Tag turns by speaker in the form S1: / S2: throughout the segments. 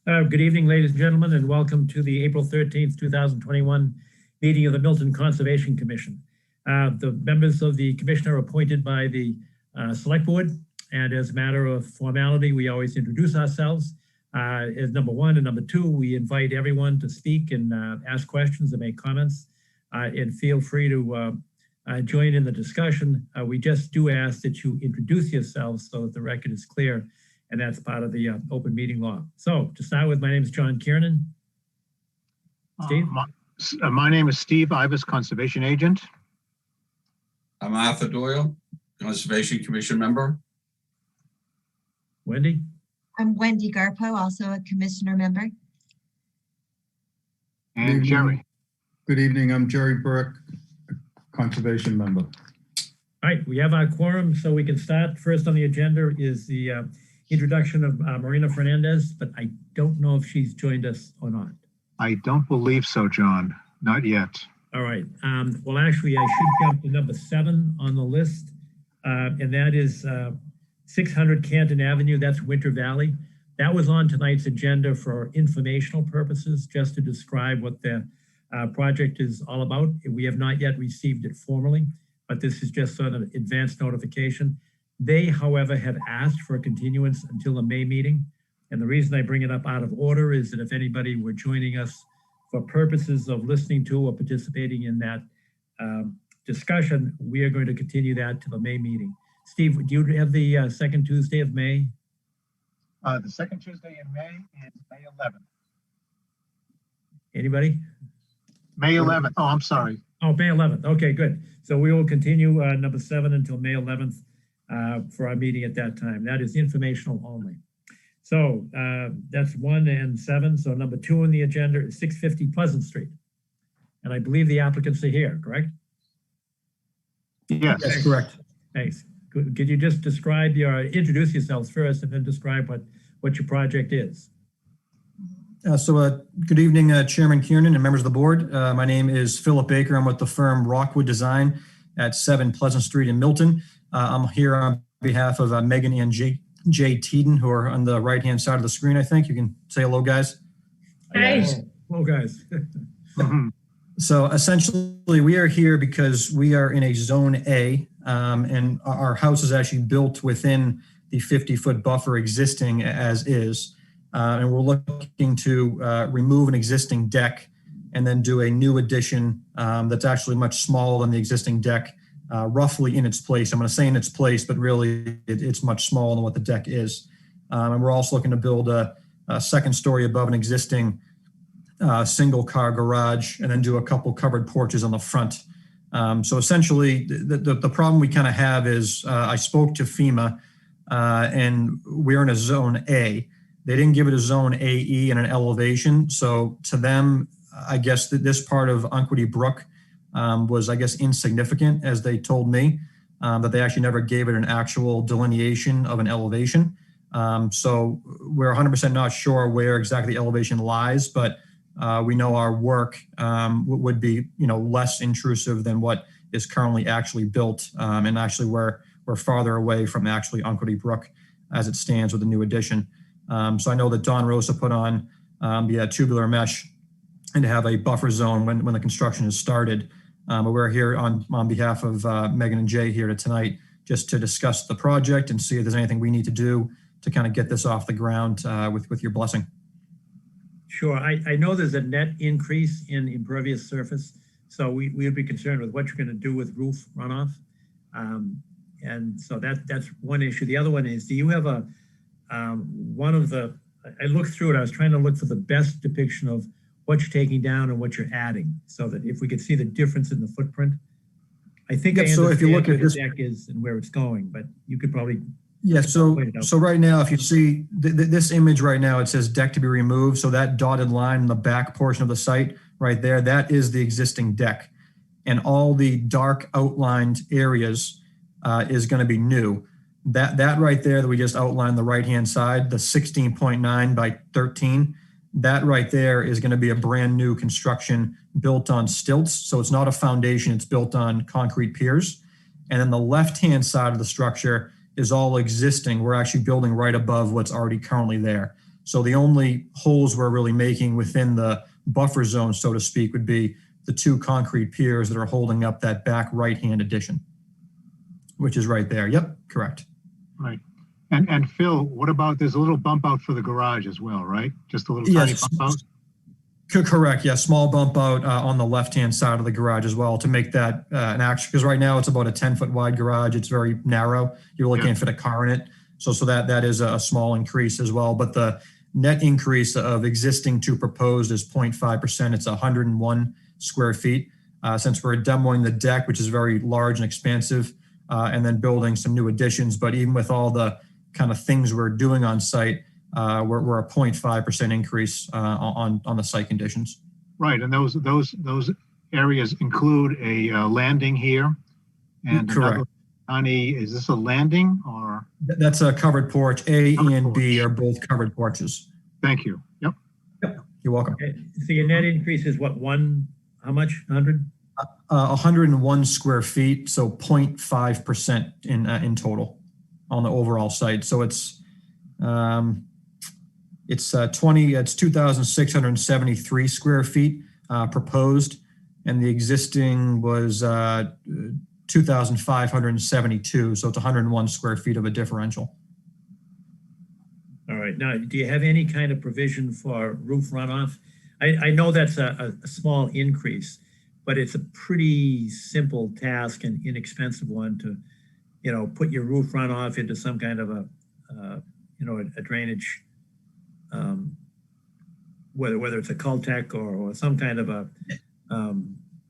S1: Good evening, ladies and gentlemen, and welcome to the April 13th, 2021 meeting of the Milton Conservation Commission. The members of the commission are appointed by the Select Board, and as a matter of formality, we always introduce ourselves as number one, and number two, we invite everyone to speak and ask questions and make comments, and feel free to join in the discussion. We just do ask that you introduce yourselves so that the record is clear, and that's part of the open meeting law. So to start with, my name is John Kiernan. Steve?
S2: My name is Steve Ivas, Conservation Agent.
S3: I'm Arthur Doyle, Conservation Commission member.
S1: Wendy?
S4: I'm Wendy Garpo, also a commissioner member.
S2: And Jerry.
S5: Good evening, I'm Jerry Burke, Conservation member.
S1: All right, we have our quorum, so we can start. First on the agenda is the introduction of Marina Fernandez, but I don't know if she's joined us or not.
S2: I don't believe so, John. Not yet.
S1: All right. Well, actually, I should jump to number 7 on the list, and that is 600 Canton Avenue. That's Winter Valley. That was on tonight's agenda for informational purposes, just to describe what the project is all about. We have not yet received it formally, but this is just sort of advanced notification. They, however, have asked for a continuance until the May meeting. And the reason I bring it up out of order is that if anybody were joining us for purposes of listening to or participating in that discussion, we are going to continue that to the May meeting. Steve, do you have the second Tuesday of May?
S2: The second Tuesday in May is May 11th.
S1: Anybody?
S2: May 11th. Oh, I'm sorry.
S1: Oh, May 11th. Okay, good. So we will continue number 7 until May 11th for our meeting at that time. That is informational only. So that's 1 and 7. So number 2 on the agenda is 650 Pleasant Street. And I believe the applicants are here, correct?
S2: Yes.
S5: That's correct.
S1: Thanks. Could you just introduce yourselves first and then describe what your project is?
S5: Good evening, Chairman Kiernan and members of the board. My name is Philip Baker. I'm with the firm Rockwood Design at 7 Pleasant Street in Milton. I'm here on behalf of Megan and Jay Teeden, who are on the right-hand side of the screen, I think. You can say hello, guys.
S1: Hi. Hello, guys.
S5: So essentially, we are here because we are in a Zone A, and our house is actually built within the 50-foot buffer existing as is. And we're looking to remove an existing deck and then do a new addition that's actually much smaller than the existing deck, roughly in its place. I'm going to say in its place, but really it's much smaller than what the deck is. And we're also looking to build a second story above an existing single car garage and then do a couple covered porches on the front. So essentially the problem we kind of have is I spoke to FEMA and we're in a Zone A. They didn't give it a Zone AE and an elevation. So to them, I guess that this part of Unquity Brook was, I guess, insignificant, as they told me, that they actually never gave it an actual delineation of an elevation. So we're 100% not sure where exactly the elevation lies, but we know our work would be, less intrusive than what is currently actually built. And actually we're farther away from actually Unquity Brook as it stands with the new addition. So I know that Don Rosa put on the tubular mesh and to have a buffer zone when the construction is started. But we're here on behalf of Megan and Jay here tonight just to discuss the project and see if there's anything we need to do to kind of get this off the ground with your blessing.
S1: Sure. I know there's a net increase in impervious surface, so we would be concerned with what you're going to do with roof runoff. And so that's one issue. The other one is, do you have I looked through it, I was trying to look for the best depiction of what you're taking down and what you're adding, so that if we could see the difference in the footprint. I think I understand if you look at this deck is and where it's going, but you could probably.
S5: Yeah, so right now, if you see this image right now, it says deck to be removed. So that dotted line in the back portion of the site right there, that is the existing deck. And all the dark outlined areas is going to be new. That right there that we just outlined the right-hand side, the 16.9 by 13, that right there is going to be a brand new construction built on stilts. So it's not a foundation, it's built on concrete piers. And then the left-hand side of the structure is all existing. We're actually building right above what's already currently there. So the only holes we're really making within the buffer zone, so to speak, would be the two concrete piers that are holding up that back right-hand addition, which is right there. Yep, correct.
S2: Right. And Phil, what about, there's a little bump out for the garage as well, right? Just a little tiny
S5: Yes,
S2: bump out?
S5: correct. Yeah, small bump out on the left-hand side of the garage as well to make that an actual, because right now it's about a 10-foot wide garage. It's very narrow. You really can't fit a car in it. So that is a small increase as well. But the net increase of existing to proposed is 0.5%. It's 101 square feet. Since we're demoing the deck, which is very large and expansive, and then building some new additions. But even with all the kind of things we're doing on site, we're a 0.5% increase on the site conditions.
S2: Right, and those areas include a landing here, and
S5: correct.
S2: Is this a landing or?
S5: That's a covered porch. A
S2: Covered
S5: and B
S2: porch.
S5: are both covered porches.
S2: Thank you. Yep.
S5: You're welcome.
S1: Okay, so your net increase is what, how much, 100?
S5: 101 square feet, so 0.5% in total on the overall site. So it's 2,673 square feet proposed, and the existing was 2,572. So it's 101 square feet of a differential.
S1: All right. Now, do you have any kind of provision for roof runoff? I know that's a small increase, but it's a pretty simple task and inexpensive one to, put your roof runoff into some kind of a drainage, whether it's a Cultec or some kind of a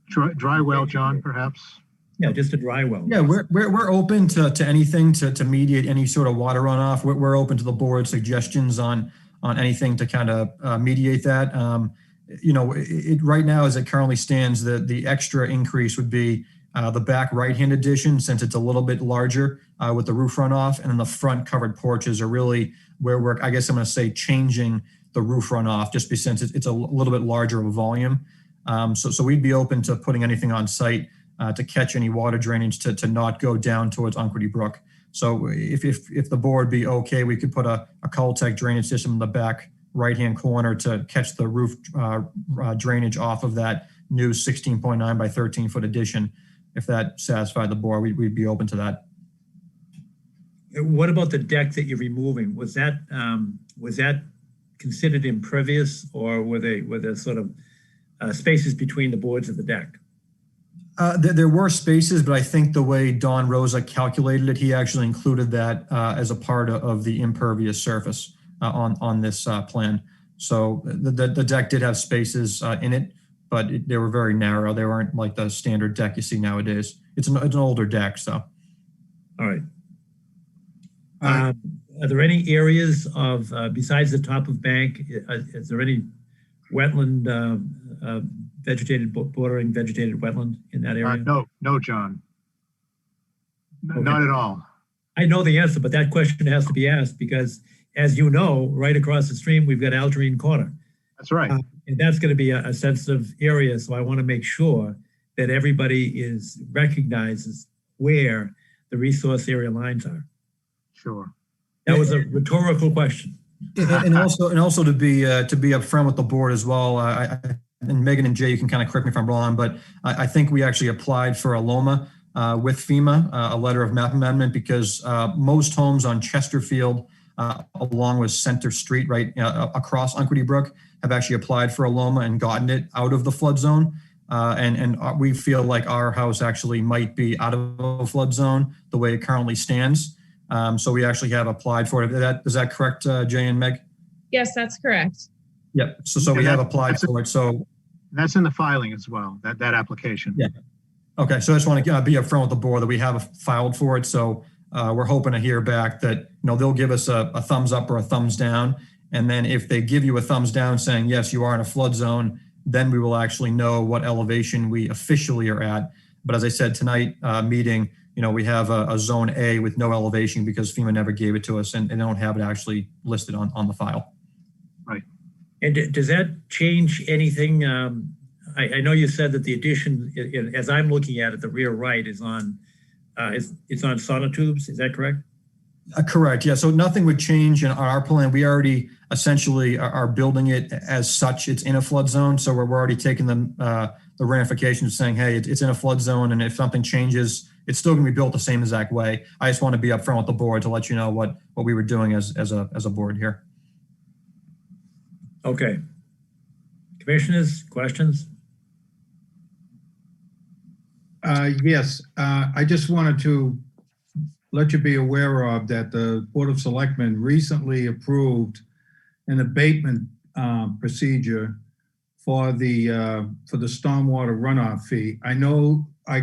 S2: Dry well, John, perhaps?
S1: Yeah, just a dry well.
S5: Yeah, we're open to anything to mediate any sort of water runoff. We're open to the board's suggestions on anything to kind of mediate that. Right now, as it currently stands, the extra increase would be the back right-hand addition, since it's a little bit larger with the roof runoff, and then the front covered porches are really where we're, I guess I'm going to say, changing the roof runoff, just because since it's a little bit larger of a volume. So we'd be open to putting anything on site to catch any water drainage to not go down towards Unquity Brook. So if the board be okay, we could put a Cultec drainage system in the back right-hand corner to catch the roof drainage off of that new 16.9 by 13 foot addition. If that satisfied the board, we'd be open to that.
S1: What about the deck that you're removing? Was that considered impervious, or were there sort of spaces between the boards of the deck?
S5: There were spaces, but I think the way Don Rosa calculated it, he actually included that as a part of the impervious surface on this plan. So the deck did have spaces in it, but they were very narrow. They weren't like the standard deck you see nowadays. It's an older deck, so.
S1: All right. Are there any areas of, besides the top of bank, is there any wetland, bordering vegetated wetland in that area?
S2: No, John.
S1: Okay.
S2: Not at all.
S1: I know the answer, but that question has to be asked because, as you know, right across the stream, we've got Algerine Corner.
S2: That's right.
S1: And that's going to be a sensitive area. So I want to make sure that everybody recognizes where the resource area lines are.
S2: Sure.
S1: That was a rhetorical question.
S5: And also to be upfront with the board as well. And Megan and Jay, you can kind of correct me if I'm wrong, but I think we actually applied for a LOMA with FEMA, a letter of map amendment, because most homes on Chesterfield, along with Center Street, right across Unquity Brook, have actually applied for a LOMA and gotten it out of the flood zone. And we feel like our house actually might be out of a flood zone the way it currently stands. So we actually have applied for it. Is that correct, Jay and Meg?
S6: Yes, that's correct.
S5: Yep. So we have applied for it. So
S2: that's in the filing as well, that application.
S5: Yeah. Okay. So I just want to be upfront with the board that we have filed for it. So we're hoping to hear back that, they'll give us a thumbs up or a thumbs down. And then if they give you a thumbs down saying, yes, you are in a flood zone, then we will actually know what elevation we officially are at. But as I said, tonight meeting, we have a zone A with no elevation because FEMA never gave it to us and they don't have it actually listed on the file.
S2: Right.
S1: And does that change anything? I know you said that the addition, as I'm looking at it, the rear right is on, it's on sonotubes. Is that correct?
S5: Correct. Yeah. So nothing would change in our plan. We already essentially are building it as such. It's in a flood zone. So we're already taking the ramifications, saying, hey, it's in a flood zone. And if something changes, it's still going to be built the same exact way. I just want to be upfront with the board to let you know what we were doing as a board here.
S1: Okay. Commissioners, questions?
S7: Yes, I just wanted to let you be aware of that the Board of Selectmen recently approved an abatement procedure for the stormwater runoff fee. I know I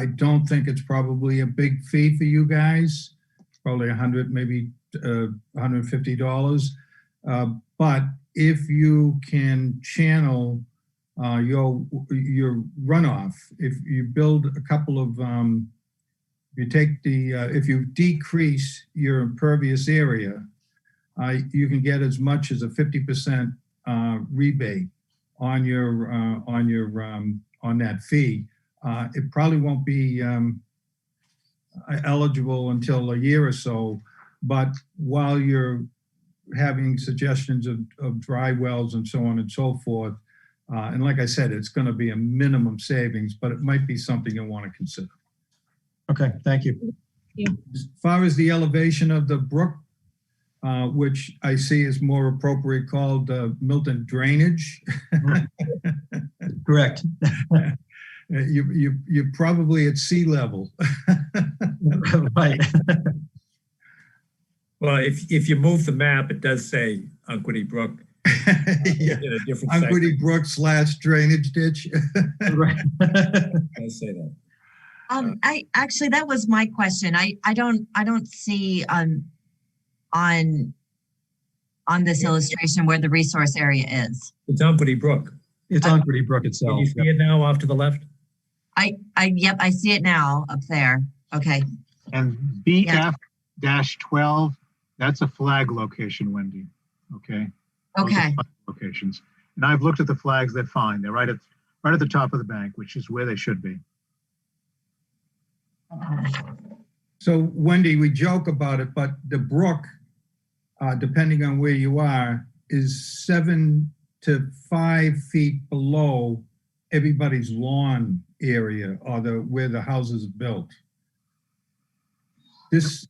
S7: don't think it's probably a big fee for you guys, probably $100, maybe $150. But if you can channel your runoff, if you build a couple of, if you decrease your impervious area, you can get as much as a 50% rebate on that fee. It probably won't be eligible until a year or so, but while you're having suggestions of dry wells and so on and so forth, and like I said, it's going to be a minimum savings, but it might be something you want to consider.
S5: Okay. Thank you.
S7: As far as the elevation of the brook, which I see is more appropriate called Milton drainage.
S5: Correct.
S7: You're probably at sea level.
S5: Right.
S1: Well, if you move the map, it does say Unquity Brook.
S7: Yeah.
S1: In a different
S7: Unquity Brook / drainage ditch.
S5: Right.
S1: I say that.
S4: I actually, that was my question. I don't see on this illustration where the resource area is.
S1: It's Unquity Brook.
S5: It's Unquity Brook itself.
S1: Can you see it now off to the left?
S4: Yep, I see it now up there. Okay.
S2: And BF-12, that's a flag location, Wendy. Okay. Those are
S4: Okay.
S2: flag locations. And I've looked at the flags, they're fine. They're right at the top of the bank, which is where they should be.
S7: So Wendy, we joke about it, but the brook, depending on where you are, is 7 to 5 feet below everybody's lawn area or where the house is built. This.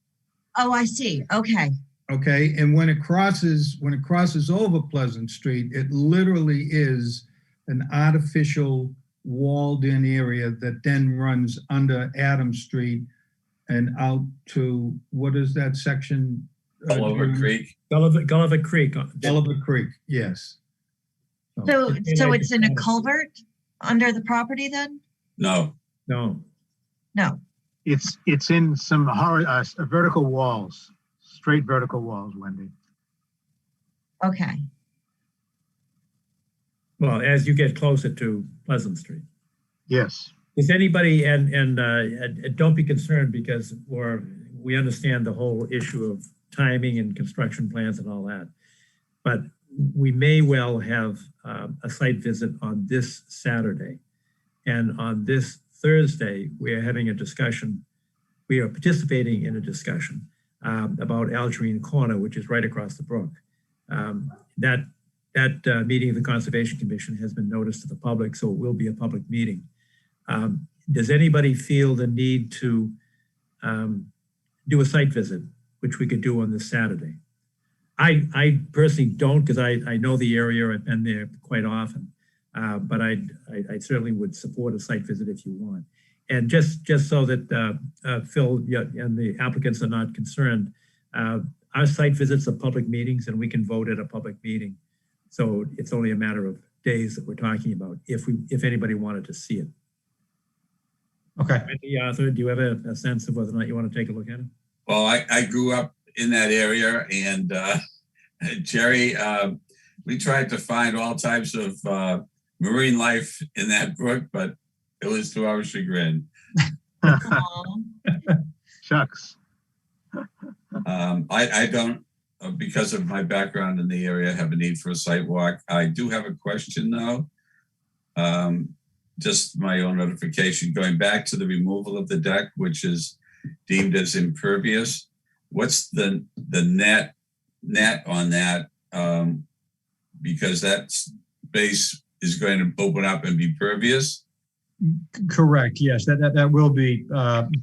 S4: Oh, I see. Okay.
S7: Okay, and when it crosses over Pleasant Street, it literally is an artificial walled-in area that then runs under Adams Street and out to, what is that section?
S3: Gulliver Creek.
S1: Gulliver Creek.
S7: Gulliver Creek, yes.
S4: So it's in a culvert under the property then?
S3: No,
S1: No.
S4: No.
S2: It's in some vertical walls, straight vertical walls, Wendy.
S4: Okay.
S1: Well, as you get closer to Pleasant Street.
S2: Yes.
S1: Is anybody, and don't be concerned because we understand the whole issue of timing and construction plans and all that. But we may well have a site visit on this Saturday. And on this Thursday, we are having a discussion. We are participating in a discussion about Algerine Corner, which is right across the brook. That meeting of the Conservation Commission has been noticed to the public, so it will be a public meeting. Does anybody feel the need to do a site visit, which we could do on this Saturday? I personally don't, because I know the area. I've been there quite often, but I certainly would support a site visit if you want. And just so that Phil and the applicants are not concerned, our site visits are public meetings, and we can vote at a public meeting. So it's only a matter of days that we're talking about if anybody wanted to see it.
S5: Okay.
S1: Wendy, Arthur, do you have a sense of whether or not you want to take a look at it?
S3: well, I grew up in that area, and Jerry, we tried to find all types of marine life in that brook, but it was to our chagrin.
S4: Aw.
S2: Shucks.
S3: I don't, because of my background in the area, have a need for a site walk. I do have a question though. Just my own notification, going back to the removal of the deck, which is deemed as impervious. what's the net on that? Because that space is going to open up and be pervious.
S5: Correct. Yes, that will be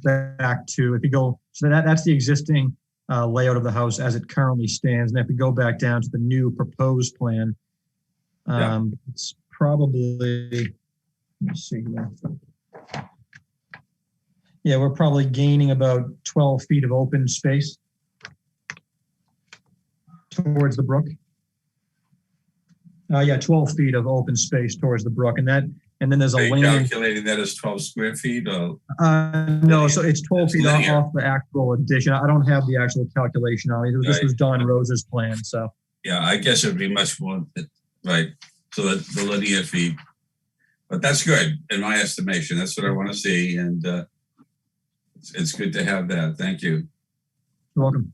S5: back to, if you go, so that's the existing layout of the house as it currently stands. And if we go back down to the new proposed plan, it's probably, let me see here. Yeah, we're probably gaining about 12 feet of open space towards the brook. 12 feet of open space towards the brook, and then there's
S3: Are
S5: a
S3: you
S5: land.
S3: calculating that as 12 square feet or?
S5: No, so it's 12
S3: It's
S5: feet
S3: linear.
S5: off the actual addition. I don't have the actual calculation on it. This
S3: Right.
S5: was Don Rose's plan, so.
S3: Yeah, I guess it'd be much more, right, so the linear feet. But that's good, in my estimation. That's what I want to see, and it's good to have that. Thank you.
S5: You're welcome.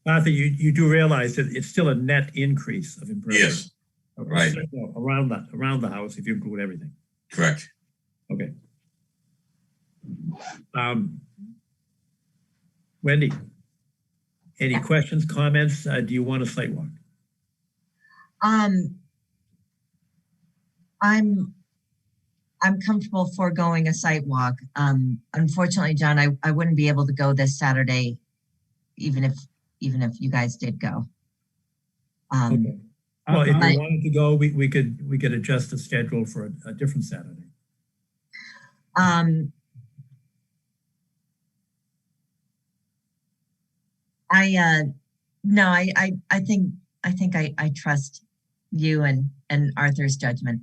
S1: Arthur, you do realize that it's still a net increase of impervious.
S3: Yes, right.
S1: Around the house, if you include everything.
S3: correct.
S1: Okay. Wendy, any questions, comments? Do you want a site walk?
S4: I'm comfortable foregoing a site walk. Unfortunately, John, I wouldn't be able to go this Saturday, even if you guys did go.
S1: Okay. Well, if
S7: I-
S1: you wanted to go, we could adjust the schedule for a different Saturday.
S4: No, I think I trust you and Arthur's judgment.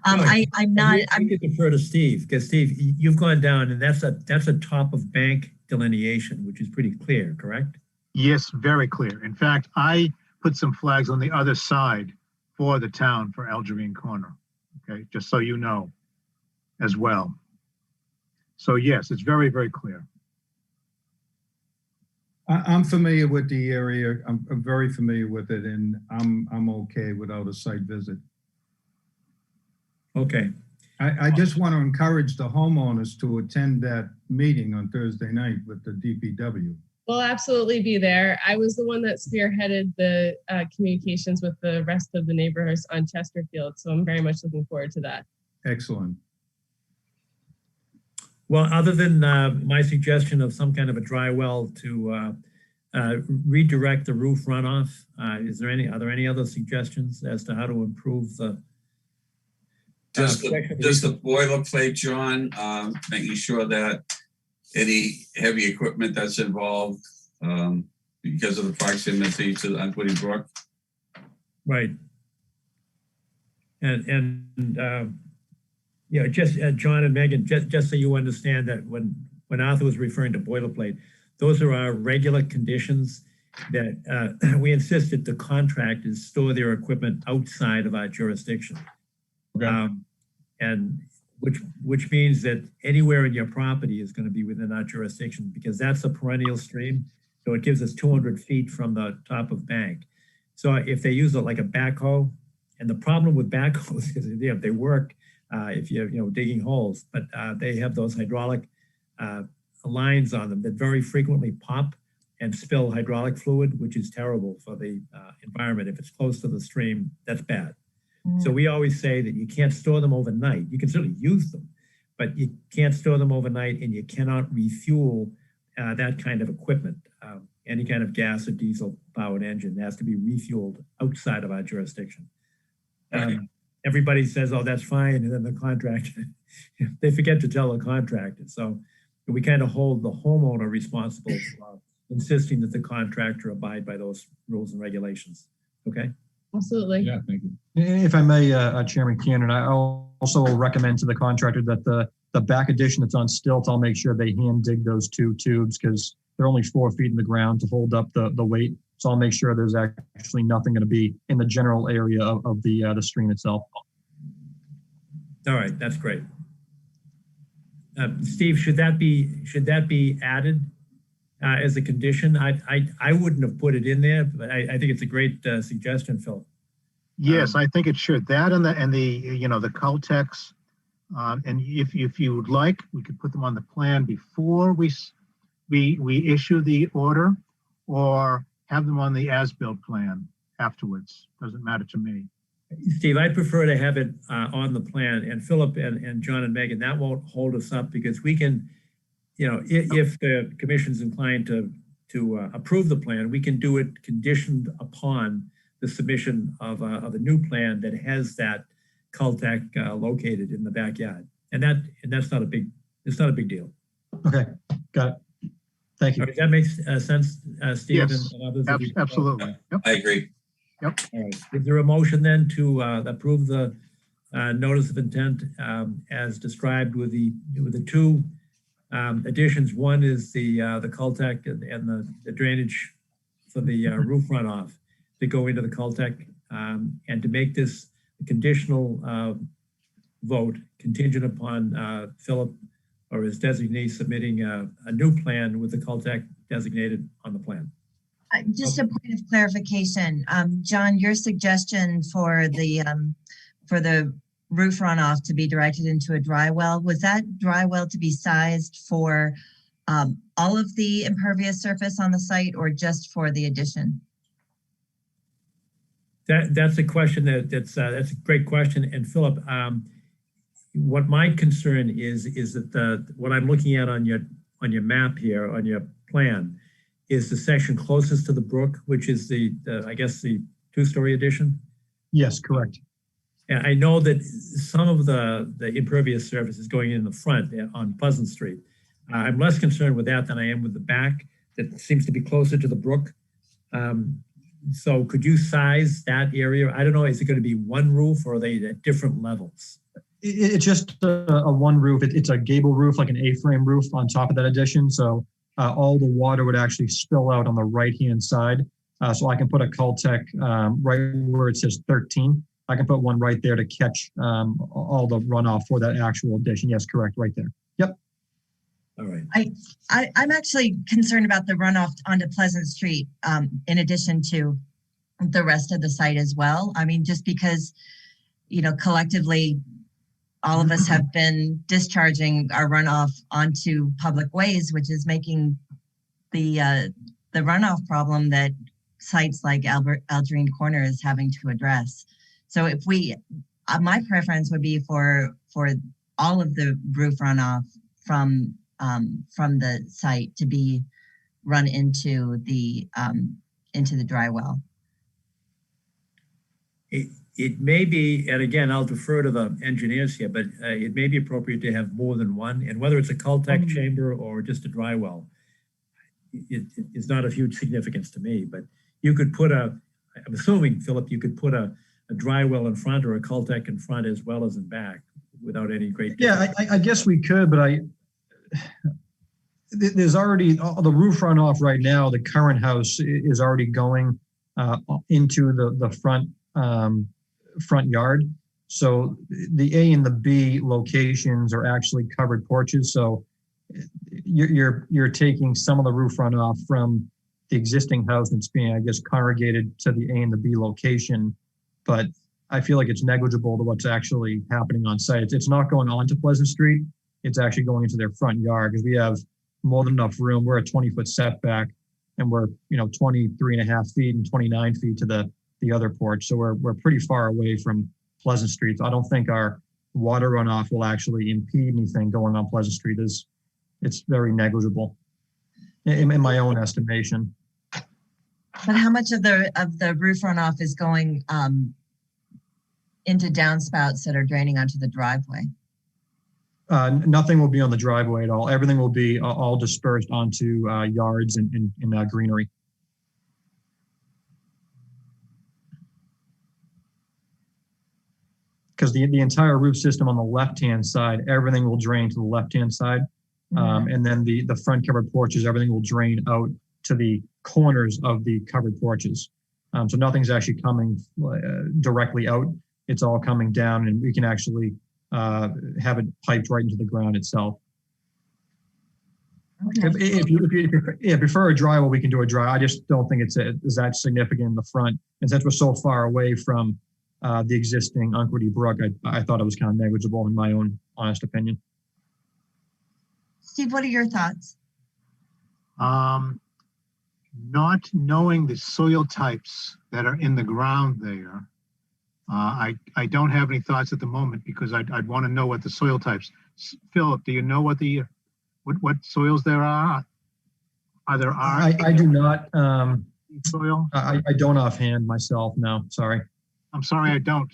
S4: I'm not.
S1: We could defer to Steve, because Steve, you've gone down, and that's a top of bank delineation, which is pretty clear, correct?
S2: Yes, very clear. In fact, I put some flags on the other side for the town for Algerine Corner. Okay, just so you know as well. So yes, it's very, very clear.
S7: I'm familiar with the area. I'm very familiar with it, and I'm okay without a site visit.
S1: Okay.
S7: I just want to encourage the homeowners to attend that meeting on Thursday night with the DPW.
S6: We'll absolutely be there. I was the one that spearheaded the communications with the rest of the neighbors on Chesterfield, so I'm very much looking forward to that.
S7: Excellent.
S1: Well, other than my suggestion of some kind of a dry well to redirect the roof runoff, are there any other suggestions as to how to improve the?
S3: Just the boilerplate, John, making sure that any heavy equipment that's involved because of the proximity to the Unwitting Brook.
S1: Right. And yeah, just John and Megan, just so you understand that when Arthur was referring to boilerplate, those are our regular conditions that we insist that the contractors store their equipment outside of our jurisdiction.
S5: Okay.
S1: And which means that anywhere in your property is going to be within our jurisdiction, because that's a perennial stream. So it gives us 200 feet from the top of bank. So if they use it like a backhoe, and the problem with backhoes is they work if you're digging holes, but they have those hydraulic lines on them that very frequently pop and spill hydraulic fluid, which is terrible for the environment. If it's close to the stream, that's bad. So we always say that you can't store them overnight. You can certainly use them, but you can't store them overnight, and you cannot refuel that kind of equipment. Any kind of gas or diesel powered engine has to be refueled outside of our jurisdiction. Everybody says, oh, that's fine. And then the contractor, they forget to tell the contractor. So we kind of hold the homeowner responsible for insisting that the contractor abide by those rules and regulations. Okay?
S6: Absolutely.
S5: Yeah, thank you. If I may, Chairman Cannon, I also will recommend to the contractor that the back addition that's on stilts, I'll make sure they hand dig those 2 tubes, because they're only 4 feet in the ground to hold up the weight. So I'll make sure there's actually nothing going to be in the general area of the stream itself.
S1: All right, that's great. Steve, should that be added as a condition? I wouldn't have put it in there, but I think it's a great suggestion, Phil.
S2: Yes, I think it should. That and the Caltex. And if you would like, we could put them on the plan before we we issue the order or have them on the as-built plan afterwards. Doesn't matter to me.
S1: Steve, I'd prefer to have it on the plan, and Philip and John and Megan, that won't hold us up because we can, you know, if the commission's inclined to approve the plan, we can do it conditioned upon the submission of a new plan that has that cul-de-sac located in the backyard. And that's not a big, it's not a big deal.
S5: Okay, got it. Thank you.
S1: Does that make sense, Steve?
S2: Yes,
S1: and others?
S2: Absolutely. Yep.
S3: I agree.
S1: All right. Is there a motion then to approve the notice of intent as described with the two additions? One is the cul-de-sac and the drainage for the roof runoff to go into the cul-de-sac, and to make this a conditional vote contingent upon Philip or his designee submitting a new plan with the cul-de-sac designated on the plan.
S4: Just a point of clarification, John, your suggestion for the roof runoff to be directed into a dry well, was that dry well to be sized for all of the impervious surface on the site or just for the addition?
S1: That's a question that's a great question. And Philip, what my concern is that what I'm looking at on your map here, on your plan, is the section closest to the brook, which is I guess the two-story addition.
S5: Yes, correct.
S1: And I know that some of the impervious surface is going in the front on Pleasant Street. I'm less concerned with that than I am with the back that seems to be closer to the brook. So could you size that area? I don't know, is it going to be one roof or are they at different levels?
S5: It's just a one roof. It's a gable roof, like an A-frame roof on top of that addition. So all the water would actually spill out on the right-hand side. So I can put a cul-de-sac right where it says 13. I can put one right there to catch all the runoff for that actual addition. Yes, correct, right there. Yep.
S1: All right.
S4: I'm actually concerned about the runoff onto Pleasant Street, in addition to the rest of the site as well. I mean, just because, you know, collectively, all of us have been discharging our runoff onto public ways, which is making the runoff problem that sites like Algerine Corner is having to address. So if we, my preference would be for all of the roof runoff from the site to be run into the dry well.
S1: It may be, and again, I'll defer to the engineers here, but it may be appropriate to have more than one. And whether it's a cul-de-sac chamber or just a dry well, it's not of huge significance to me. But you could put I'm assuming, Philip, you could put a dry well in front or a cul-de-sac in front as well as in back without any great difference.
S5: Yeah, I guess we could, but there's already the roof runoff right now. The current house is already going into the front yard. So the A and the B locations are actually covered porches. So you're taking some of the roof runoff from the existing house that's being, I guess, congregated to the A and the B location. But I feel like it's negligible to what's actually happening on site. It's not going onto Pleasant Street. It's actually going into their front yard because we have more than enough room. We're a 20-foot setback and we're, 23 and a half feet and 29 feet to the other porch. So we're pretty far away from Pleasant Street. So I don't think our water runoff will actually impede anything going on Pleasant Street. It's very negligible in my own estimation.
S4: But how much of the roof runoff is going into downspouts that are draining onto the driveway?
S5: Nothing will be on the driveway at all. Everything will be all dispersed onto yards and greenery. Because the entire roof system on the left-hand side, everything will drain to the left-hand side. And then the front covered porches, everything will drain out to the corners of the covered porches. So nothing's actually coming directly out. It's all coming down and we can actually have it piped right into the ground itself.
S4: Okay.
S5: If you prefer a dry well, we can do a dry. I just don't think it's that significant in the front. And since we're so far away from the existing Unquity Brook, I thought it was kind of negligible in my own honest opinion.
S4: Steve, what are your thoughts?
S2: Not knowing the soil types that are in the ground there, I don't have any thoughts at the moment because I'd want to know what the soil types. Philip, do you know what soils there are? Are there
S5: I do not.
S2: Soil?
S5: I don't offhand myself. No, sorry.
S2: I'm sorry, I don't.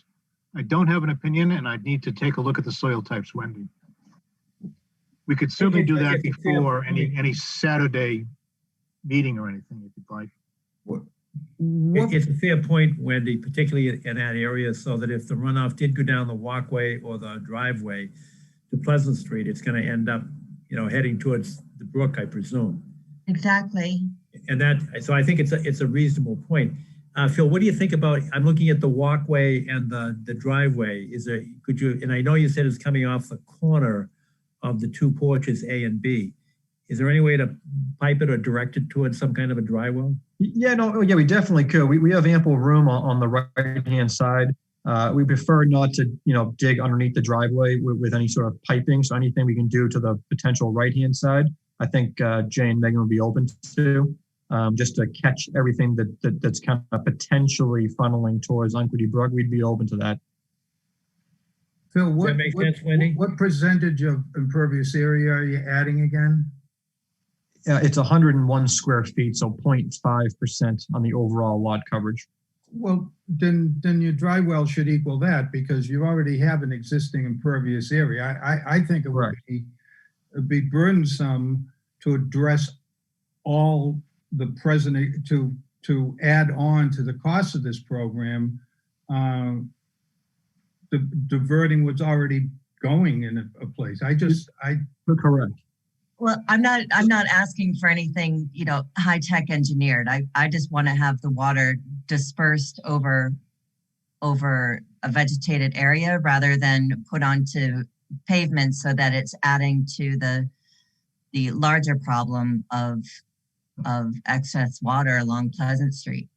S2: I don't have an opinion, and I'd need to take a look at the soil types, Wendy. We could certainly do that before any Saturday meeting or anything, if you'd like.
S1: It's a fair point, Wendy, particularly in that area, so that if the runoff did go down the walkway or the driveway to Pleasant Street, it's going to end up, heading towards the brook, I presume.
S4: Exactly.
S1: And so I think it's a reasonable point. Phil, what do you think about, I'm looking at the walkway and the driveway. And I know you said it's coming off the corner of the two porches, A and B. Is there any way to pipe it or direct it towards some kind of a dry well?
S5: Yeah, we definitely could. We have ample room on the right-hand side. We prefer not to, dig underneath the driveway with any sort of piping. So anything we can do to the potential right-hand side, I think Jay and Megan would be open to, just to catch everything that's kind of potentially funneling towards Unquity Brook. We'd be open to that.
S7: Phil,
S1: Does that make sense, Wendy?
S7: what percentage of impervious area are you adding again?
S5: It's 101 square feet, so 0.5% on the overall lot coverage.
S7: Well, then your dry well should equal that because you already have an existing impervious area. I think it would be burdensome to address all the present, to add on to the cost of this program, diverting what's already going in a place.
S5: Correct.
S4: Well, I'm not asking for anything, high-tech engineered. I just want to have the water dispersed over a vegetated area rather than put onto pavement so that it's adding to the larger problem of excess water along Pleasant Street.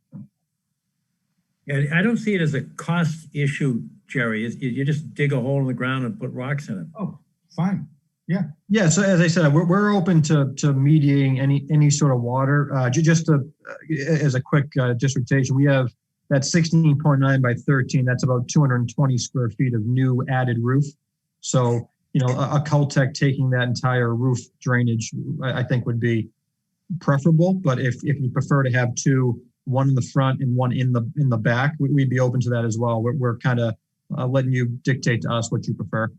S1: Yeah, I don't see it as a cost issue, Jerry. You just dig a hole in the ground and put rocks in it.
S7: Oh, fine. Yeah.
S5: Yeah. So as I said, we're open to mediating any sort of water. Just as a quick dissertation, we have that 16.9 by 13. That's about 220 square feet of new added roof. So a Caltech taking that entire roof drainage, I think would be preferable. But if you prefer to have two, one in the front and one in the back, we'd be open to that as well. We're kind of letting you dictate to us what you prefer.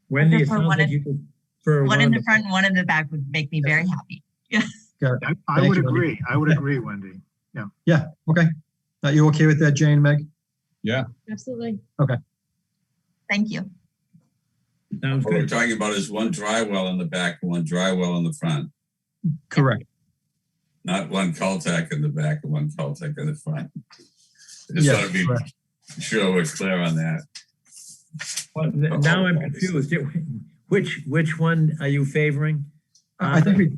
S1: Wendy, it sounds like you prefer
S4: one in the front and one in the back would make me very happy. Yeah.
S2: I would agree. I would agree, Wendy. Yeah.
S5: Yeah. Okay. Are you okay with that, Jane, Meg?
S8: Yeah.
S6: Absolutely.
S5: Okay.
S4: Thank you.
S1: Sounds
S3: What we're
S1: good.
S3: talking about is one dry well in the back and one dry well in the front,
S5: Correct.
S3: not one Caltech in the back and one Caltech in the front. I just want to be
S5: correct.
S3: sure we're clear on that.
S1: Well, now I'm confused. Which one are you favoring?
S5: I think we.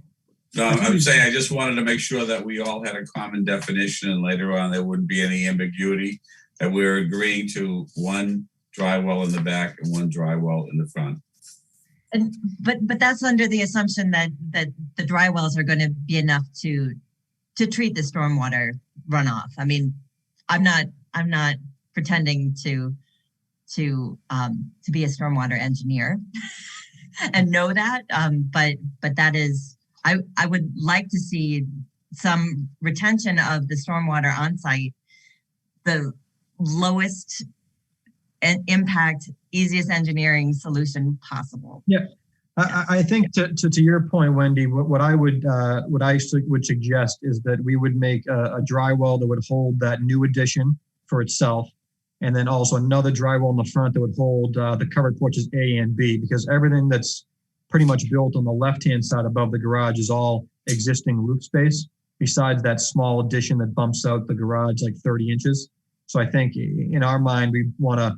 S3: No, I'm saying I just wanted to make sure that we all had a common definition and later on there wouldn't be any ambiguity, that we're agreeing to one dry well in the back and one dry well in the front.
S4: But that's under the assumption that the dry wells are going to be enough to treat the stormwater runoff. I mean, I'm not pretending to be a stormwater engineer and know that, but that is, I would like to see some retention of the stormwater on site, the lowest impact, easiest engineering solution possible.
S5: Yeah, I think to your point, Wendy, what I would suggest is that we would make a dry well that would hold that new addition for itself, and then also another dry well in the front that would hold the covered porches A and B, because everything that's pretty much built on the left-hand side above the garage is all existing roof space, besides that small addition that bumps out the garage like 30 inches. So I think in our mind, we want to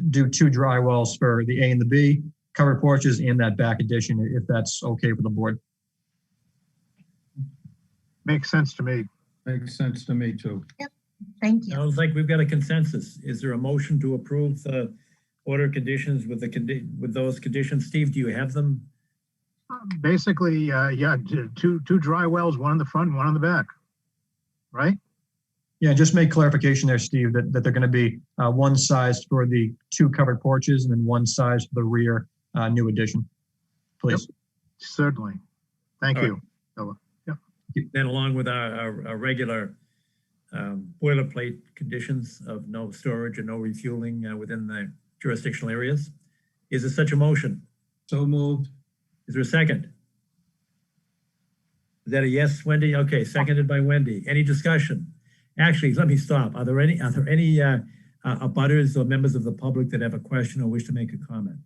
S5: do two dry wells for the A and the B, covered porches, and that back addition, if that's okay for the board.
S2: Makes sense to me.
S7: Makes sense to me too.
S4: Thank you.
S1: Sounds like we've got a consensus. Is there a motion to approve the order conditions with those conditions? Steve, do you have them?
S2: Basically, yeah, two dry wells, one in the front, and one on the back, right?
S5: Yeah, just make clarification there, Steve, that they're going to be one size for the 2 covered porches and then one size for the rear new addition, please.
S2: Yep. Certainly. Thank
S1: All right.
S2: you, Philip.
S1: Then along with our regular boilerplate conditions of no storage and no refueling within the jurisdictional areas. Is there such a motion?
S7: So moved.
S1: Is there a second? Is that a yes, Wendy? Okay, seconded by Wendy. Any discussion? Actually, let me stop. Are there any abutters or members of the public that have a question or wish to make a comment?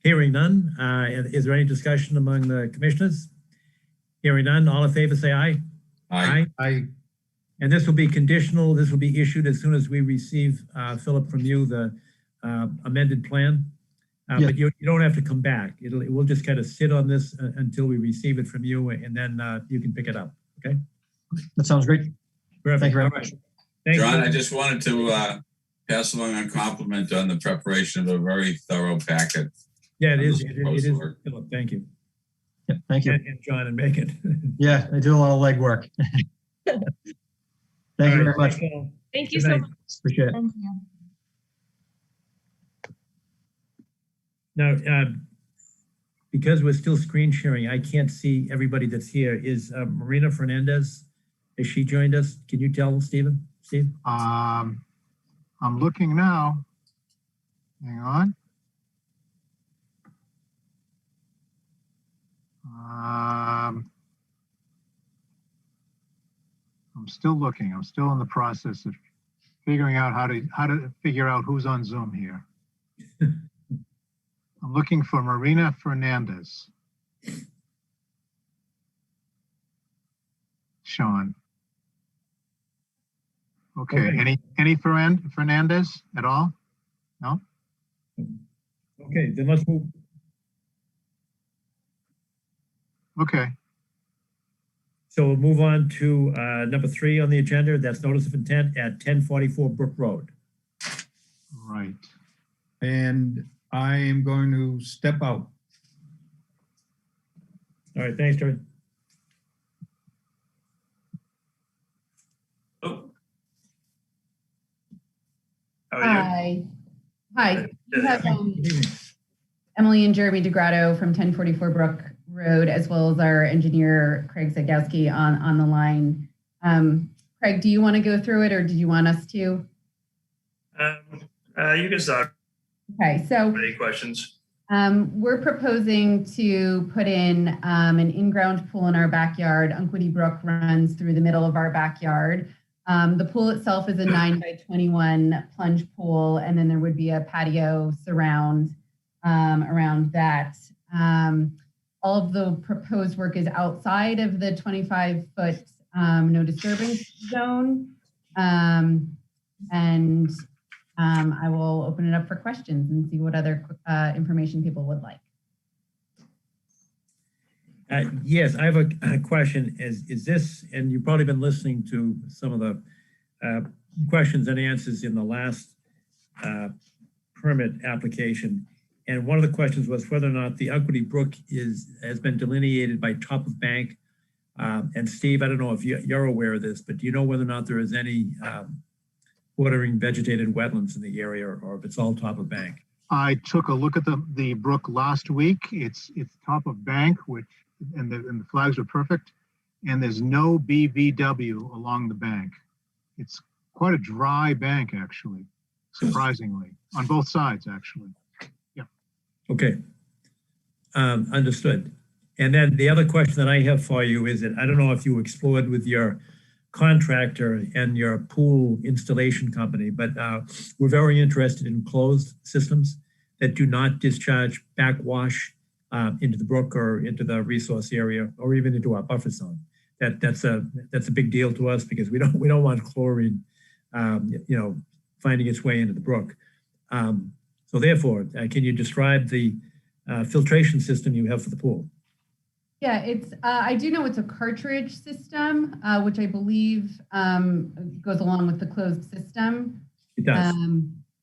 S1: Hearing none. Is there any discussion among the commissioners? Hearing none. All in favor, say aye.
S3: Aye.
S7: I,
S1: And this will be conditional. This will be issued as soon as we receive, Philip, from you, the amended plan.
S5: Yeah.
S1: But you don't have to come back. We'll just kind of sit on this until we receive it from you, and then you can pick it up. Okay?
S5: That sounds great.
S1: Perfect.
S5: Thank you very
S1: All
S5: much.
S1: right. Thank
S3: John,
S1: you.
S3: I just wanted to pass along a compliment on the preparation of a very thorough packet.
S1: Yeah, it is.
S3: This
S1: It
S3: proposed
S1: is.
S3: work.
S1: Philip, thank you.
S5: Yeah, thank you.
S1: And John and Megan.
S5: Yeah, I do a lot of legwork. Thank you very much.
S6: Thank you
S1: Good
S6: so
S1: night.
S6: much.
S5: Appreciate it.
S4: Thank you.
S1: Now, because we're still screen sharing, I can't see everybody that's here. Is Marina Fernandez, has she joined us? Can you tell, Stephen? Steve?
S2: I'm looking now. Hang on. I'm still looking. I'm still in the process of figuring out how to figure out who's on Zoom here. I'm looking for Marina Fernandez. Sean. Okay.
S1: Okay.
S2: Any Fernandez at all? No?
S1: Okay, then let's move.
S2: Okay.
S1: So we'll move on to number 3 on the agenda. That's notice of intent at 1044 Brook Road.
S2: Right.
S7: and I am going to step out.
S1: All right, thanks, Terry.
S8: Oh. How are you?
S9: Hi. You have
S1: Good evening.
S9: Emily and Jeremy DeGrotto from 1044 Brook Road, as well as our engineer, Craig Zagowski, on the line. Craig, do you want to go through it or did you want us to?
S8: You can start.
S9: Okay, so
S8: Any questions?
S9: we're proposing to put in an in-ground pool in our backyard. Unquity Brook runs through the middle of our backyard. The pool itself is a 9 by 21 plunge pool, and then there would be a patio surround around that. All of the proposed work is outside of the 25-foot no disturbance zone. I will open it up for questions and see what other information people would like.
S1: Yes, I have a question. Is this, and you've probably been listening to some of the questions and answers in the last permit application. And one of the questions was whether or not the Unquity Brook has been delineated by top of bank. And Steve, I don't know if you're aware of this, but do you know whether or not there is any watering vegetated wetlands in the area, or if it's all top of bank?
S2: I took a look at the brook last week. It's top of bank, and the flags are perfect. And there's no BVW along the bank. It's quite a dry bank, actually, surprisingly, on both sides, actually. Yeah.
S1: Okay. Understood. And then the other question that I have for you is that I don't know if you explored with your contractor and your pool installation company, but we're very interested in closed systems that do not discharge backwash into the brook or into the resource area or even into our buffer zone. That's a big deal to us because we don't want chlorine, finding its way into the brook. So therefore, can you describe the filtration system you have for the pool?
S9: Yeah, it's. I do know it's a cartridge system, which I believe goes along with the closed system.
S1: It does.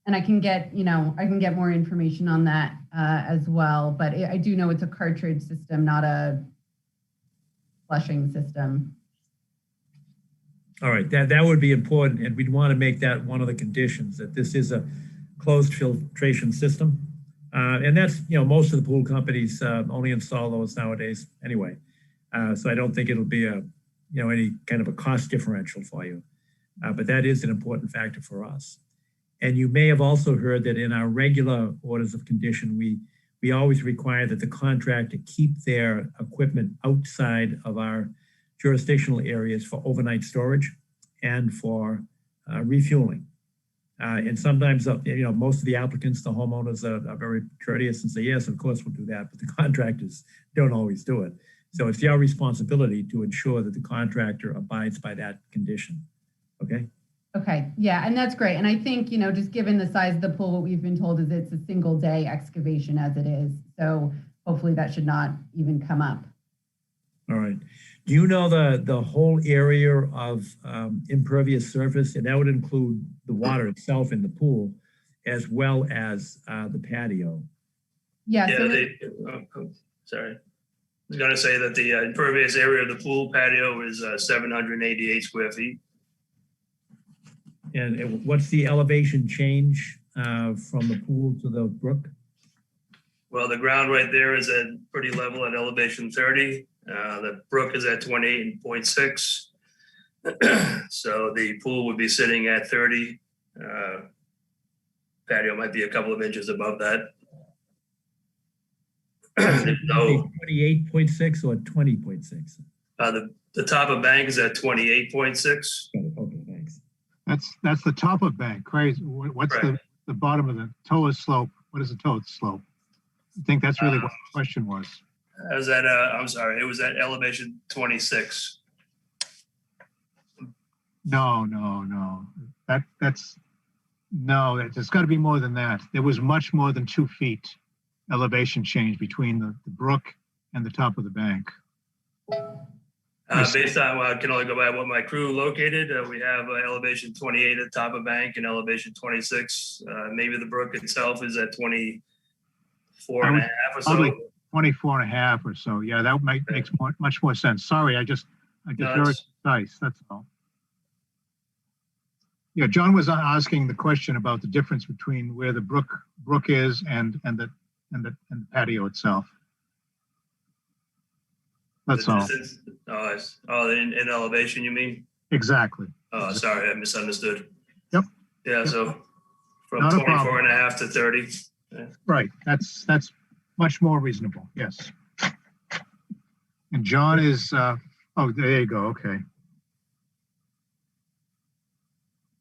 S9: And I can get, I can get more information on that as well. But I do know it's a cartridge system, not a flushing system.
S1: All right, that would be important, and we'd want to make that one of the conditions, that this is a closed filtration system. And that's, most of the pool companies only install those nowadays anyway. So I don't think it'll be any kind of a cost differential for you. But that is an important factor for us. And you may have also heard that in our regular orders of condition, we always require that the contractor keep their equipment outside of our jurisdictional areas for overnight storage and for refueling. And sometimes, most of the applicants, the homeowners are very courteous and say, yes, of course we'll do that, but the contractors don't always do it. So it's your responsibility to ensure that the contractor abides by that condition, okay?
S9: Okay, yeah, and that's great. And I think, just given the size of the pool, what we've been told is it's a single day excavation as it is. So hopefully that should not even come up.
S1: All right. Do you know the whole area of impervious surface? And that would include the water itself in the pool, as well as the patio.
S9: Yeah.
S8: Sorry. I was going to say that the impervious area of the pool patio is 788 square feet.
S1: And what's the elevation change from the pool to the brook?
S8: Well, the ground right there is at pretty level at elevation 30. The brook is at 28.6. So the pool would be sitting at 30. Patio might be a couple of inches above that. No,
S1: 28.6 or 20.6?
S8: the top of bank is at 28.6.
S1: Okay, thanks.
S2: That's the top of bank. Crazy. What's
S8: Right.
S2: the bottom of the toilet slope? What is the toilet slope? I think that's really what the question was.
S8: I was at, I'm sorry, it was at elevation 26.
S2: No. It's got to be more than that. There was much more than 2 feet elevation change between the brook and the top of the bank.
S8: Based on, I can only go by what my crew located. We have elevation 28 at top of bank and elevation 26. Maybe the brook itself is at 24 and a half or so.
S2: Probably 24 and a half or so. Yeah, that makes much more sense. Sorry, I just very precise. That's all. Yeah, John was asking the question about the difference between where the brook is and the patio itself. That's all.
S8: In elevation, you mean?
S2: Exactly.
S8: Oh, sorry, I misunderstood.
S2: Yep.
S8: Yeah,
S2: Yep.
S8: so from
S2: Not a
S8: 24
S2: problem.
S8: and a half to 30.
S2: Right. That's much more reasonable. Yes. And John is, oh, there you go. Okay.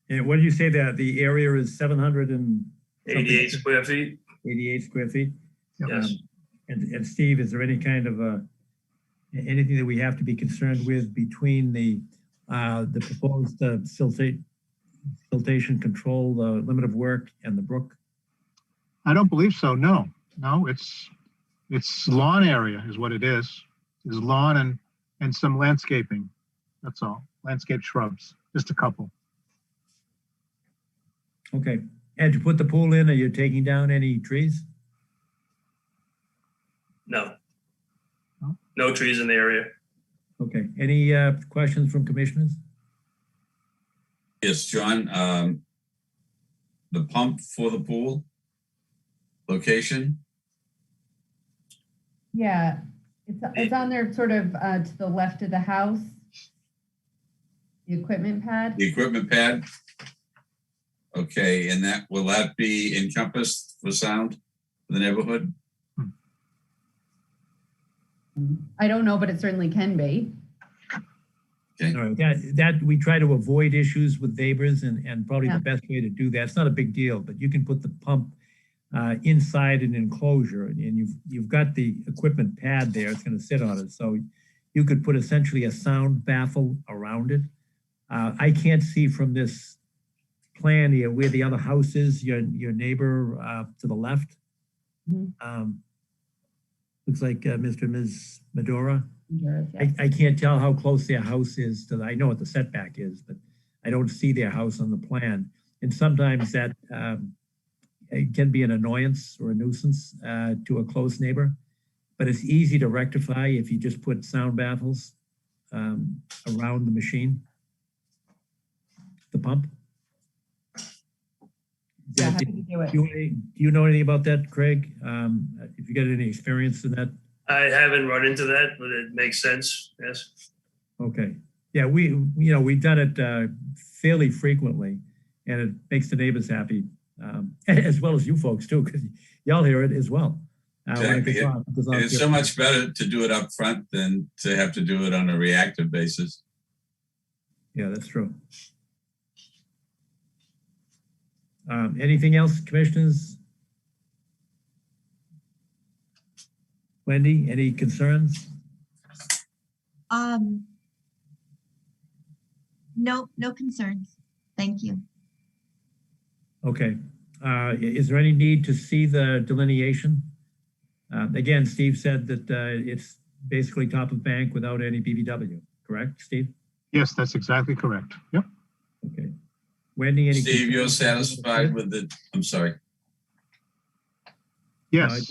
S1: And what did you say that the area is
S8: 88 square feet.
S1: 88 square feet?
S8: Yes.
S1: And Steve, is there any kind of anything that we have to be concerned with between the proposed siltation control, the limit of work, and the brook?
S2: I don't believe so. No, it's lawn area is what it is. It's lawn and some landscaping. That's all. Landscape shrubs, just a couple.
S1: Okay. And to put the pool in, are you taking down any trees?
S8: No.
S2: No?
S8: No trees in the area.
S1: Okay. Any questions from commissioners?
S3: Yes, John, the pump for the pool location?
S9: Yeah, it's on there sort of to the left of the house. The equipment pad.
S3: The equipment pad? Okay, and will that be encompassed for sound for the neighborhood?
S9: I don't know, but it certainly can be.
S3: Okay.
S1: All right. That we try to avoid issues with neighbors, and probably
S9: Yeah.
S1: the best way to do that. It's not a big deal, but you can put the pump inside an enclosure, and you've got the equipment pad there. It's going to sit on it, so you could put essentially a sound baffle around it. I can't see from this plan here where the other house is. Your neighbor to the left.
S9: Mhm.
S1: Looks like Mr. and Ms. Medora.
S9: Yes.
S1: I can't tell how close their house is to I know what the setback is, but I don't see their house on the plan. And sometimes that it can be an annoyance or a nuisance to a close neighbor, but it's easy to rectify if you just put sound baffles around the machine, the pump.
S9: Yeah, happy to do it.
S1: Do you know anything about that, Craig? If you got any experience in that?
S8: I haven't run into that, but it makes sense. Yes.
S1: Okay. Yeah, we've done it fairly frequently, and it makes the neighbors happy, as well as you folks too, because y'all hear it as well.
S3: Exactly. It's so much better to do it up front than to have to do it on a reactive basis.
S1: Yeah, that's true. Anything else, commissioners? Wendy, any concerns?
S4: No concerns. Thank you.
S1: Okay. Is there any need to see the delineation? Again, Steve said that it's basically top of bank without any BBW, correct, Steve?
S2: Yes, that's exactly correct. Yep.
S1: Okay. Wendy, any?
S3: Steve, you're satisfied with it? I'm sorry.
S2: Yes.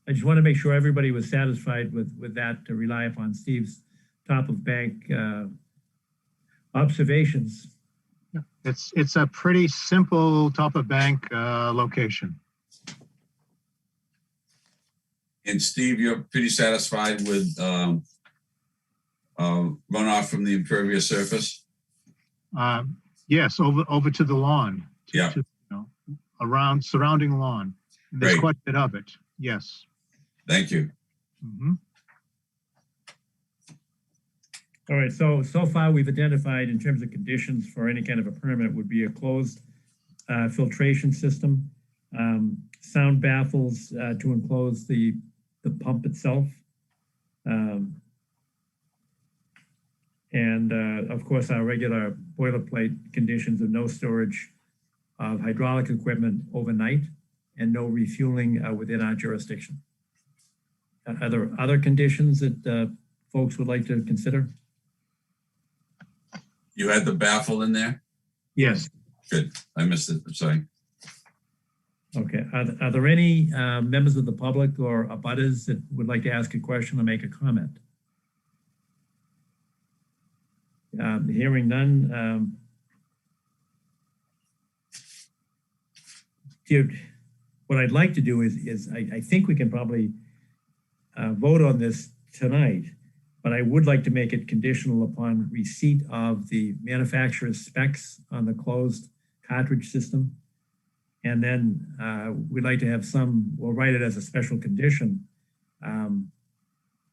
S1: I just want to make sure everybody was satisfied with that, to rely upon Steve's top of bank observations.
S2: It's a pretty simple top of bank location.
S3: And Steve, you're pretty satisfied with runoff from the impervious surface?
S2: Yes, over to the lawn.
S3: Yeah.
S2: Around surrounding lawn. There's
S3: Great.
S2: quite a bit of it. Yes.
S3: Thank you.
S2: Mm-hmm.
S1: All right, so far we've identified in terms of conditions for any kind of a permit would be a closed filtration system, sound baffles to enclose the pump itself, and of course our regular boilerplate conditions of no storage of hydraulic equipment overnight and no refueling within our jurisdiction. Are there other conditions that folks would like to consider?
S3: You had the baffle in there?
S1: Yes.
S3: Good. I missed it. I'm sorry.
S1: Okay. Are there any members of the public or abutters that would like to ask a question or make a comment? Hearing none. What I'd like to do is I think we can probably vote on this tonight, but I would like to make it conditional upon receipt of the manufacturer's specs on the closed cartridge system. And then we'd like to have we'll write it as a special condition. And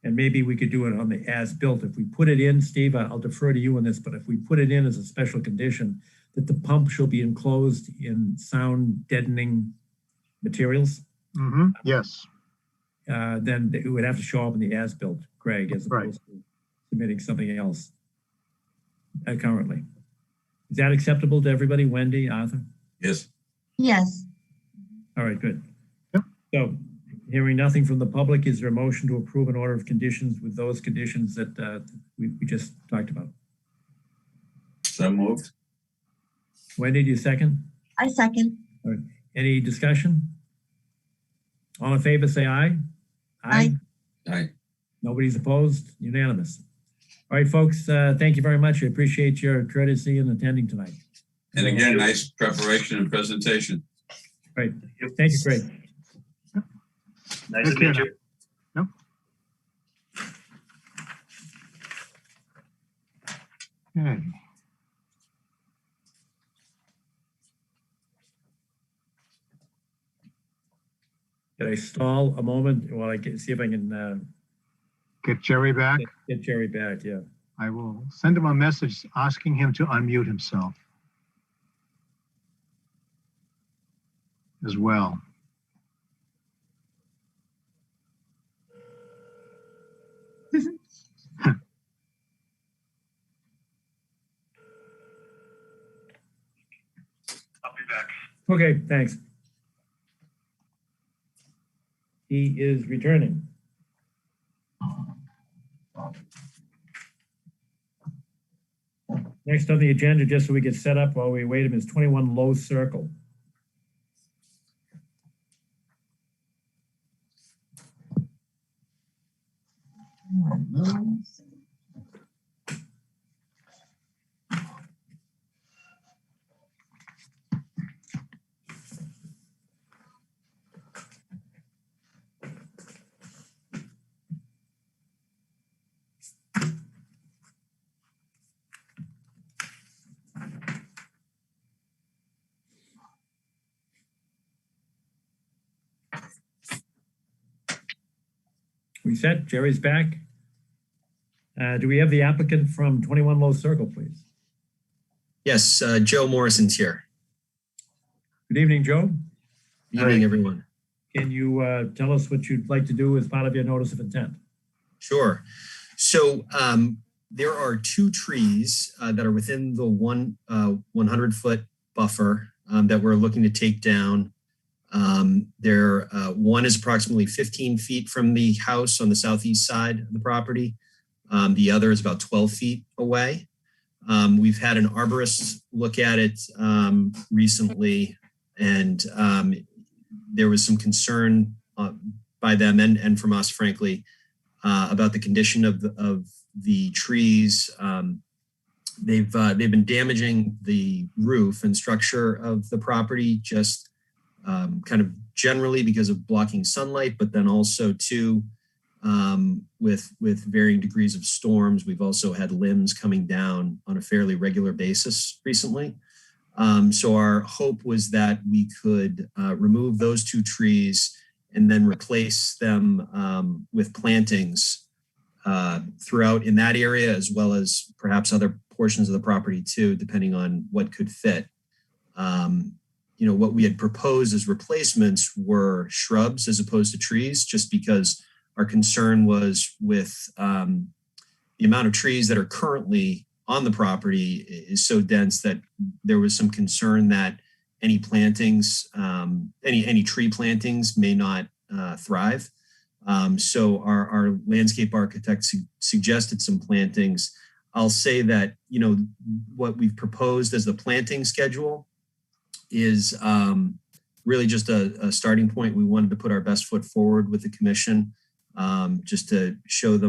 S1: maybe we could do it on the as-built. If we put it in, Steve, I'll defer to you on this, but if we put it in as a special condition that the pump shall be enclosed in sound deadening materials,
S2: Mm-hmm. Yes.
S1: then it would have to show up in the as-built, Greg, as opposed to submitting something else currently. Is that acceptable to everybody? Wendy, Arthur?
S3: Yes.
S4: Yes.
S1: All right, good.
S2: Yep.
S1: So hearing nothing from the public, is there a motion to approve an order of conditions with those conditions that we just talked about?
S3: So moved.
S1: Wendy, do you second?
S4: I second.
S1: All right. Any discussion? All in favor, say aye.
S4: Aye.
S3: Aye.
S1: Nobody's opposed? Unanimous. All right, folks, thank you very much. I appreciate your courtesy in attending tonight.
S3: And again, nice preparation and presentation.
S1: Right. Thank you, Craig.
S8: Nice to meet you.
S2: Yep. Okay.
S1: Can I stall a moment while I see if I can
S2: Get Jerry back.
S1: get Jerry back? Yeah.
S2: I will send him a message asking him to unmute himself as well.
S8: I'll be back.
S1: Okay, thanks. He is returning. Next on the agenda, just so we get set up while we wait him, is 21 Low Circle. We set, Jerry's back. Do we have the applicant from 21 Low Circle, please?
S10: Yes, Joe Morrison's here.
S1: Good evening, Joe.
S10: Good evening, everyone.
S1: Can you tell us what you'd like to do as part of your notice of intent?
S10: Sure. So there are two trees that are within the 100-foot buffer that we're looking to take down. One is approximately 15 feet from the house on the southeast side of the property. The other is about 12 feet away. We've had an arborist look at it recently, and there was some concern by them and from us, frankly, about the condition of the trees. They've been damaging the roof and structure of the property, just kind of generally because of blocking sunlight, but then also too with varying degrees of storms. We've also had limbs coming down on a fairly regular basis recently. So our hope was that we could remove those two trees and then replace them with plantings throughout in that area, as well as perhaps other portions of the property too, depending on what could fit. What we had proposed as replacements were shrubs as opposed to trees, just because our concern was with the amount of trees that are currently on the property is so dense that there was some concern that any plantings, any tree plantings may not thrive. So our landscape architect suggested some plantings. I'll say that, what we've proposed as the planting schedule is really just a starting point. We wanted to put our best foot forward with the commission, just to show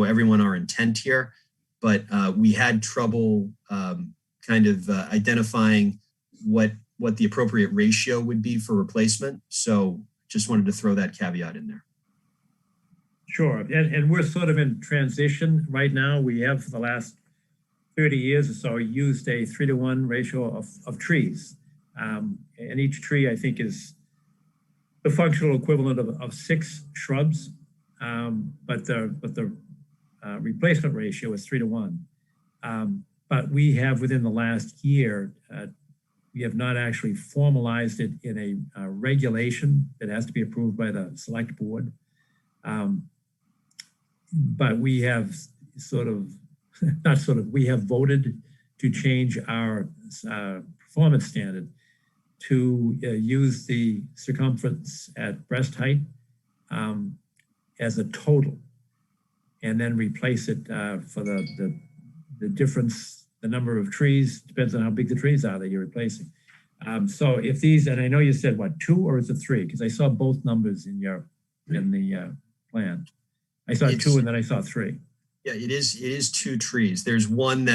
S10: everyone our intent here. But we had trouble identifying what the appropriate ratio would be for replacement. So just wanted to throw that caveat in there.
S1: Sure, and we're sort of in transition right now. We have for the last 30 years or so used a 3-to-1 ratio of trees. And each tree, I think, is the functional equivalent of 6 shrubs, but the replacement ratio is 3-to-1. But we have, within the last year, we have not actually formalized it in a regulation that has to be approved by the select board. But we have we have voted to change our performance standard to use the circumference at breast height as a total, and then replace it for the difference, the number of trees, depends on how big the trees are that you're replacing. So if these, and I know you said what, 2 or is it 3? Because I saw both numbers in the plan. I saw 2 and then I saw 3.
S10: Yeah, it is 2 trees. There's one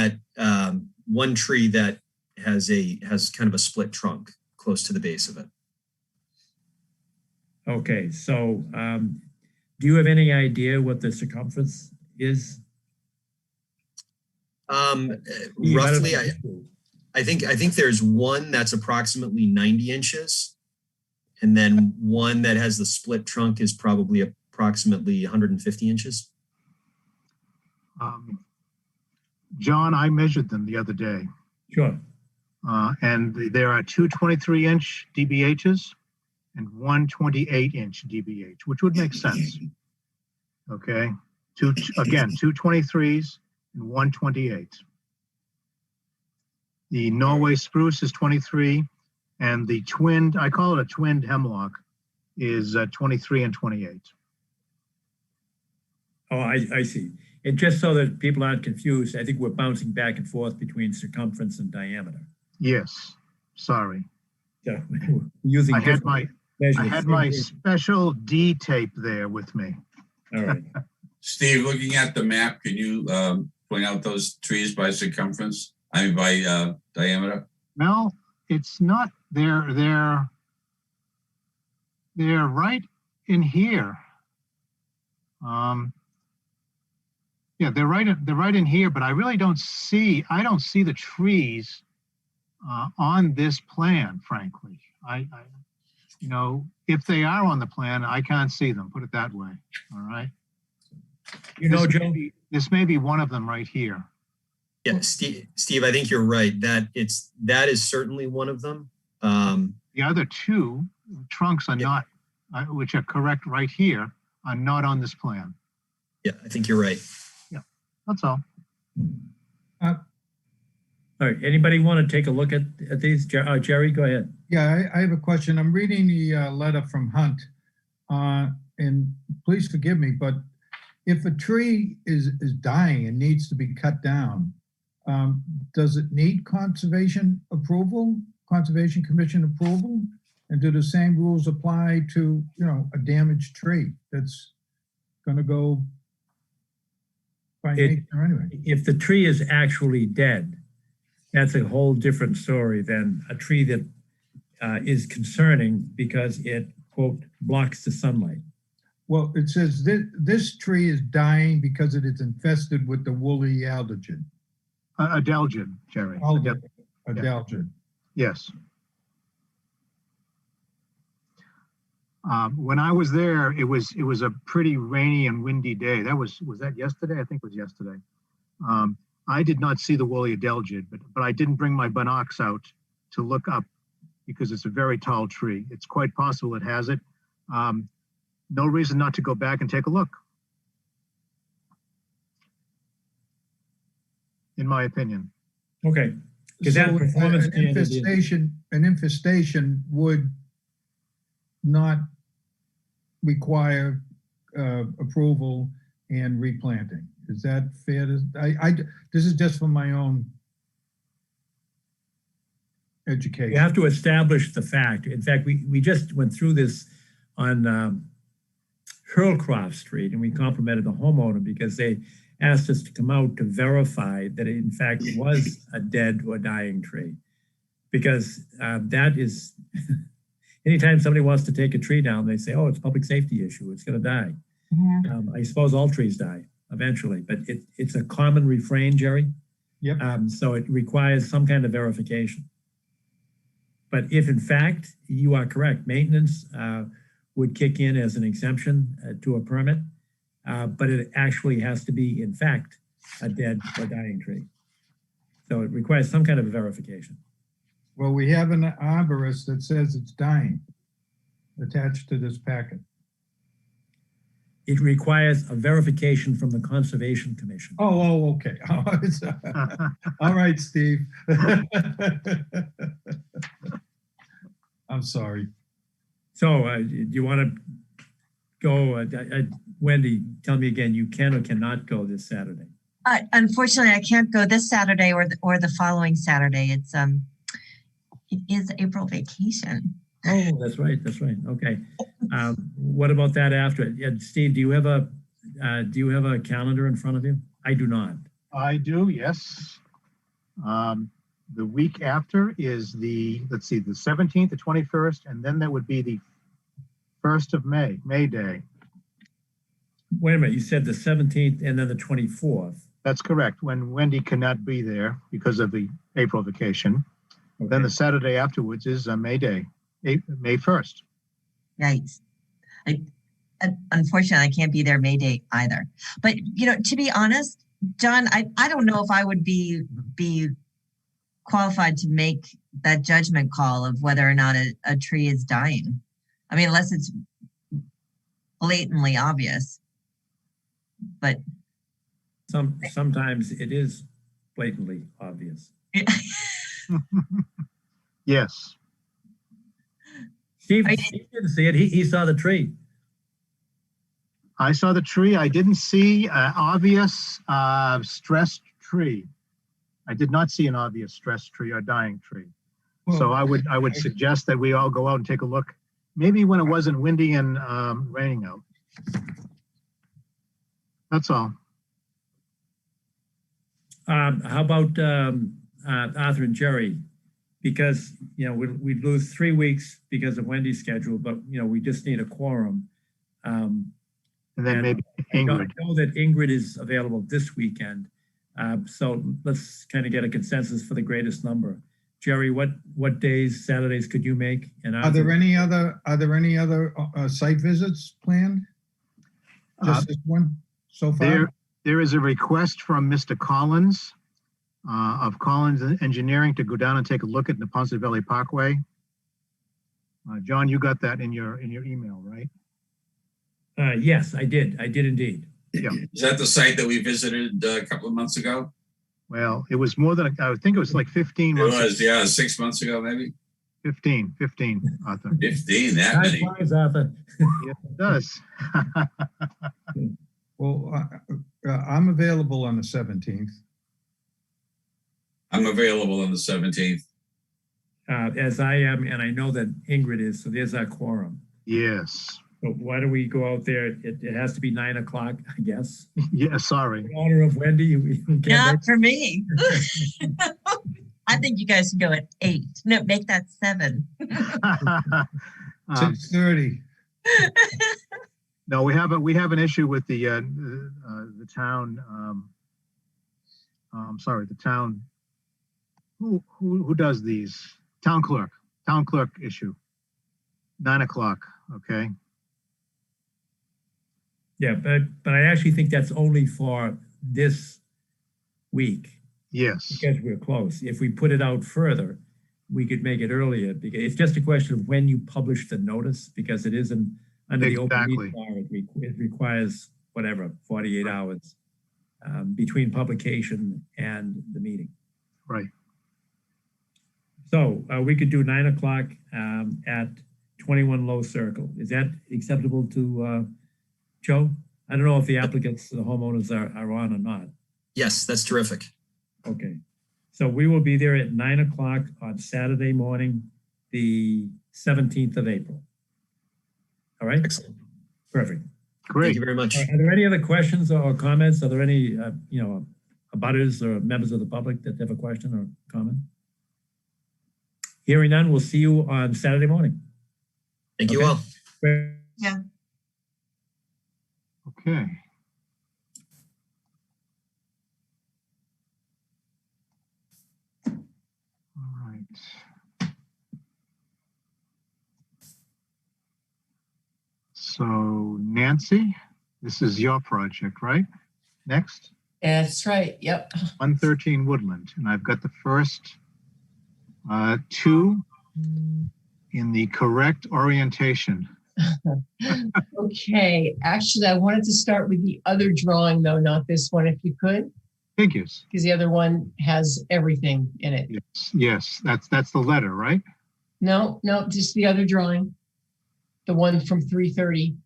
S10: tree that has kind of a split trunk close to the base of it.
S1: Okay, so do you have any idea what the circumference is?
S10: Roughly, I think there's one that's approximately 90 inches, and then one that has the split trunk is probably approximately 150 inches.
S2: John, I measured them the other day.
S1: Sure.
S2: And there are 2 23-inch DBHs and 1 28-inch DBH, which would make sense. Okay. 2 23s and 1 28. The Norway spruce is 23, and the twinned, I call it a twinned hemlock, is 23 and 28.
S1: Oh, I see. And just so that people aren't confused, I think we're bouncing back and forth between circumference and diameter.
S2: Yes, sorry.
S1: So using
S2: I had
S1: measurements.
S2: my special D tape there with me.
S1: All right.
S3: Steve, looking at the map, can you point out those trees by circumference? I mean, by diameter?
S2: Well, it's not, they're right in here. Yeah, they're right in here, but I really don't see the trees on this plan, frankly. I you know, if they are on the plan, I can't see them, put it that way. All right.
S1: You know, Joe,
S2: This may be one of them right here.
S10: Yeah, Steve, I think you're right. That is certainly one of them.
S2: The other two trunks are not, which are correct right here, are not on this plan.
S10: Yeah, I think you're right.
S2: That's all.
S1: all right, anybody want to take a look at these? Jerry, go ahead.
S7: Yeah, I have a question. I'm reading the letter from Hunt. And please forgive me, but if a tree is dying and needs to be cut down, does it need Conservation Commission approval? And do the same rules apply to, you know, a damaged tree that's going to go by nature anyway?
S1: If the tree is actually dead, that's a whole different story than a tree that is concerning because it, quote, blocks the sunlight.
S7: Well, it says this tree is dying because it is infested with the woolly aldergid.
S2: Adelgid, Jerry.
S7: Adelgid.
S2: Yes. When I was there, it was a pretty rainy and windy day. Was that yesterday? I think it was yesterday. I did not see the woolly adelgid, but I didn't bring my binocs out to look up because it's a very tall tree. It's quite possible it has it. No reason not to go back and take a look, in my opinion.
S1: Okay. Because
S7: So
S1: that performance
S7: an infestation would not require approval and replanting. Is that fair? This is just for my own education.
S1: you have to establish the fact. In fact, we just went through this on Hurlcroft Street, and we complimented the homeowner because they asked us to come out to verify that it in fact was a dead or dying tree. Because that is, anytime somebody wants to take a tree down, they say, oh, it's a public safety issue, it's gonna die. I suppose all trees die eventually, but it's a common refrain, Jerry.
S7: Yep.
S1: So it requires some kind of verification. But if in fact you are correct, maintenance would kick in as an exemption to a permit, but it actually has to be in fact a dead or dying tree. So it requires some kind of a verification.
S7: Well, we have an arborist that says it's dying attached to this packet.
S1: It requires a verification from the Conservation Commission.
S7: Oh, okay. All right, Steve. I'm sorry.
S1: So do you want to go, Wendy, tell me again, you can or cannot go this Saturday?
S4: Unfortunately, I can't go this Saturday or the following Saturday. It is April vacation.
S1: Oh, that's right. That's right. Okay. What about that after? Steve, do you have a calendar in front of you? I do not.
S2: I do, yes. The week after is the 17th, the 21st, and then that would be the 1st of May, May Day.
S1: Wait a minute, you said the 17th and then the 24th.
S2: That's correct, when Wendy cannot be there because of the April vacation.
S1: Okay.
S2: Then the Saturday afterwards is May Day, May 1st.
S4: Yikes. Unfortunately, I can't be there May Day either. But, to be honest, John, I don't know if I would be qualified to make that judgment call of whether or not a tree is dying. I mean, unless it's blatantly obvious. But
S1: sometimes it is blatantly obvious.
S2: Yes.
S1: Steve didn't see it. He saw the tree.
S2: I saw the tree. I didn't see an obvious stressed tree. I did not see an obvious stressed tree or dying tree. So I would suggest that we all go out and take a look. Maybe when it wasn't windy and raining out. That's all.
S1: How about Arthur and Jerry? Because, we'd lose 3 weeks because of Wendy's schedule, but, we just need a quorum.
S2: And then
S1: And
S2: maybe
S1: I
S2: Ingrid.
S1: know that Ingrid is available this weekend. So let's kind of get a consensus for the greatest number. Jerry, what days, Saturdays could you make? And
S7: Are there any other site visits planned? Just this one so far?
S2: There is a request from Mr. Collins of Collins Engineering to go down and take a look at the Ponce Valley Parkway. John, you got that in your email, right?
S1: Yes, I did indeed.
S2: Yeah.
S3: Is that the site that we visited a couple of months ago?
S2: Well, it was more than, I think it was like 15
S3: It
S2: months.
S3: was, yeah, 6 months ago, maybe.
S2: 15, Arthur.
S3: 15, that
S1: Time
S3: many.
S1: flies, Arthur.
S2: Yes, it does.
S7: Well, I'm available on the 17th.
S3: I'm available on the 17th.
S1: As I am, and I know that Ingrid is, so there's our quorum.
S2: Yes.
S1: So why don't we go out there? It has to be 9 o'clock, I guess.
S2: Yeah, sorry.
S1: In honor of Wendy. We can't
S4: Not for me. I think you guys can go at 8. No, make that 7.
S7: 6:30.
S2: No, we have an issue with the town. I'm sorry, the town. Who does these? Town clerk issue. 9 o'clock. Okay.
S1: Yeah, but I actually think that's only for this week
S2: Yes.
S1: because we're close. If we put it out further, we could make it earlier because it's just a question of when you publish the notice because it isn't under the open meeting law. It requires whatever 48 hours between publication and the meeting.
S2: Right.
S1: So we could do 9 o'clock at 21 Low Circle. Is that acceptable to Joe? I don't know if the applicants, the homeowners are on or not.
S10: Yes, that's terrific.
S1: Okay. So we will be there at 9 o'clock on Saturday morning, the 17th of April. All right?
S10: Excellent.
S1: Perfect.
S2: Great.
S10: Thank you very much.
S1: Are there any other questions or comments? Are there any, abutters or members of the public that have a question or comment? Hearing none, we'll see you on Saturday morning.
S10: Thank you
S1: Okay.
S10: all.
S4: Yeah.
S2: Okay. All right. So Nancy, this is your project, right? Next,
S11: That's right. Yep.
S2: 113 Woodland, and I've got the first two in the correct orientation.
S11: Okay. Actually, I wanted to start with the other drawing, though, not this one, if you could,
S2: Figures.
S11: because the other one has everything in it.
S2: Yes, that's the letter, right?
S11: No, just the other drawing, the one from 3:30.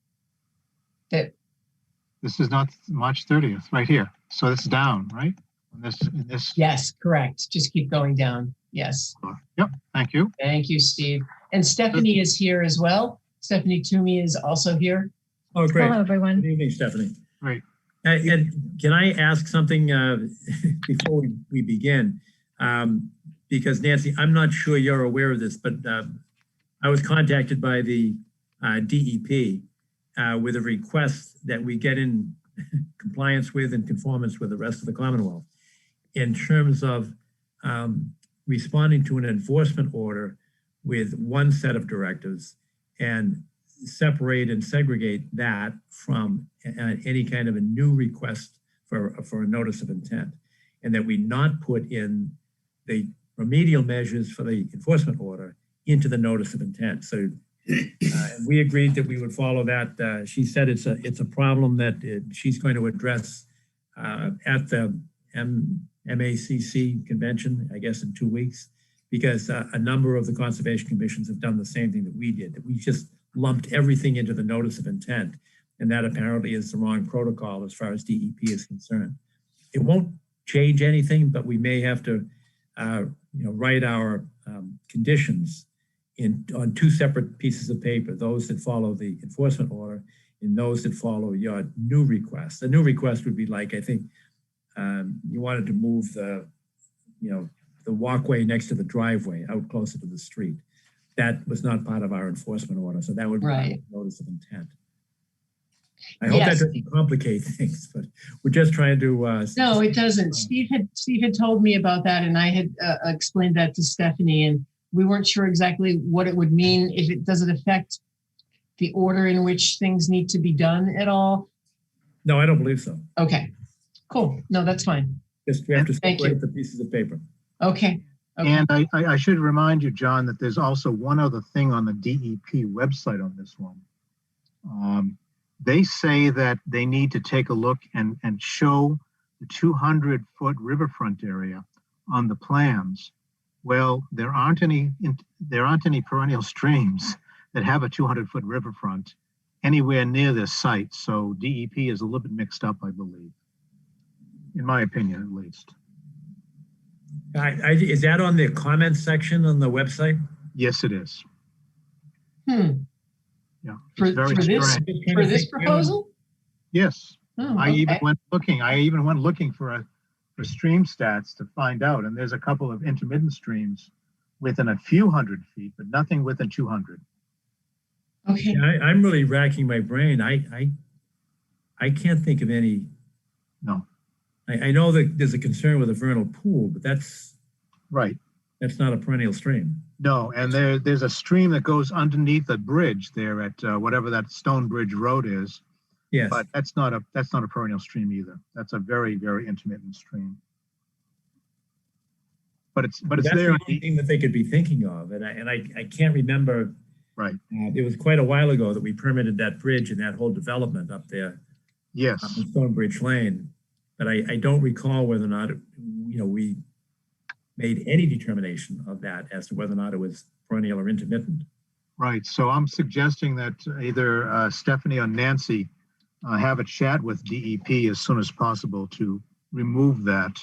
S2: This is not March 30th, right here. So it's down, right? In this.
S11: Yes, correct. Just keep going down. Yes.
S2: Yep. Thank you.
S11: Thank you, Steve. And Stephanie is here as well. Stephanie Toomey is also here.
S1: Oh, great.
S12: Hello, everyone.
S1: Good evening, Stephanie.
S2: Great.
S1: And can I ask something before we begin? Because Nancy, I'm not sure you're aware of this, but I was contacted by the DEP with a request that we get in compliance with and conformance with the rest of the Commonwealth in terms of responding to an enforcement order with one set of directives and separate and segregate that from any kind of a new request for a notice of intent, and that we not put in the remedial measures for the enforcement order into the notice of intent. So we agreed that we would follow that. She said it's a problem that she's going to address at the MACC convention, I guess in 2 weeks, because a number of the conservation commissions have done the same thing that we did, that we just lumped everything into the notice of intent. And that apparently is the wrong protocol as far as DEP is concerned. It won't change anything, but we may have to write our conditions on two separate pieces of paper, those that follow the enforcement order in those that follow your new request. The new request would be like, I think, you wanted to move the walkway next to the driveway out closer to the street. That was not part of our enforcement order, so that would be part of
S11: Right.
S1: the notice of intent. I hope that
S11: Yes.
S1: doesn't complicate things, but we're just trying to.
S11: No, it doesn't. Steve had told me about that, and I had explained that to Stephanie, and we weren't sure exactly what it would mean. If it does it affect the order in which things need to be done at all?
S1: No, I don't believe so.
S11: Okay, cool. No, that's fine.
S1: Just we have to
S11: Thank you.
S1: separate the pieces of paper.
S11: Okay. Okay.
S2: And I should remind you, John, that there's also one other thing on the DEP website on this one. They say that they need to take a look and show the 200-foot riverfront area on the plans. Well, there aren't any perennial streams that have a 200-foot riverfront anywhere near this site. So DEP is a little bit mixed up, I believe, in my opinion, at least.
S1: Is that on the comments section on the website?
S2: Yes, it is.
S11: Hmm.
S2: Yeah.
S11: For,
S2: It's very
S11: for this
S2: strange.
S11: for this proposal?
S2: Yes.
S11: Oh,
S2: I even
S11: okay.
S2: went looking for stream stats to find out, and there's a couple of intermittent streams within a few hundred feet, but nothing within 200.
S11: Okay.
S1: Yeah, I'm really racking my brain. I can't think of any.
S2: No.
S1: I know that there's a concern with a vernal pool, but that's
S2: Right.
S1: not a perennial stream.
S2: No, and there's a stream that goes underneath the bridge there at whatever that Stone Bridge Road is,
S1: Yes.
S2: but that's not a perennial stream either. That's a very, very intermittent stream. But it's
S1: That's
S2: there.
S1: the only thing that they could be thinking of, and I can't remember.
S2: Right.
S1: It was quite a while ago that we permitted that bridge and that whole development up there
S2: Yes.
S1: on Stonebridge Lane, but I don't recall whether or not we made any determination of that as to whether or not it was perennial or intermittent.
S2: Right. So I'm suggesting that either Stephanie or Nancy have a chat with DEP as soon as possible to remove that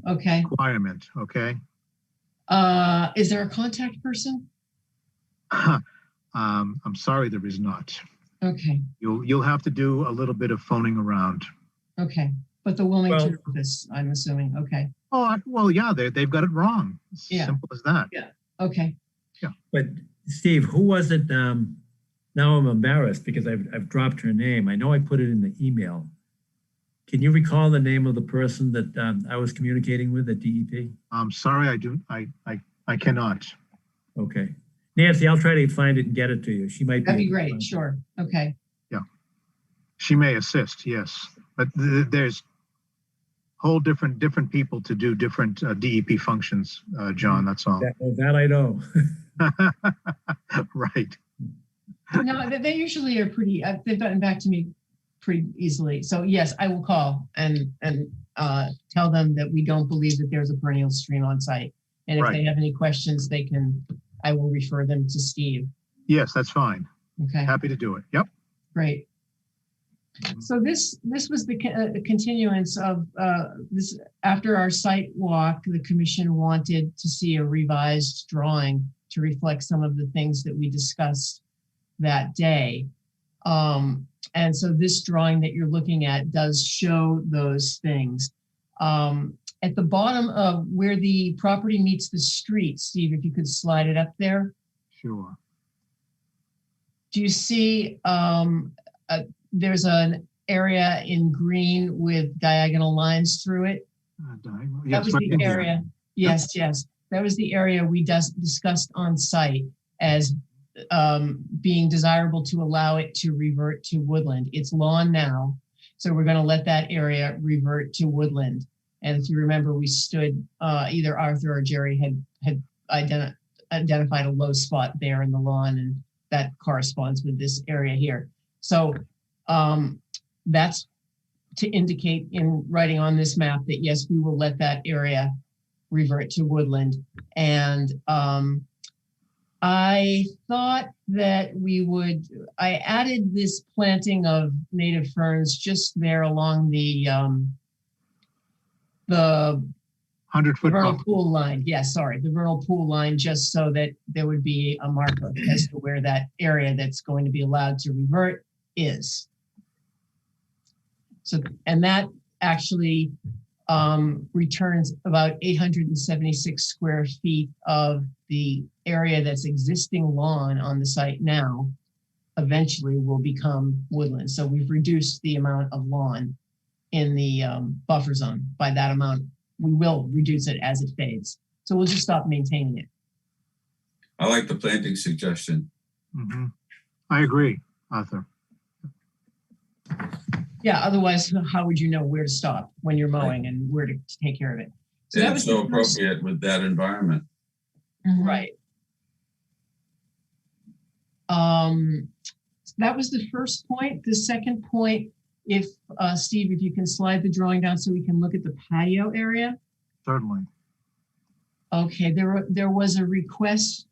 S11: Okay.
S2: requirement. Okay.
S11: Is there a contact person?
S2: I'm sorry, there is not.
S11: Okay.
S2: You'll have to do a little bit of phoning around.
S11: Okay. But the Wilmington office, I'm assuming. Okay.
S2: Oh, well, yeah, they've got it wrong. It's
S11: Yeah.
S2: simple as that.
S11: Yeah. Okay.
S1: But Steve, who was it? Now I'm embarrassed because I've dropped her name. I know I put it in the email. Can you recall the name of the person that I was communicating with at DEP?
S2: I'm sorry, I cannot.
S1: Okay. Nancy, I'll try to find it and get it to you. She might
S11: That'd be
S1: able to
S11: great.
S1: find it.
S11: Sure. Okay.
S2: She may assist, yes, but there's whole different people to do different DEP functions, John. That's all.
S1: That I know.
S2: Right.
S11: No, they usually are pretty, they've gotten back to me pretty easily. So yes, I will call and tell them that we don't believe that there's a perennial stream on site. And if
S2: Right.
S11: they have any questions, I will refer them to Steve.
S2: Yes, that's fine.
S11: Okay,
S2: Happy to do it. Yep.
S11: great. So this was the continuance of this. After our site walk, the commission wanted to see a revised drawing to reflect some of the things that we discussed that day. And so this drawing that you're looking at does show those things. At the bottom of where the property meets the street, Steve, if you could slide it up there.
S2: Sure.
S11: Do you see there's an area in green with diagonal lines through it? That
S2: Yes,
S11: was
S2: right
S11: the
S2: in here.
S11: area. Yes, yes. That was the area we discussed on site as being desirable to allow it to revert to woodland. It's lawn now, so we're going to let that area revert to woodland. And if you remember, we stood, either Arthur or Jerry had identified a low spot there in the lawn, and that corresponds with this area here. So that's to indicate in writing on this map that yes, we will let that area revert to woodland. And I thought that I added this planting of native ferns just there along the
S2: 100
S11: The
S2: foot
S11: vernal
S2: buffer.
S11: pool line, yeah, sorry, the vernal pool line, just so that there would be a marker as to where that area that's going to be allowed to revert is. So, and that actually returns about 876 square feet of the area that's existing lawn on the site now, eventually will become woodland. So we've reduced the amount of lawn in the buffer zone by that amount. We will reduce it as it fades. So we'll just stop maintaining it.
S3: I like the planting suggestion.
S2: Mhm. I agree, Arthur.
S11: Yeah, otherwise, how would you know where to stop when you're mowing and where to take care of it? So
S3: And
S11: that
S3: it's
S11: was
S3: so
S11: the first-
S3: appropriate with that environment.
S11: Right. That was the first point. The second point, if Steve, if you can slide the drawing down so we can look at the patio area.
S2: Certainly.
S11: Okay, there was a request.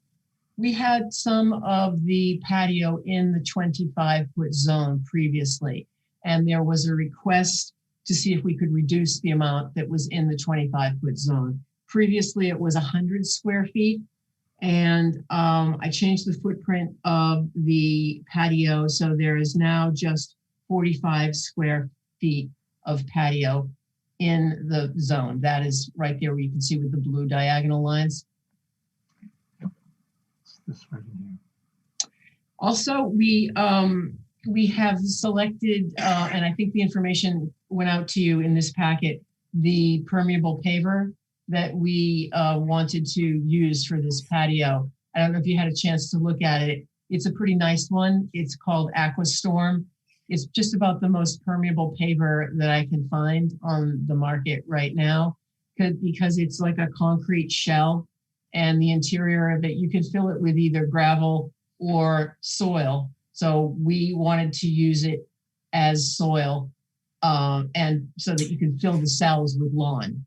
S11: We had some of the patio in the 25-foot zone previously, and there was a request to see if we could reduce the amount that was in the 25-foot zone. Previously, it was 100 square feet, and I changed the footprint of the patio, so there is now just 45 square feet of patio in the zone. That is right there where you can see with the blue diagonal lines.
S2: It's this right in here.
S11: Also, we have selected, and I think the information went out to you in this packet, the permeable paver that we wanted to use for this patio. I don't know if you had a chance to look at it. It's a pretty nice one. It's called Aquastorm. It's just about the most permeable paver that I can find on the market right now, because it's like a concrete shell, and the interior of it, you can fill it with either gravel or soil. So we wanted to use it as soil, and so that you can fill the cells with lawn.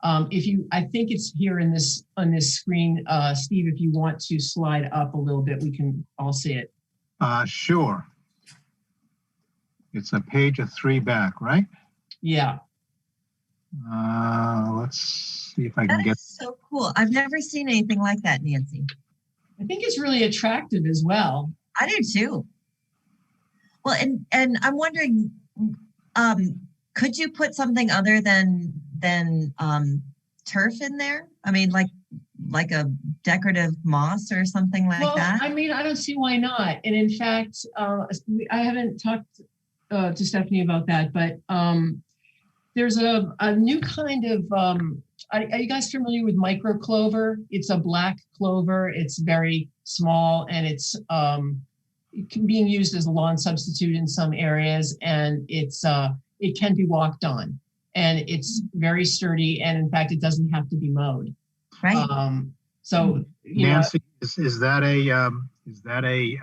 S11: I think it's here in this on this screen, Steve. If you want to slide up a little bit, we can all see it.
S2: Sure. It's a page of 3 back, right?
S11: Yeah.
S2: Let's see if I can
S4: That
S2: get.
S4: is so cool. I've never seen anything like that, Nancy.
S11: I think it's really attractive as well.
S4: I do too. Well, and I'm wondering, could you put something other than turf in there? I mean, like a decorative moss or something like that?
S11: I mean, I don't see why not. And in fact, I haven't talked to Stephanie about that, but there's a new kind of, are you guys familiar with micro clover? It's a black clover. It's very small, and it's being used as a lawn substitute in some areas, and it can be walked on, and it's very sturdy, and in fact, it doesn't have to be mowed.
S4: Right.
S11: So,
S2: Nancy, is that a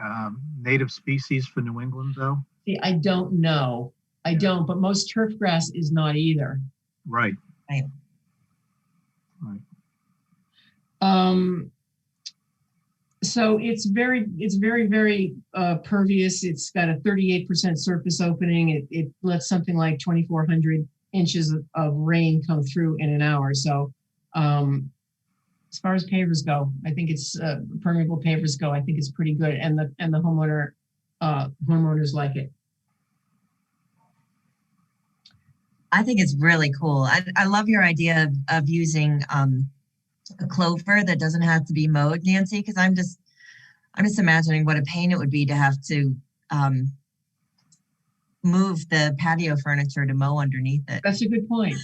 S2: native species for New England though?
S11: See, I don't know. I don't, but most turf grass is not either.
S2: Right.
S4: Right.
S2: Right.
S11: So it's very, very pervious. It's got a 38% surface opening. It lets something like 2,400 inches of rain come through in an hour. So as far as pavers go, I think it's permeable pavers go. I think it's pretty good, and the homeowners like it.
S4: I think it's really cool. I love your idea of using a clover that doesn't have to be mowed, Nancy, because I'm just imagining what a pain it would be to have to move the patio furniture to mow underneath it.
S11: That's a good point.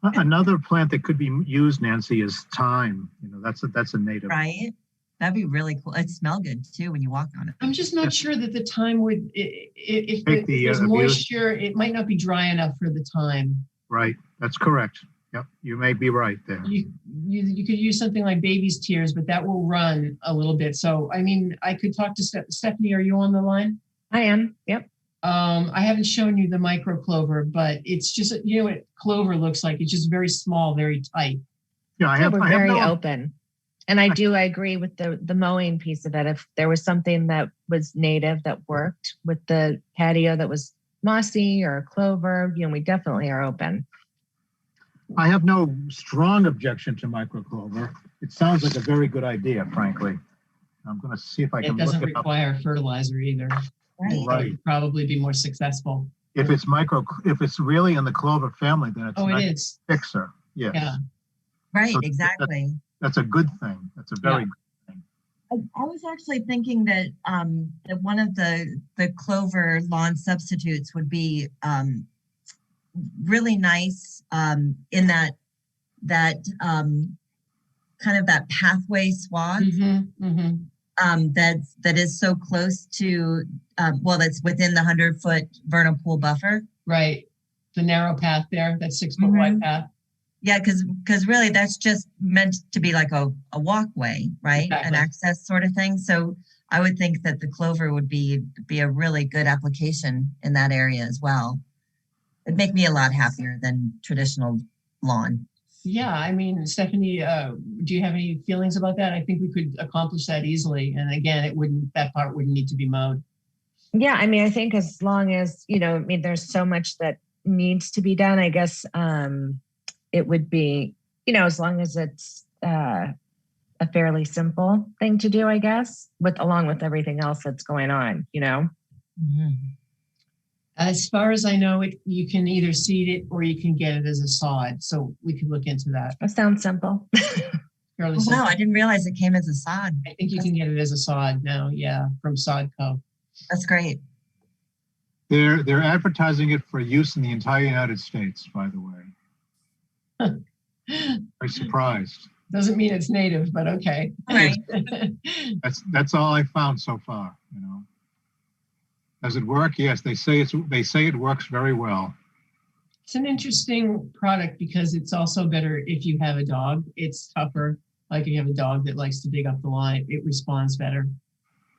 S2: Another plant that could be used, Nancy, is thyme. That's a native.
S4: Right? That'd be really cool. It'd smell good too when you walk on it.
S11: I'm just not sure that the thyme would, if
S2: Take the,
S11: there's
S2: abuse.
S11: moisture, it might not be dry enough for the thyme.
S2: Right. That's correct. Yep. You may be right there.
S11: You could use something like baby's tears, but that will run a little bit. So, I mean, I could talk to Stephanie. Are you on the line?
S12: I am. Yep.
S11: I haven't shown you the micro clover, but it's just, what clover looks like. It's just very small, very tight.
S2: Yeah, I have
S12: very
S2: no,
S12: open. And I agree with the mowing piece of it. If there was something that was native that worked with the patio that was mossy or clover, we definitely are open.
S2: I have no strong objection to microclover. It sounds like a very good idea, frankly. I'm going to see if I
S11: It
S2: can
S11: doesn't
S2: look it up.
S11: require fertilizer either.
S4: Right.
S11: So
S2: Right.
S11: it'd probably be more successful.
S2: If it's really in the clover family, then it's
S11: Oh,
S2: not
S11: it
S2: a
S11: is.
S2: fixer. Yes.
S11: Yeah.
S4: Right,
S2: So
S4: exactly.
S2: That's a good thing. That's a very good thing.
S4: I was actually thinking that that one of the clover lawn substitutes would be really nice in that kind of that pathway swath that is so close to that's within the 100-foot vernal pool buffer.
S11: Right. The narrow path there, that 6-foot wide path.
S4: Yeah, because really that's just meant to be like a walkway, right?
S11: Exactly.
S4: An access sort of thing. So I would think that the clover would be a really good application in that area as well. It'd make me a lot happier than traditional lawn.
S11: Yeah, I mean, Stephanie, do you have any feelings about that? I think we could accomplish that easily. And again, that part wouldn't need to be mowed.
S12: Yeah, I mean, I think as long as, there's so much that needs to be done, I guess it would be, as long as it's a fairly simple thing to do, I guess, along with everything else that's going on,
S11: Mm-hmm. As far as I know, you can either seed it or you can get it as a sod. So we could look into that.
S12: That sounds simple.
S11: Fairly
S4: Wow,
S11: simple.
S4: I didn't realize it came as a sod.
S11: I think you can get it as a sod now. Yeah, from Sodco.
S4: That's great.
S2: They're advertising it for use in the entire United States, by the way. Very surprised.
S11: Doesn't mean it's native, but okay.
S4: All right.
S2: That's all I found so far. Does it work? Yes, they say it works very well.
S11: It's an interesting product because it's also better if you have a dog. It's tougher. Like if you have a dog that likes to dig up the line, it responds better.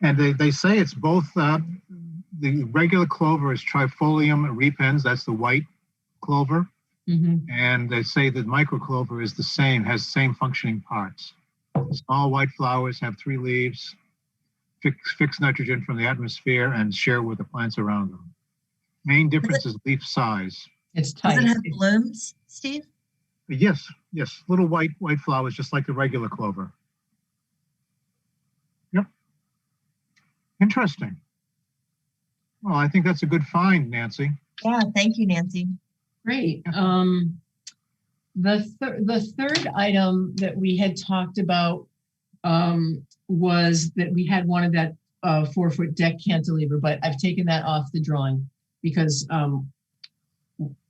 S2: And they say it's both, the regular clover is Trifolium repens, that's the white clover.
S11: Mm-hmm.
S2: And they say that microclover is the same, has the same functioning parts. Small white flowers have 3 leaves, fix nitrogen from the atmosphere and share with the plants around them. Main difference is leaf size.
S11: It's
S4: Does
S11: tight.
S4: it have blooms, Steve?
S2: Yes, little white flowers, just like the regular clover. Yep. Interesting. Well, I think that's a good find, Nancy.
S4: Yeah, thank you, Nancy.
S11: Great. The third item that we had talked about was that we had wanted that 4-foot deck cantilever, but I've taken that off the drawing because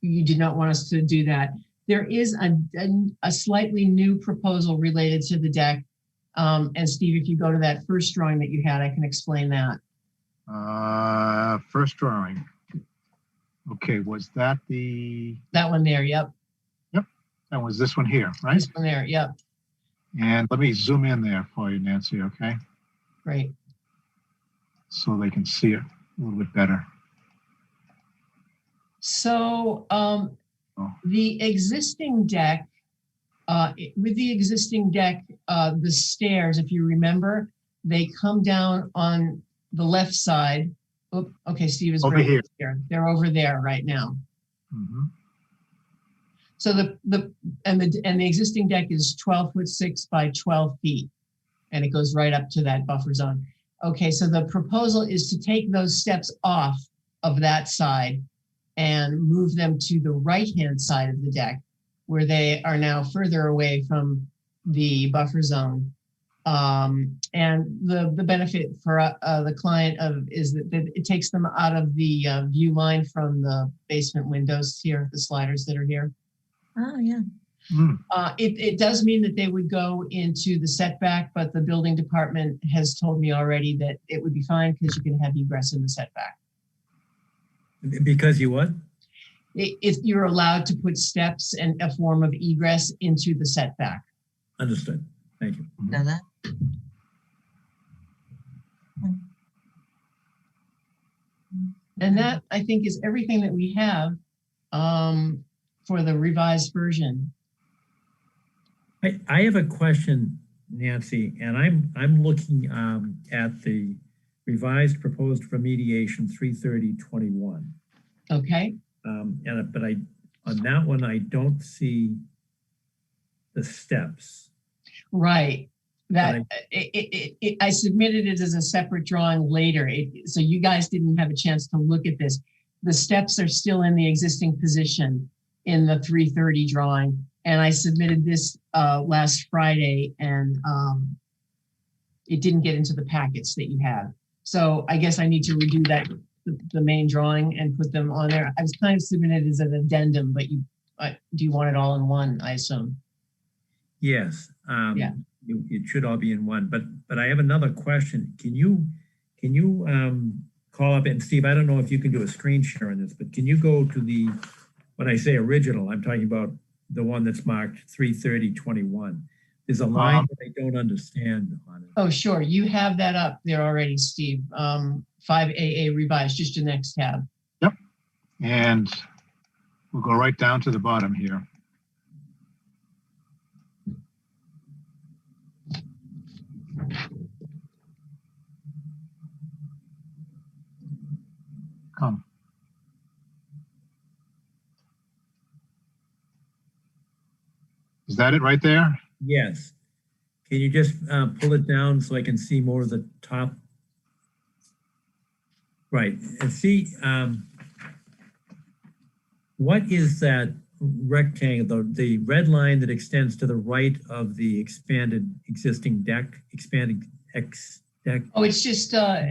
S11: you did not want us to do that. There is a slightly new proposal related to the deck. And Steve, if you go to that first drawing that you had, I can explain that.
S2: First drawing. Okay, was that
S11: that one there? Yep.
S2: Yep, that was this one here, right?
S11: This one there, yep.
S2: And let me zoom in there for you, Nancy, okay?
S11: Great.
S2: So they can see it a little bit better.
S11: So the existing deck, with the existing deck, the stairs, if you remember, they come down on the left side. Oh, okay, Steve is
S2: over
S11: right
S2: here.
S11: They're over there right now.
S2: Mm-hmm.
S11: So the existing deck is 12'6" by 12 feet, and it goes right up to that buffer zone. Okay, so the proposal is to take those steps off of that side and move them to the right-hand side of the deck, where they are now further away from the buffer zone. And the benefit for the client is that it takes them out of the view line from the basement windows here, the sliders that are here.
S4: Oh, yeah.
S11: It does mean that they would go into the setback, but the building department has told me already that it would be fine because you can have egress in the setback.
S1: Because you what?
S11: If you're allowed to put steps and a form of egress into the setback.
S1: Understood. Thank you.
S4: Know that?
S11: And that, I think, is everything that we have for the revised version.
S1: I have a question, Nancy, and I'm looking at the revised proposed remediation 33021.
S11: Okay.
S1: But on that one, I don't see the steps.
S11: Right. That
S1: Right.
S11: I submitted it as a separate drawing later. So you guys didn't have a chance to look at this. The steps are still in the existing position in the 330 drawing. And I submitted this last Friday, and it didn't get into the packets that you have. So I guess I need to redo that, the main drawing, and put them on there. I was kind of submitted as an addendum, but do you want it all in one, I assume?
S1: Yes.
S11: Yeah.
S1: It should all be in one, but I have another question. Can you call up, and Steve, I don't know if you can do a screen share on this, but can you go to when I say original, I'm talking about the one that's marked 33021. There's a line that I don't understand on it.
S11: Oh, sure. You have that up there already, Steve. 5AA revised, just your next tab.
S2: Yep. And we'll go right down to the bottom here. Come. Is that it right there?
S1: Yes. Can you just pull it down so I can see more of the top? Right. And see, what is that rectangle, the red line that extends to the right of the expanded existing deck, expanding X deck?
S11: Oh, it's just,
S1: Not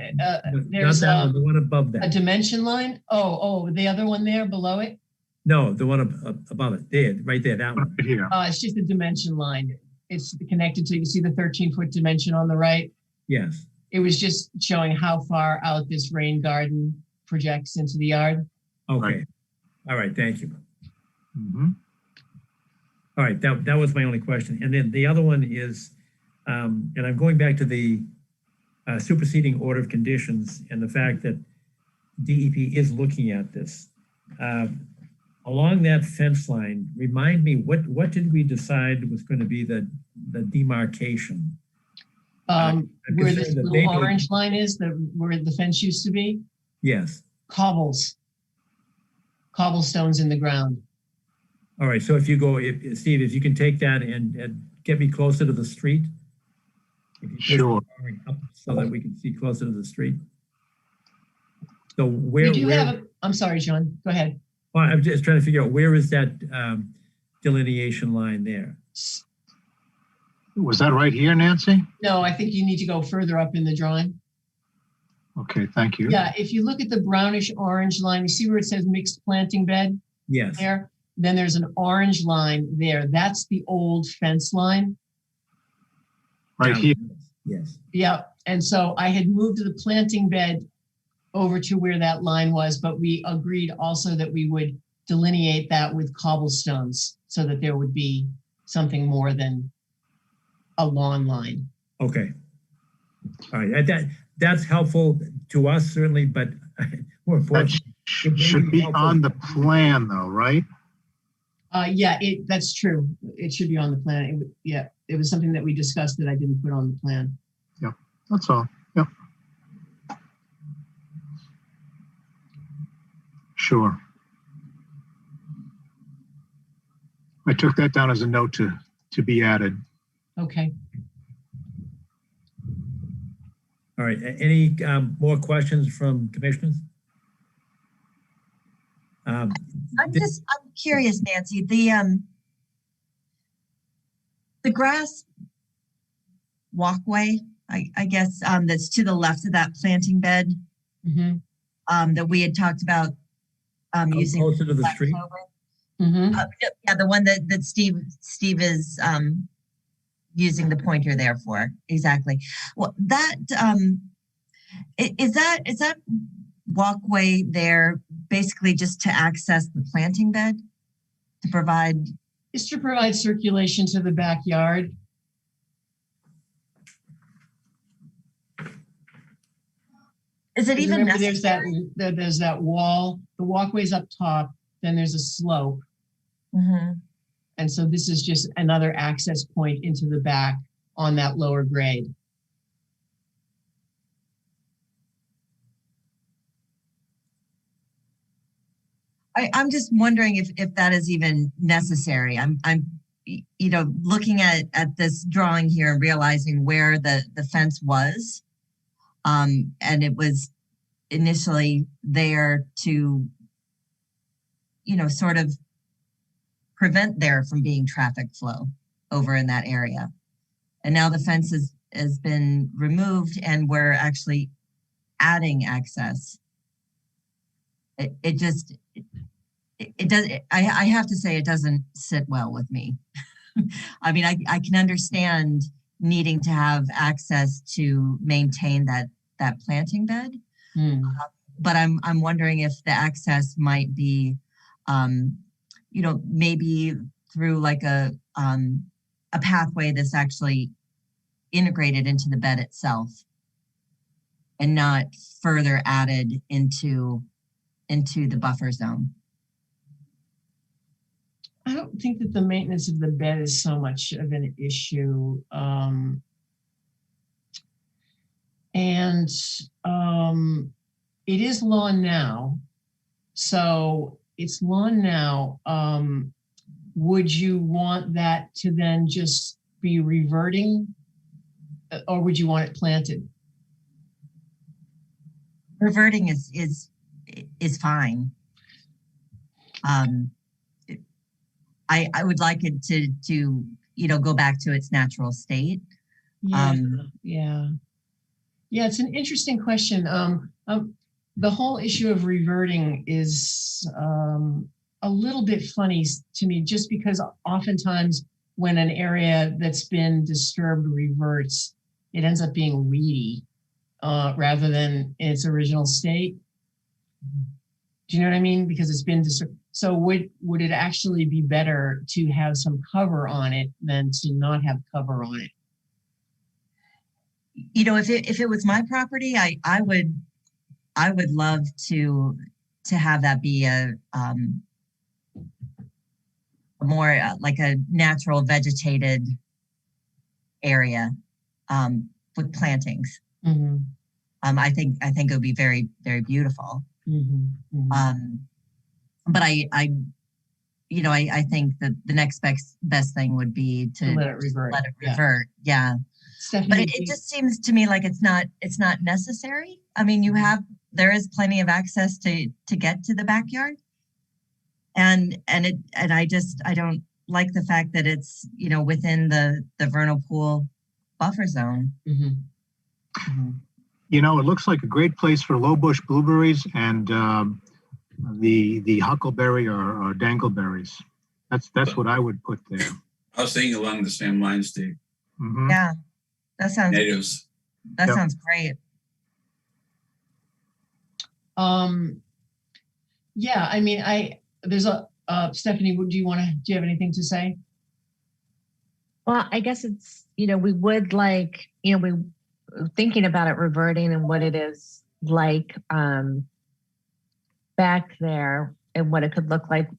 S11: there's
S1: that one, the one above
S11: a
S1: that.
S11: dimension line. Oh, the other one there below it.
S1: No, the one above it, there, right there, that one.
S2: Right here.
S11: It's just a dimension line. It's connected to, you see the 13-foot dimension on the right?
S1: Yes.
S11: It was just showing how far out this rain garden projects into the yard.
S1: Okay.
S2: Right.
S1: All right, thank you.
S2: Mhm.
S1: All right, that was my only question. And then the other one is, and I'm going back to the superseding order of conditions and the fact that DEP is looking at this. Along that fence line, remind me, what did we decide was going to be the demarcation?
S11: Where this
S1: concerned that
S11: little
S1: they-
S11: orange line is, where the fence used to be,
S1: Yes.
S11: cobblestones in the ground.
S1: All right, so if you go, Steve, if you can take that and get me closer to the street. If you push the
S2: Sure.
S1: drawing up so that we can see closer to the street. So where?
S11: We do have I'm sorry, John, go ahead.
S1: Well, I'm just trying to figure out where is that delineation line there?
S2: Was that right here, Nancy?
S11: No, I think you need to go further up in the drawing.
S2: Okay, thank you.
S11: Yeah, if you look at the brownish orange line, you see where it says mixed planting bed
S1: Yes.
S11: there? Then there's an orange line there. That's the old fence line.
S2: Right here.
S1: Yes.
S11: Yeah, and so I had moved the planting bed over to where that line was, but we agreed also that we would delineate that with cobblestones so that there would be something more than a lawn line.
S1: Okay. All right. That's helpful to us certainly, but more
S2: That
S1: importantly,
S2: should be on the plan though, right?
S11: Yeah, that's true. It should be on the plan. It was something that we discussed that I didn't put on the plan.
S2: Yep, that's all. Yep. Sure. I took that down as a note to be added.
S11: Okay.
S1: all right. Any more questions from commissioners?
S4: I'm curious, Nancy, the grass walkway, I guess, that's to the left of that planting bed, that we had talked about using.
S1: Closer to the street?
S4: Yeah, the one that Steve is using the pointer there for. Exactly. Well, that is that walkway there basically just to access the planting bed to provide?
S11: Is to provide circulation to the backyard.
S4: Is it even
S11: Remember,
S4: necessary?
S11: there's that wall, the walkway's up top, then there's a slope. And so this is just another access point into the back on that lower grade.
S4: I'm just wondering if that is even necessary. I'm looking at this drawing here and realizing where the fence was, and it was initially there to, sort of prevent there from being traffic flow over in that area. And now the fence has been removed and we're actually adding access. It does, I have to say it doesn't sit well with me. I mean, I can understand needing to have access to maintain that planting bed. But I'm wondering if the access might be, maybe through like a pathway that's actually integrated into the bed itself and not further added into the buffer zone.
S11: I don't think that the maintenance of the bed is so much of an issue. It is lawn now. So it's lawn now. Would you want that to then just be reverting, or would you want it planted?
S4: Reverting is fine. I would like it to go back to its natural state.
S11: Yeah, it's an interesting question. The whole issue of reverting is a little bit funny to me, just because oftentimes when an area that's been disturbed reverts, it ends up being weedy rather than in its original state. Do you know what I mean? Because it's been disturbed. So would it actually be better to have some cover on it than to not have cover on it?
S4: If it was my property, I would love to have that be a more like a natural vegetated area with plantings. I think it would be very, very beautiful. But I think that the next best thing would be to
S11: let it
S4: revert. Yeah.
S11: Stephanie,
S4: But it just seems to me like it's not necessary. I mean, there is plenty of access to get to the backyard. And I don't like the fact that it's, within the vernal pool buffer zone.
S2: It looks like a great place for low bush blueberries and the huckleberry or dangleberries. That's what I would put there.
S3: I was thinking along the same lines, Steve.
S4: Yeah, that sounds
S3: Natives.
S4: That sounds great.
S11: Yeah, I mean, there's a Stephanie. Do you have anything to say?
S12: Well, I guess it's we would like we thinking about it reverting and what it is like back there and what it could look like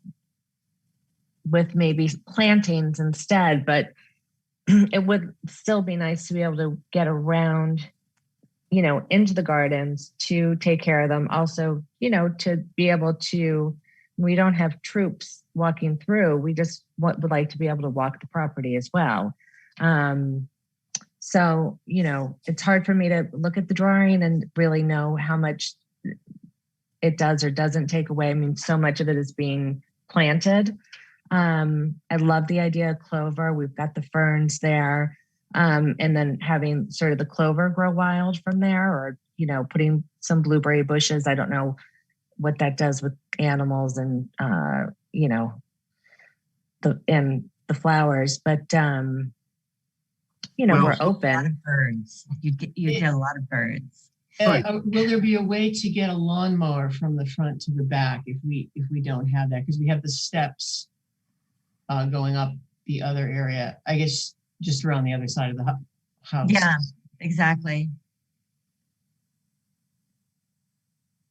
S12: with maybe plantings instead, but it would still be nice to be able to get around, into the gardens to take care of them. Also, to be able to, we don't have troops walking through. We just would like to be able to walk the property as well. So, it's hard for me to look at the drawing and really know how much it does or doesn't take away. I mean, so much of it is being planted. I love the idea of clover. We've got the ferns there. And then having sort of the clover grow wild from there, or, putting some blueberry bushes. I don't know what that does with animals and, the flowers, but, we're open.
S4: Birds. You get a lot of birds.
S2: Right.
S11: Will there be a way to get a lawnmower from the front to the back if we don't have that? Because we have the steps going up the other area, I guess, just around the other side of the house.
S4: Yeah, exactly.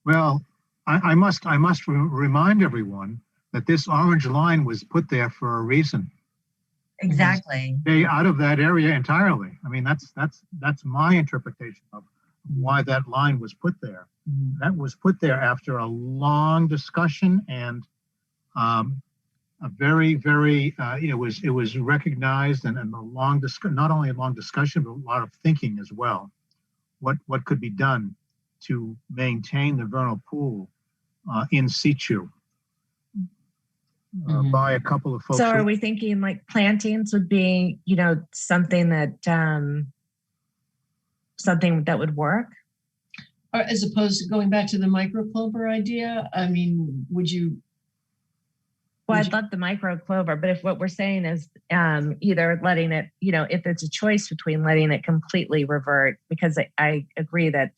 S2: Well, I must remind everyone that this orange line was put there for a reason.
S4: Exactly.
S2: Stay out of that area entirely. I mean, that's my interpretation of why that line was put there. That was put there after a long discussion and a very, very, it was recognized and a long not only a long discussion, but a lot of thinking as well. What could be done to maintain the vernal pool in situ by a couple of folks.
S12: So are we thinking like plantings would be, something that would work?
S11: Or as opposed to going back to the micro clover idea, I mean, would you?
S12: Well, I'd love the micro clover, but if what we're saying is either letting it, if it's a choice between letting it completely revert, because I agree that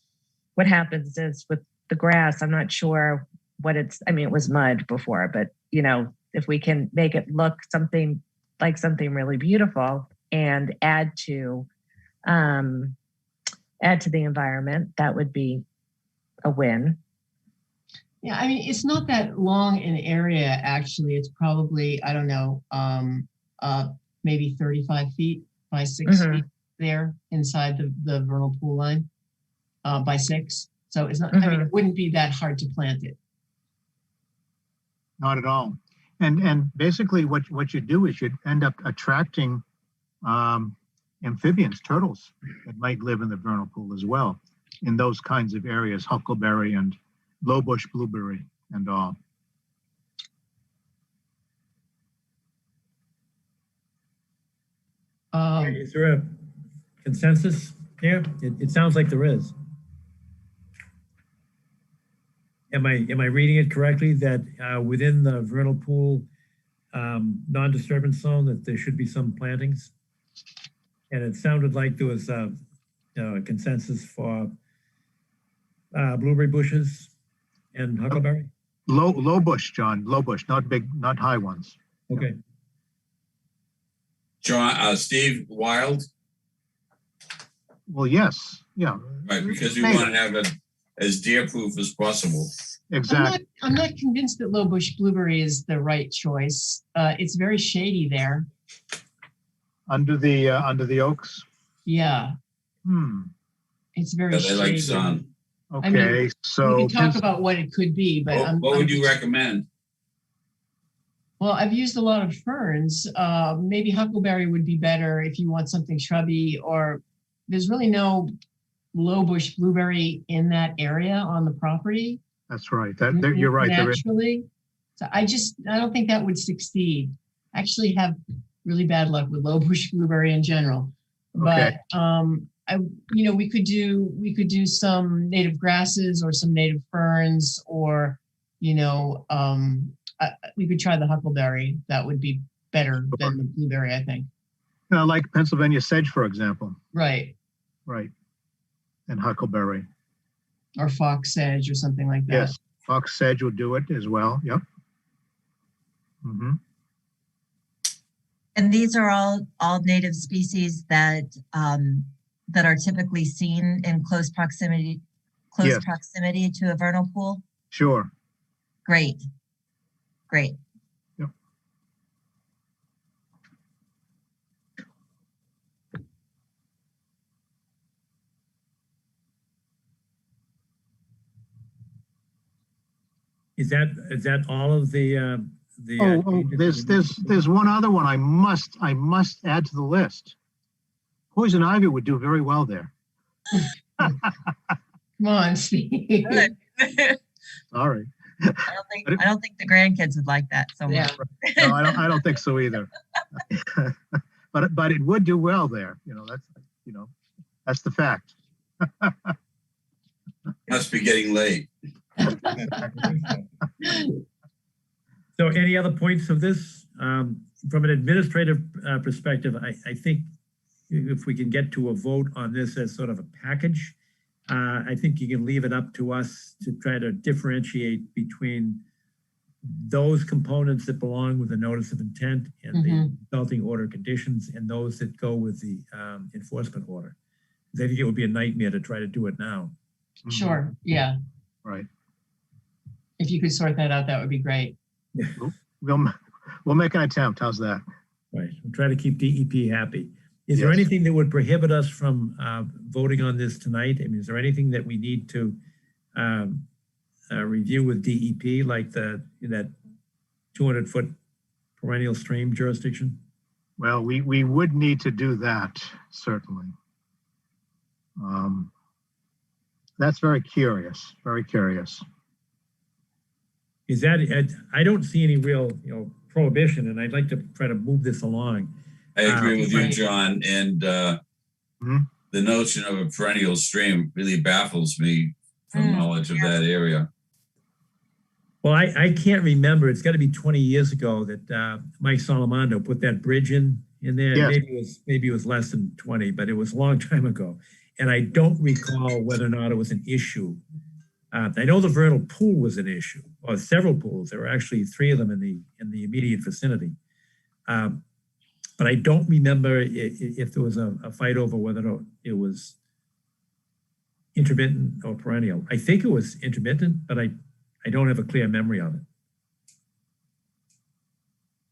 S12: what happens is with the grass, I'm not sure what it was mud before, but if we can make it look something really beautiful and add to the environment, that would be a win.
S11: Yeah, I mean, it's not that long an area, actually. It's probably, I don't know, maybe 35 feet by 6 feet there inside the vernal pool line by 6. So it's not, I mean, it wouldn't be that hard to plant it.
S2: Not at all. And basically what you do is you'd end up attracting amphibians, turtles that might live in the vernal pool as well in those kinds of areas, huckleberry and low bush blueberry and all.
S1: Is there a consensus here? It sounds like there is. Am I reading it correctly that within the vernal pool non-disturbance zone that there should be some plantings? And it sounded like there was a consensus for blueberry bushes and huckleberry?
S2: Low bush, John, low bush, not big, not high ones.
S1: Okay.
S3: John, Steve, wild?
S2: Well, yes, yeah.
S3: Right, because we want to have it as deer-proof as possible.
S2: Exactly.
S11: I'm not convinced that low bush blueberry is the right choice. It's very shady there.
S2: Under the oaks?
S11: Yeah. It's very
S3: Yeah, they like
S11: shady.
S3: sun.
S2: Okay,
S11: I mean,
S2: so
S11: we could talk about what it could be, but
S3: What would you recommend?
S11: Well, I've used a lot of ferns. Maybe huckleberry would be better if you want something shrubby, or there's really no low bush blueberry in that area on the property.
S2: That's right. You're right.
S11: Naturally. So I don't think that would succeed. I actually have really bad luck with low bush blueberry in general.
S2: Okay.
S11: But we could do some native grasses or some native ferns, or we could try the huckleberry. That would be better than the blueberry, I think.
S2: Like Pennsylvania sedge, for example.
S11: Right.
S2: Right. And huckleberry.
S11: Or fox sedge or something like that.
S2: Yes, fox sedge would do it as well. Yep.
S4: And these are all native species that are typically seen in close proximity to a vernal pool.
S2: Sure.
S4: Great.
S2: Yep.
S1: Is that all of the
S2: There's one other one I must add to the list. Poison ivy would do very well there.
S11: Come on, Steve.
S2: All right.
S4: I don't think the grandkids would like that so much.
S2: No, I don't think so either. but it would do well there. That's the fact.
S3: Must be getting late.
S1: So any other points of this? From an administrative perspective, I think if we can get to a vote on this as sort of a package, I think you can leave it up to us to try to differentiate between those components that belong with the notice of intent and the resulting order conditions and those that go with the enforcement order. I think it would be a nightmare to try to do it now.
S11: Sure. Yeah.
S2: Right.
S11: If you could sort that out, that would be great.
S2: We'll make an attempt. How's that?
S1: Right. We'll try to keep DEP happy. Is there anything that would prohibit us from voting on this tonight? I mean, is there anything that we need to review with DEP, like that 200-foot perennial stream jurisdiction?
S2: Well, we would need to do that, certainly. That's very curious, very curious.
S1: Is that, I don't see any real, prohibition, and I'd like to try to move this along.
S3: I agree with you,
S1: Right.
S3: John. And the notion of a perennial stream really baffles me from knowledge of that area.
S1: Well, I can't remember. It's got to be 20 years ago that Mike Salamando put that bridge in there.
S2: Yes.
S1: Maybe it was less than 20, but it was a long time ago. And I don't recall whether or not it was an issue. I know the vernal pool was an issue, or several pools. There were actually 3 of them in the immediate vicinity. But I don't remember if there was a fight over whether or not it was intermittent or perennial. I think it was intermittent, but I don't have a clear memory of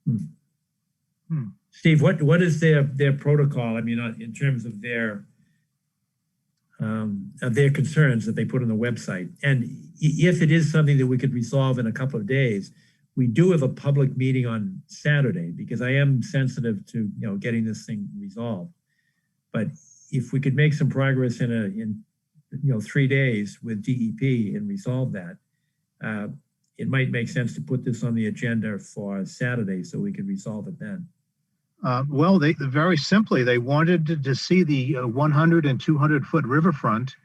S1: it. Steve, what is their protocol? I mean, in terms of their concerns that they put on the website. And if it is something that we could resolve in a couple of days, we do have a public meeting on Saturday, because I am sensitive to, getting this thing resolved. But if we could make some progress in 3 days with DEP and resolve that, it might make sense to put this on the agenda for Saturday so we could resolve it then.
S2: Well, they very simply, they wanted to see the 100 and 200 foot riverfront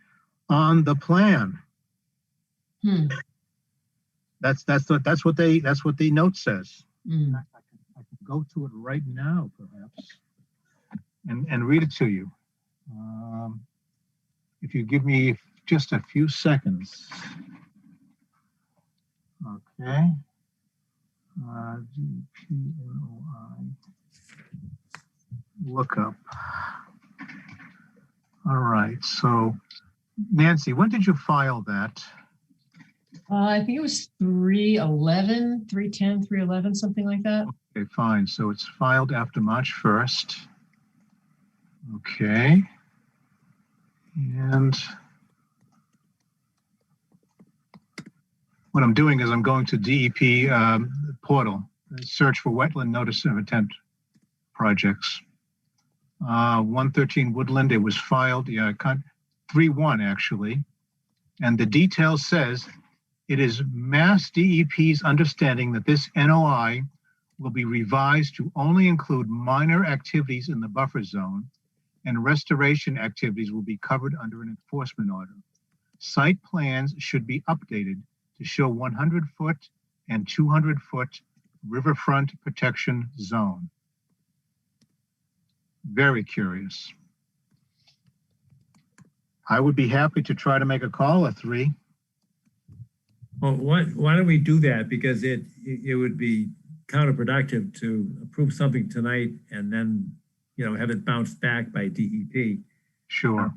S2: on the plan. That's what the note says. I can go to it right now, perhaps, and read it to you. If you give me just a few seconds. Okay. GPNOI. Look up. All right. So, Nancy, when did you file that?
S11: I think it was 3/11, 3/10, 3/11, something like that.
S2: Okay, fine. So it's filed after March 1st. Okay. And what I'm doing is I'm going to DEP portal, search for wetland notice of intent projects. 113 Woodland, it was filed, 3/1 actually. And the detail says, it is Mass DEP's understanding that this NOI will be revised to only include minor activities in the buffer zone, and restoration activities will be covered under an enforcement order. Site plans should be updated to show 100-foot and 200-foot riverfront protection zone. Very curious. I would be happy to try to make a call at 3.
S1: Well, why don't we do that? Because it would be counterproductive to approve something tonight and then, have it bounced back by DEP.
S2: Sure.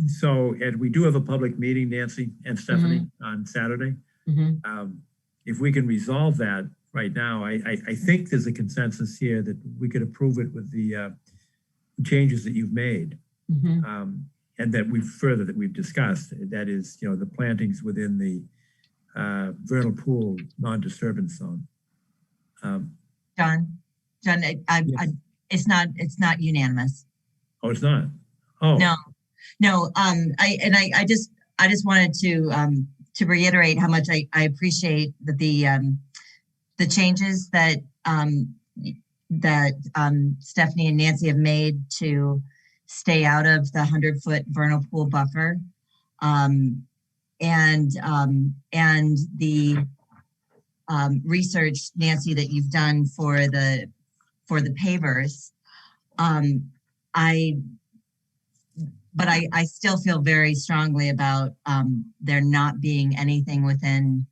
S1: So, and we do have a public meeting, Nancy and Stephanie, on Saturday. If we can resolve that right now, I think there's a consensus here that we could approve it with the changes that you've made. And that we've discussed. That is, the plantings within the vernal pool non-disturbance zone.
S4: John,
S1: Yes.
S4: it's not unanimous.
S1: Oh, it's not? Oh.
S4: No. I just wanted to reiterate how much I appreciate that the changes that Stephanie and Nancy have made to stay out of the 100-foot vernal pool buffer, and the research, Nancy, that you've done for the pavers. But I still feel very strongly about there not being anything within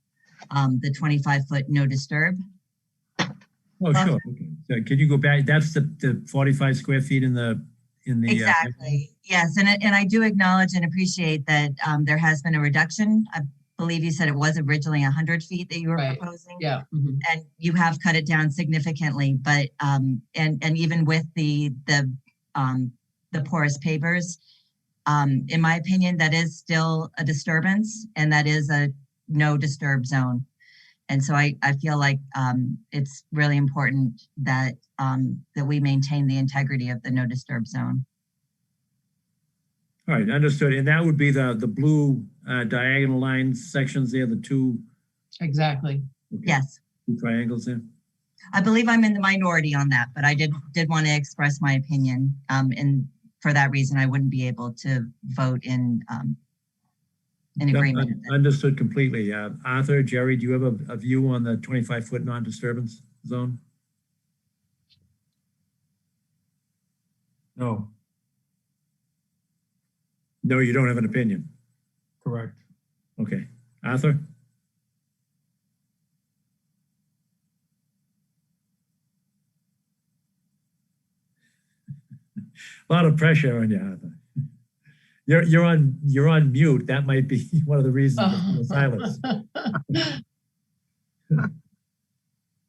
S4: the 25-foot no disturb.
S1: Oh, sure. Okay. So could you go back? That's the 45 square feet in the
S4: Exactly. Yes, and I do acknowledge and appreciate that there has been a reduction. I believe you said it was originally 100 feet that you were proposing.
S11: Yeah.
S4: And you have cut it down significantly, but and even with the porous pavers, in my opinion, that is still a disturbance, and that is a no disturb zone. And so I feel like it's really important that that we maintain the integrity of the no disturb zone.
S1: All right, understood. And that would be the blue diagonal lines sections there, the two.
S11: Exactly.
S1: Okay,
S4: Yes,
S1: two triangles there.
S4: I believe I'm in the minority on that, but I did want to express my opinion. And for that reason, I wouldn't be able to vote in agreement.
S1: Understood completely. Arthur, Jerry, do you have a view on the 25-foot non-disturbance zone?
S7: No,
S1: No, you don't have an opinion.
S7: correct.
S1: Okay. Arthur? A lot of pressure on you, Arthur. You're on mute. That might be one of the reasons for the silence.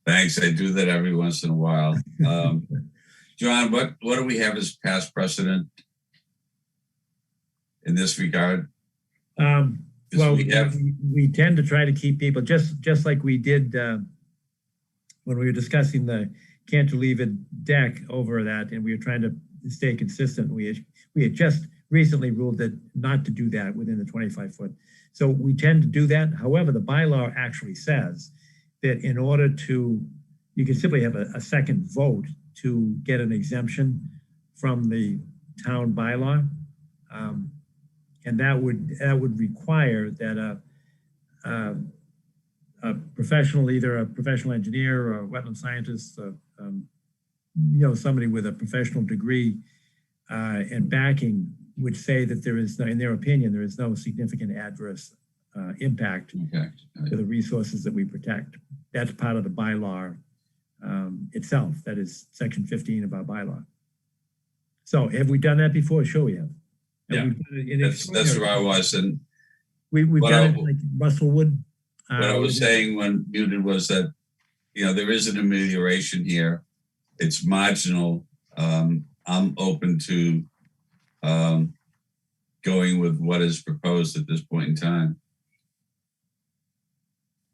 S3: Thanks. I do that every once in a while. John, what do we have as past precedent in this regard?
S1: Well, we tend to try to keep people just like we did when we were discussing the cantilevered deck over that, and we were trying to stay consistent. We had just recently ruled that not to do that within the 25-foot. So we tend to do that. However, the bylaw actually says that in order to, you can simply have a second vote to get an exemption from the town bylaw. And that would require that a professional, either a professional engineer or a wetland scientist, somebody with a professional degree and backing would say that there is, in their opinion, there is no significant adverse impact to the resources that we protect. That's part of the bylaw itself. That is section 15 of our bylaw. So have we done that before? Sure we have. And
S3: Yeah, that's where I was. And
S1: we've done it like Russellwood.
S3: What I was saying when muted was that, there is an amelioration here. It's marginal. I'm open to going with what is proposed at this point in time.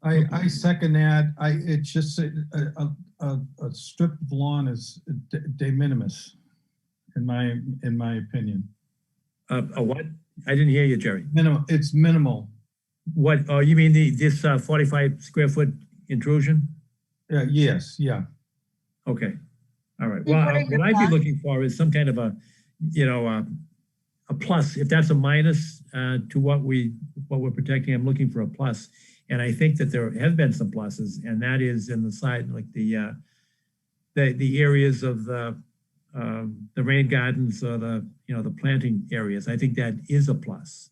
S7: I second that. It's just a strip of lawn is de minimis, in my opinion.
S1: A what? I didn't hear you, Jerry.
S7: Minimal. It's minimal.
S1: What? Oh, you mean this 45 square foot intrusion?
S7: Yes. Yeah.
S1: Okay. All right. Well, what I'd be looking for is some kind of a plus. If that's a minus to what we're protecting, I'm looking for a plus. And I think that there have been some pluses, and that is in the side, like the areas of the rain gardens or the planting areas. I think that is a plus.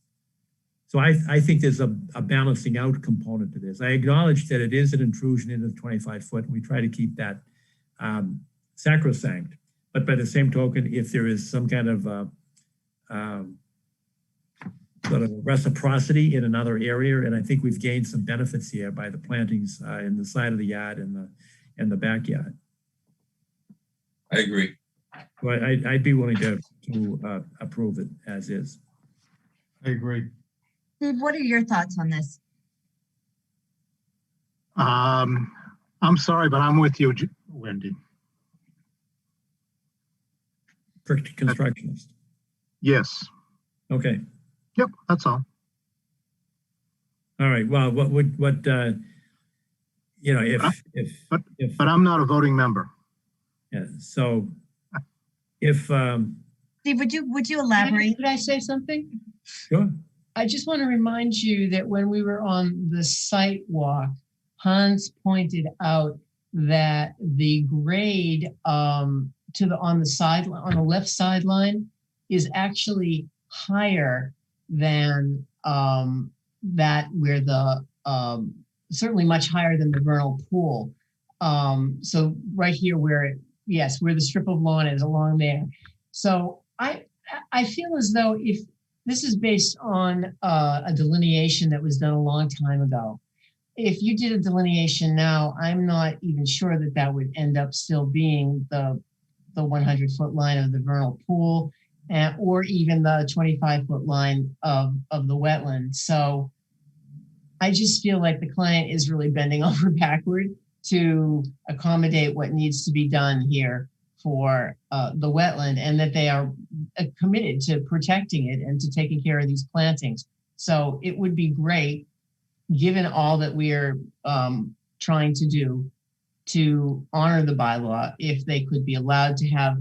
S1: So I think there's a balancing out component to this. I acknowledge that it is an intrusion into the 25 foot, and we try to keep that sacrosanct. But by the same token, if there is some kind of sort of reciprocity in another area, and I think we've gained some benefits here by the plantings in the side of the yard and the backyard.
S3: I agree.
S1: Well, I'd be willing to approve it as is.
S7: I agree.
S4: Steve, what are your thoughts on this?
S2: I'm sorry, but I'm with you, Wendy.
S1: Constructionist.
S2: Yes.
S1: Okay.
S2: Yep, that's all.
S1: All right. Well, but
S2: I'm not a voting member.
S1: Yeah. So if
S4: Steve, would you elaborate?
S11: Could I say something?
S1: Sure.
S11: I just want to remind you that when we were on the site walk, Hans pointed out that the grade on the left sideline is actually higher than that where the certainly much higher than the vernal pool. So right here where the strip of lawn is along there. So I feel as though if this is based on a delineation that was done a long time ago. If you did a delineation now, I'm not even sure that would end up still being the 100-foot line of the vernal pool, or even the 25-foot line of the wetland. So I just feel like the client is really bending over backward to accommodate what needs to be done here for the wetland, and that they are committed to protecting it and to taking care of these plantings. So it would be great, given all that we are trying to do to honor the bylaw, if they could be allowed to have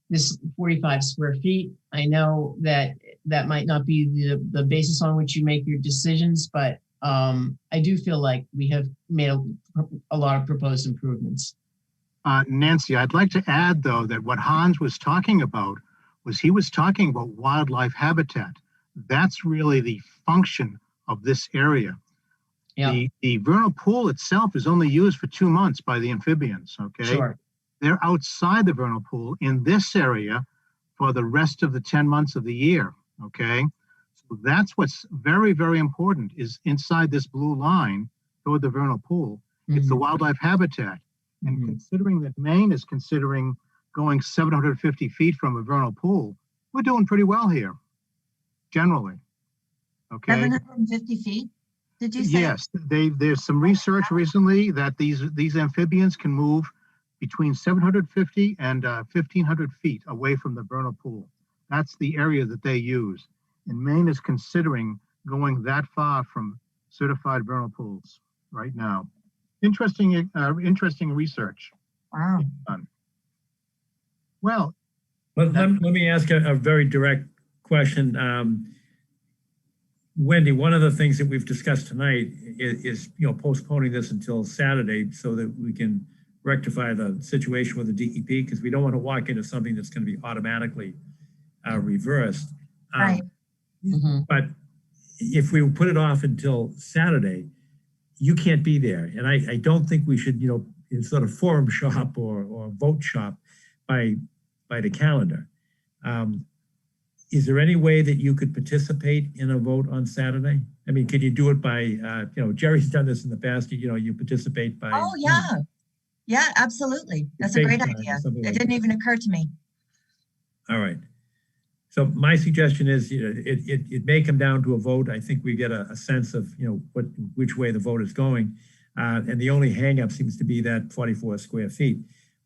S11: this 45 square feet. I know that that might not be the basis on which you make your decisions, but I do feel like we have made a lot of proposed improvements.
S2: Nancy, I'd like to add, though, that what Hans was talking about was he was talking about wildlife habitat. That's really the function of this area.
S11: Yeah,
S2: The vernal pool itself is only used for 2 months by the amphibians, okay?
S11: sure.
S2: They're outside the vernal pool in this area for the rest of the 10 months of the year, okay? So that's what's very, very important, is inside this blue line toward the vernal pool. It's the wildlife habitat. And considering that Maine is considering going 750 feet from a vernal pool, we're doing pretty well here, generally. Okay.
S4: 750 feet, did you say?
S2: Yes, there's some research recently that these amphibians can move between 750 and 1,500 feet away from the vernal pool. That's the area that they use. And Maine is considering going that far from certified vernal pools right now. Interesting research.
S4: Wow.
S2: Well,
S1: Let me ask a very direct question. Wendy, one of the things that we've discussed tonight is postponing this until Saturday so that we can rectify the situation with the DEP, because we don't want to walk into something that's going to be automatically reversed.
S4: Right.
S1: But if we put it off until Saturday, you can't be there. And I don't think we should, sort of forum shop or vote shop by the calendar. Is there any way that you could participate in a vote on Saturday? I mean, could you do it by, Jerry's done this in the past, you participate by.
S4: Oh, yeah. Yeah, absolutely. That's a great idea. It didn't even occur to me.
S1: All right. So my suggestion is, it may come down to a vote. I think we get a sense of, which way the vote is going. And the only hangup seems to be that 44 square feet.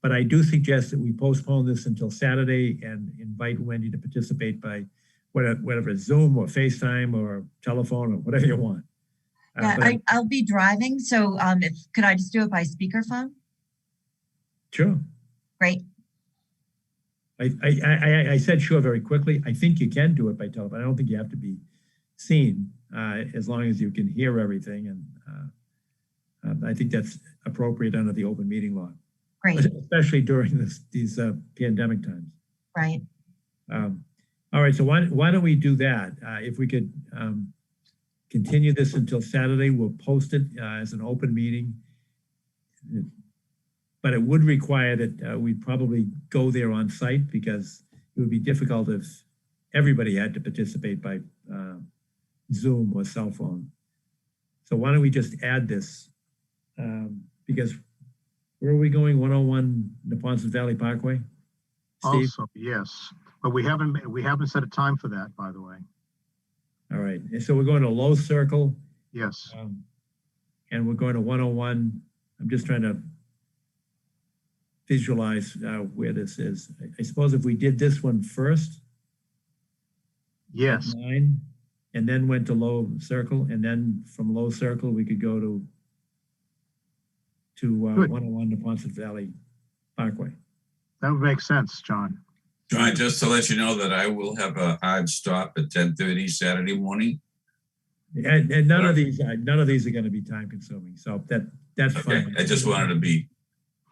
S1: But I do suggest that we postpone this until Saturday and invite Wendy to participate by whatever, Zoom or FaceTime or telephone or whatever you want.
S4: Yeah, I'll be driving. So could I just do it by speakerphone?
S1: Sure.
S4: Great.
S1: I said sure very quickly. I think you can do it by telephone. I don't think you have to be seen as long as you can hear everything. And I think that's appropriate under the open meeting law.
S4: Great.
S1: Especially during these pandemic times.
S4: Right.
S1: All right, so why don't we do that? If we could continue this until Saturday, we'll post it as an open meeting. But it would require that we'd probably go there on site, because it would be difficult if everybody had to participate by Zoom or cell phone. So why don't we just add this? Because where are we going? 101 Neponset Valley Parkway? Steve?
S2: also, yes, but we haven't set a time for that, by the way.
S1: All right, and so we're going to Low Circle.
S2: Yes.
S1: And we're going to 101. I'm just trying to visualize where this is. I suppose if we did this one first.
S2: Yes.
S1: 9, and then went to Low Circle, and then from Low Circle, we could go to 101 Neponset Valley Parkway.
S2: That would make sense, John.
S3: John, just to let you know that I will have a hard stop at 10:30 Saturday morning.
S1: And none of these are going to be time consuming. So that's
S3: Okay,
S1: fine.
S3: I just wanted to be.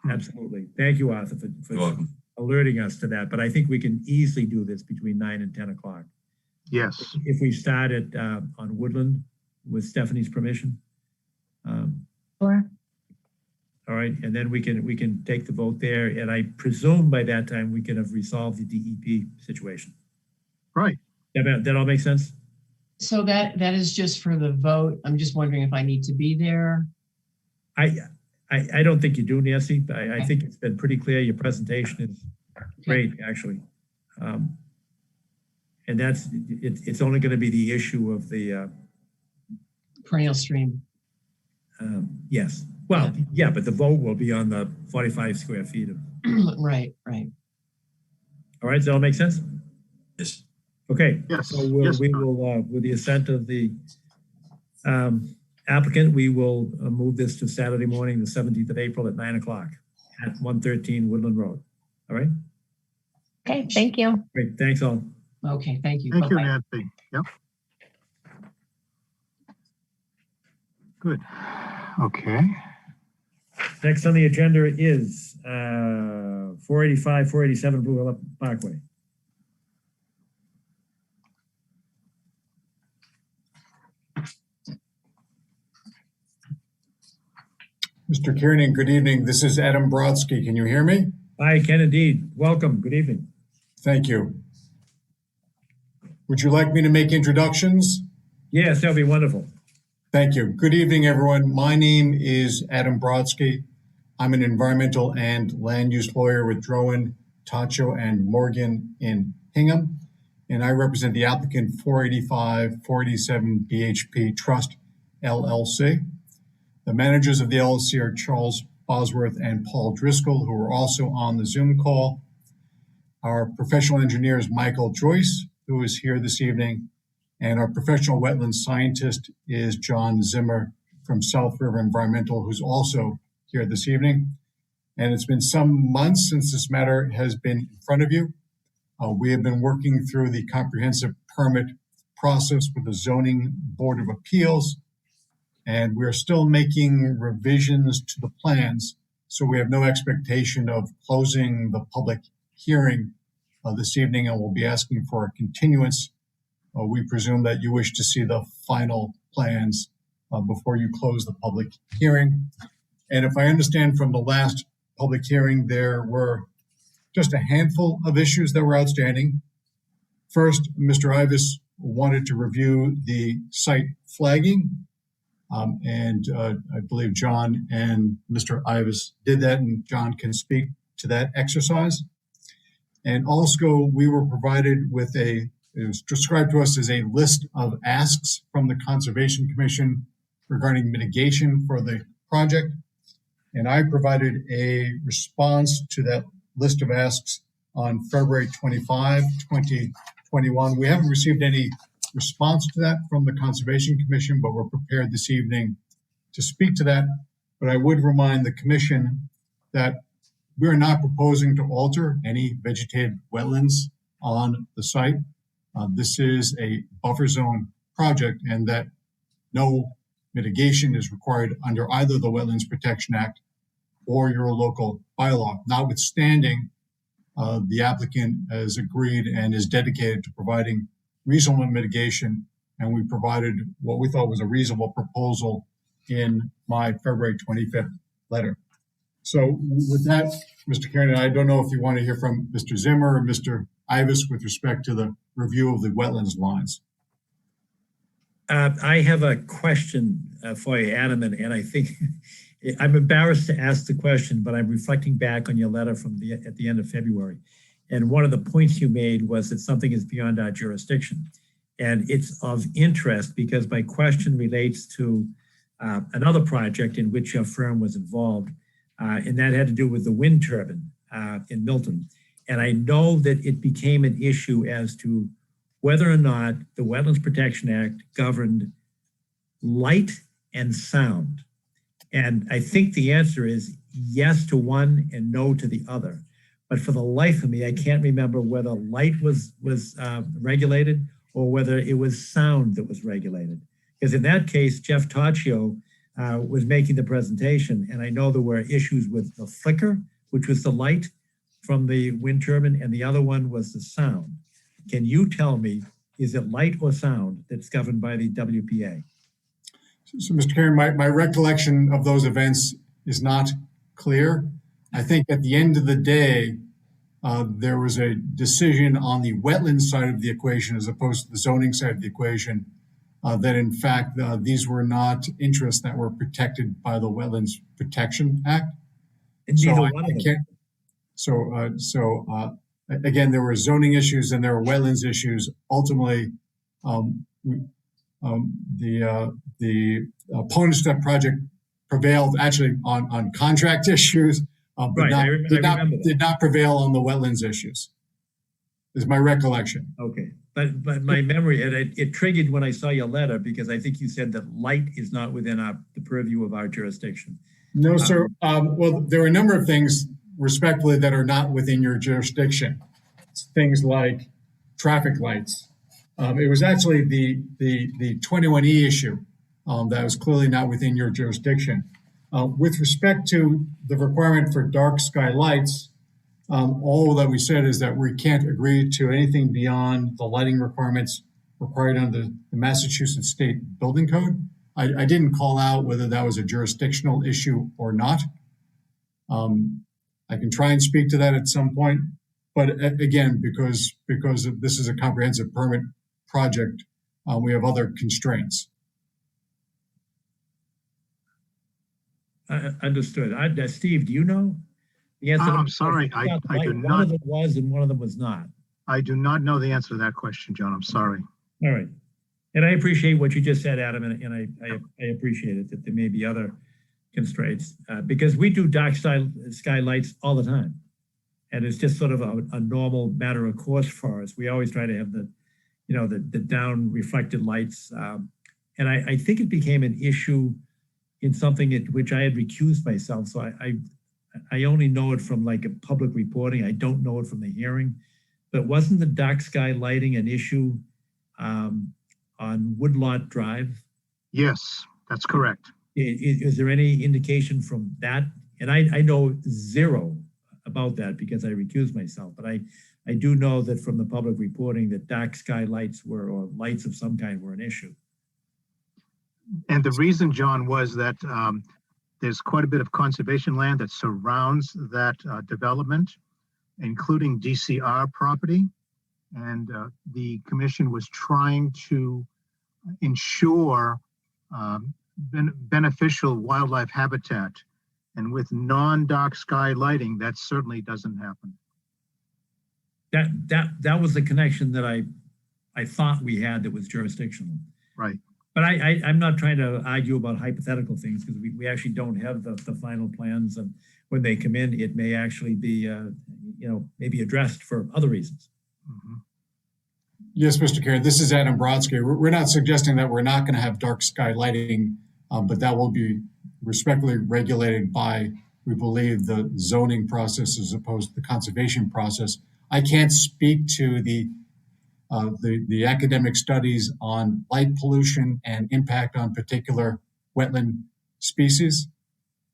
S1: Absolutely. Thank you, Arthur, for
S3: welcome.
S1: Alerting us to that. But I think we can easily do this between 9 and 10 o'clock.
S2: Yes.
S1: If we start it on Woodland with Stephanie's permission.
S12: Sure.
S1: All right, and then we can take the vote there, and I presume by that time we can have resolved the DEP situation.
S2: Right.
S1: That all makes sense?
S11: So that is just for the vote. I'm just wondering if I need to be there.
S1: I don't think you do, Nancy. I think it's been pretty clear. Your presentation is great, actually. And it's only going to be the issue of the
S11: Perennial stream.
S1: Yes. Well, yeah, but the vote will be on the 45 square feet of.
S11: Right, right.
S1: All right, does that all make sense?
S3: Yes.
S1: Okay.
S2: Yes,
S1: So
S2: yes,
S1: we
S2: John.
S1: will, with the assent of the applicant, we will move this to Saturday morning, the 17th of April at 9 o'clock at 113 Woodland Road. All right?
S12: Okay, thank you.
S1: Great, thanks all.
S11: Okay, thank you.
S2: Thank you,
S11: Bye-bye.
S2: Nancy. Yep. Good. Okay.
S1: Next on the agenda is 485, 487 Blue Hill Parkway.
S13: Mr. Kiernan, good evening. This is Adam Brodsky. Can you hear me?
S1: I can indeed. Welcome. Good evening.
S13: Thank you. Would you like me to make introductions?
S1: Yes, that'll be wonderful.
S13: Thank you. Good evening, everyone. My name is Adam Brodsky. I'm an environmental and land use lawyer with Drowan, Tacho, and Morgan in Hingham, and I represent the applicant 485 487 BHP Trust, LLC. The managers of the LLC are Charles Bosworth and Paul Driscoll, who are also on the Zoom call. Our professional engineer is Michael Joyce, who is here this evening, and our professional wetland scientist is John Zimmer from South River Environmental, who's also here this evening. And it's been some months since this matter has been in front of you. We have been working through the comprehensive permit process with the Zoning Board of Appeals, and we're still making revisions to the plans. So we have no expectation of closing the public hearing this evening, and we'll be asking for a continuance. We presume that you wish to see the final plans before you close the public hearing. And if I understand from the last public hearing, there were just a handful of issues that were outstanding. First, Mr. Ivis wanted to review the site flagging. I believe John and Mr. Ivis did that, and John can speak to that exercise. And also, we were provided with it was described to us as a list of asks from the Conservation Commission regarding mitigation for the project. And I provided a response to that list of asks on February 25, 2021. We haven't received any response to that from the Conservation Commission, but we're prepared this evening to speak to that. But I would remind the Commission that we are not proposing to alter any vegetated wetlands on the site. This is a buffer zone project, and that no mitigation is required under either the Wetlands Protection Act or your local bylaw, notwithstanding the applicant has agreed and is dedicated to providing reasonable mitigation, and we provided what we thought was a reasonable proposal in my February 25th letter. So with that, Mr. Kiernan, I don't know if you want to hear from Mr. Zimmer or Mr. Ivis with respect to the review of the wetlands lines.
S1: I have a question for you, Adam, and I think I'm embarrassed to ask the question, but I'm reflecting back on your letter from at the end of February. And one of the points you made was that something is beyond our jurisdiction. And it's of interest because my question relates to another project in which your firm was involved, and that had to do with the wind turbine in Milton. And I know that it became an issue as to whether or not the Wetlands Protection Act governed light and sound. And I think the answer is yes to one and no to the other. But for the life of me, I can't remember whether light was regulated or whether it was sound that was regulated. Because in that case, Jeff Taccio was making the presentation, and I know there were issues with the flicker, which was the light from the wind turbine, and the other one was the sound. Can you tell me, is it light or sound that's governed by the WPA?
S13: So Mr. Kiernan, my recollection of those events is not clear. I think at the end of the day, there was a decision on the wetland side of the equation as opposed to the zoning side of the equation that in fact these were not interests that were protected by the Wetlands Protection Act.
S1: And
S13: So
S1: neither
S13: I
S1: one of them.
S13: can't. Again, there were zoning issues and there were wetlands issues. Ultimately, the opponents to that project prevailed actually on contract issues, but
S1: Right, I
S13: did
S1: remember that.
S13: did not prevail on the wetlands issues, is my recollection.
S1: Okay, but my memory, it triggered when I saw your letter, because I think you said that light is not within the purview of our jurisdiction.
S13: No, sir. Well, there are a number of things, respectfully, that are not within your jurisdiction. Things like traffic lights. It was actually the 21E issue that was clearly not within your jurisdiction. With respect to the requirement for dark sky lights, all that we said is that we can't agree to anything beyond the lighting requirements required under the Massachusetts State Building Code. I didn't call out whether that was a jurisdictional issue or not. I can try and speak to that at some point, but again, because this is a comprehensive permit project, we have other constraints.
S1: Understood. Steve, do you know the answer?
S2: I'm sorry, I do not.
S1: One of them was and one of them was not.
S2: I do not know the answer to that question, John. I'm sorry.
S1: All right. And I appreciate what you just said, Adam, and I appreciate it that there may be other constraints, because we do dark sky lights all the time. And it's just sort of a normal matter of course for us. We always try to have the down reflected lights. And I think it became an issue in something which I had recused myself. So I only know it from like a public reporting. I don't know it from the hearing. But wasn't the dark sky lighting an issue on Woodlot Drive?
S2: Yes, that's correct.
S1: Is there any indication from that? And I know zero about that because I recused myself, but I do know that from the public reporting that dark sky lights or lights of some kind were an issue.
S2: And the reason, John, was that there's quite a bit of conservation land that surrounds that development, including DCR property. And the commission was trying to ensure beneficial wildlife habitat. And with non-dark sky lighting, that certainly doesn't happen.
S1: That was the connection that I thought we had that was jurisdictional.
S2: Right.
S1: But I'm not trying to argue about hypothetical things because we actually don't have the final plans. And when they come in, it may actually be, maybe addressed for other reasons.
S2: Mm-hmm.
S13: Yes, Mr. Karen, this is Adam Brodsky. We're not suggesting that we're not going to have dark sky lighting, but that will be respectfully regulated by, we believe, the zoning process as opposed to the conservation process. I can't speak to the academic studies on light pollution and impact on particular wetland species,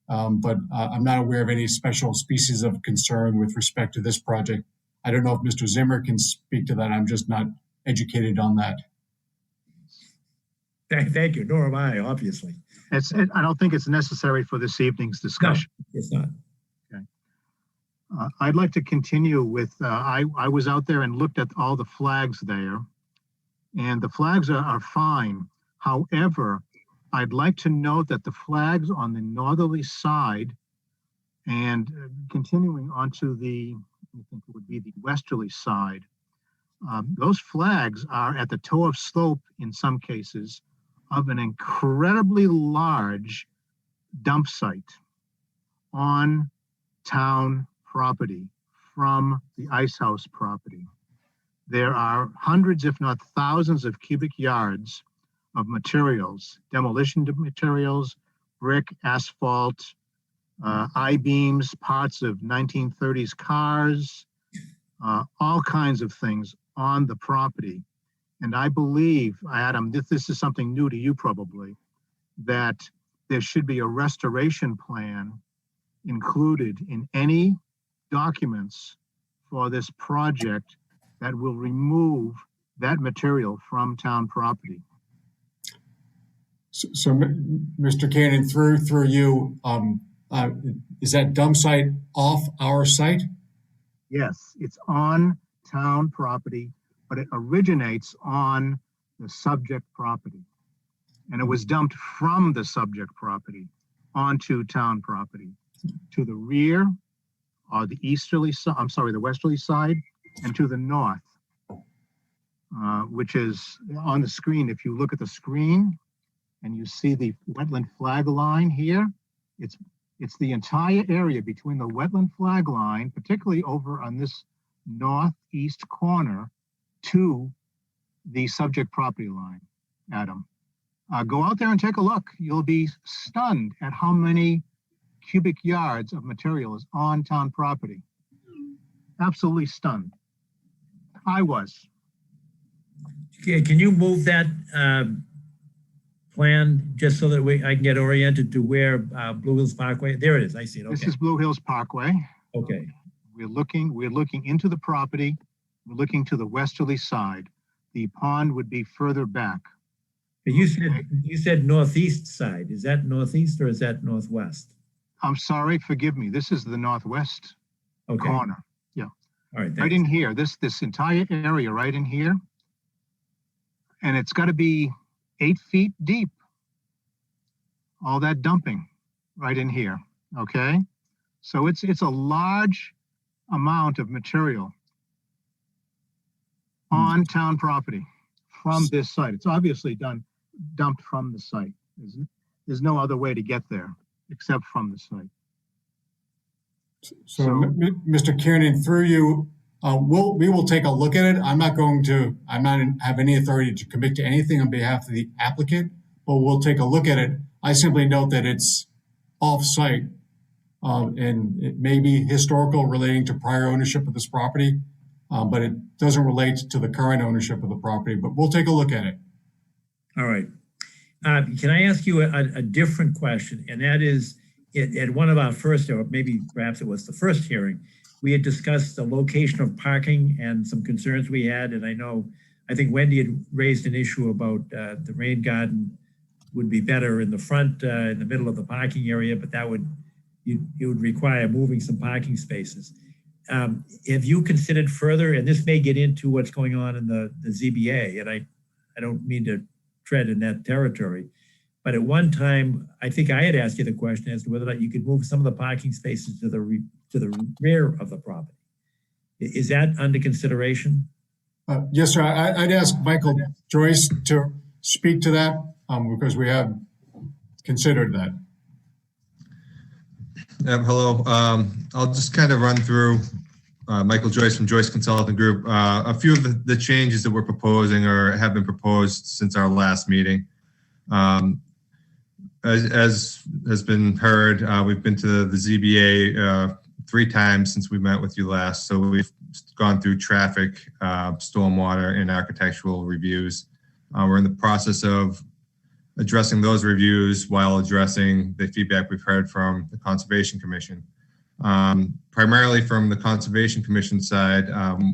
S13: but I'm not aware of any special species of concern with respect to this project. I don't know if Mr. Zimmer can speak to that. I'm just not educated on that.
S1: Thank you. Nor am I, obviously.
S2: I don't think it's necessary for this evening's discussion.
S1: No, it's not.
S2: Okay. I'd like to continue with, I was out there and looked at all the flags there, and the flags are fine. However, I'd like to note that the flags on the northerly side and continuing onto the, I think it would be the westerly side, those flags are at the toe of slope in some cases of an incredibly large dump site on town property from the ice house property. There are hundreds, if not thousands, of cubic yards of materials, demolition materials, brick, asphalt, I-beams, parts of 1930s cars, all kinds of things on the property. And I believe, Adam, this is something new to you probably, that there should be a restoration plan included in any documents for this project that will remove that material from town property.
S13: So Mr. Cannon, through you, is that dump site off our site?
S2: Yes, it's on town property, but it originates on the subject property. And it was dumped from the subject property onto town property. To the rear, or the easterly side, I'm sorry, the westerly side, and to the north, which is on the screen. If you look at the screen and you see the wetland flag line here, It's the entire area between the wetland flag line, particularly over on this northeast corner, to the subject property line, Adam. Go out there and take a look. You'll be stunned at how many cubic yards of material is on town property. Absolutely stunned. I was.
S1: Can you move that plan just so that I can get oriented to where Blue Hills Parkway? There it is. I see it. Okay.
S2: This is Blue Hills Parkway.
S1: Okay.
S2: We're looking into the property. We're looking to the westerly side. The pond would be further back.
S1: You said northeast side. Is that northeast or is that northwest?
S2: I'm sorry, forgive me. This is the northwest corner. Yeah.
S1: All right.
S2: Right in here. This entire area right in here. And it's got to be 8 feet deep. All that dumping right in here. Okay. So it's a large amount of material on town property from this site. It's obviously dumped from the site. There's no other way to get there except from the site.
S13: So Mr. Kiernan, through you, we will take a look at it. I'm not have any authority to commit to anything on behalf of the applicant, but we'll take a look at it. I simply note that it's off-site and it may be historical relating to prior ownership of this property, but it doesn't relate to the current ownership of the property, but we'll take a look at it.
S1: All right. Can I ask you a different question? And that is, at one of our first, or maybe perhaps it was the first hearing, we had discussed the location of parking and some concerns we had. And I think Wendy had raised an issue about the rain garden would be better in the front, in the middle of the parking area, but it would require moving some parking spaces. Have you considered further, and this may get into what's going on in the ZBA, and I don't mean to tread in that territory, but at one time, I think I had asked you the question as to whether or not you could move some of the parking spaces to the rear of the property. Is that under consideration?
S13: Yes, sir. I'd ask Michael Joyce to speak to that because we have considered that.
S14: Hello. I'll just kind of run through Michael Joyce from Joyce Consulting Group. A few of the changes that we're proposing or have been proposed since our last meeting. As has been heard, we've been to the ZBA 3 times since we met with you last. So we've gone through traffic, stormwater, and architectural reviews. We're in the process of addressing those reviews while addressing the feedback we've heard from the Conservation Commission. Primarily from the Conservation Commission side,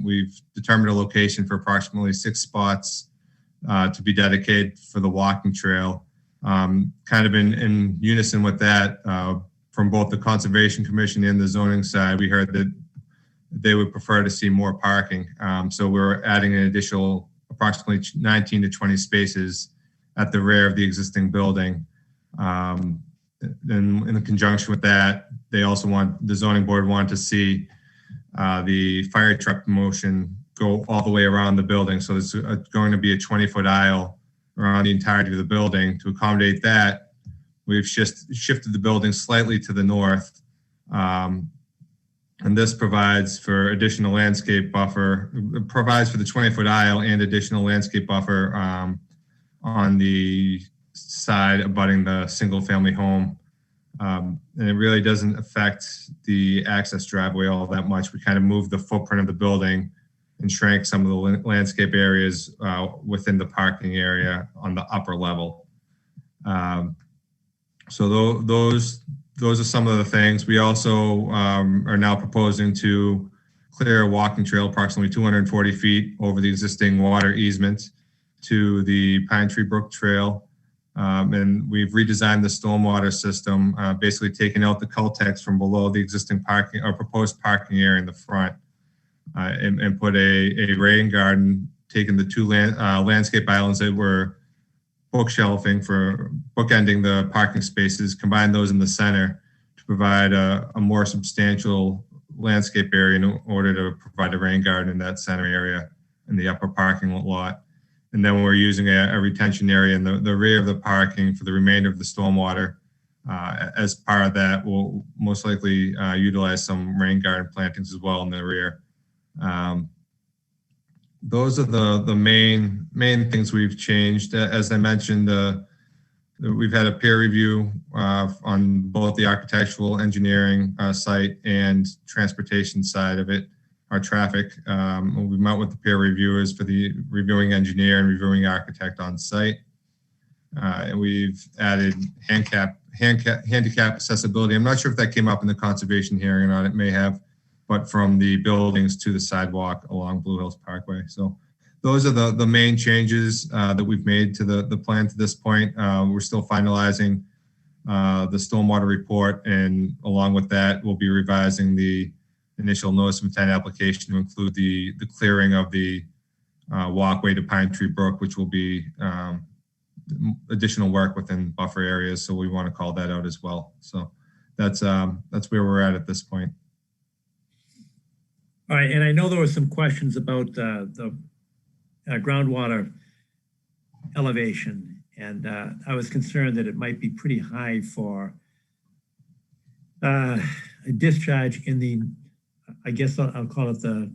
S14: we've determined a location for approximately 6 spots to be dedicated for the walking trail. Kind of in unison with that, from both the Conservation Commission and the zoning side, we heard that they would prefer to see more parking. So we're adding an additional approximately 19 to 20 spaces at the rear of the existing building. Then in conjunction with that, they also the zoning board wanted to see the fire truck promotion go all the way around the building. So there's going to be a 20-foot aisle around the entirety of the building. To accommodate that, we've shifted the building slightly to the north. And this provides for additional landscape buffer, provides for the 20-foot aisle and additional landscape buffer on the side abutting the single family home. And it really doesn't affect the access driveway all that much. We kind of moved the footprint of the building and shrank some of the landscape areas within the parking area on the upper level. So those are some of the things. We also are now proposing to clear a walking trail approximately 240 feet over the existing water easement to the Pine Tree Brook Trail. And we've redesigned the stormwater system, basically taking out the Cultex from below the existing parking or proposed parking area in the front, and put a rain garden, taking the 2 landscape islands that were bookshelving for bookending the parking spaces, combine those in the center to provide a more substantial landscape area in order to provide a rain garden in that center area in the upper parking lot. And then we're using a retention area in the rear of the parking for the remainder of the stormwater As part of that, we'll most likely utilize some rain garden plantings as well in the rear. Those are the main things we've changed. As I mentioned, we've had a peer review on both the architectural engineering site and transportation side of it, our traffic. We met with the peer reviewers for the reviewing engineer and reviewing architect on site. And we've added handicap accessibility. I'm not sure if that came up in the conservation hearing or not. It may have, but from the buildings to the sidewalk along Blue Hills Parkway. So those are the main changes that we've made to the plan to this point. We're still finalizing the stormwater report, and along with that, we'll be revising the initial notice of intent application to include the clearing of the walkway to Pine Tree Brook, which will be additional work within buffer areas. So we want to call that out as well. So that's where we're at this point.
S1: All right, and I know there were some questions about the groundwater elevation, and I was concerned that it might be pretty high for a discharge in the, I guess I'll call it the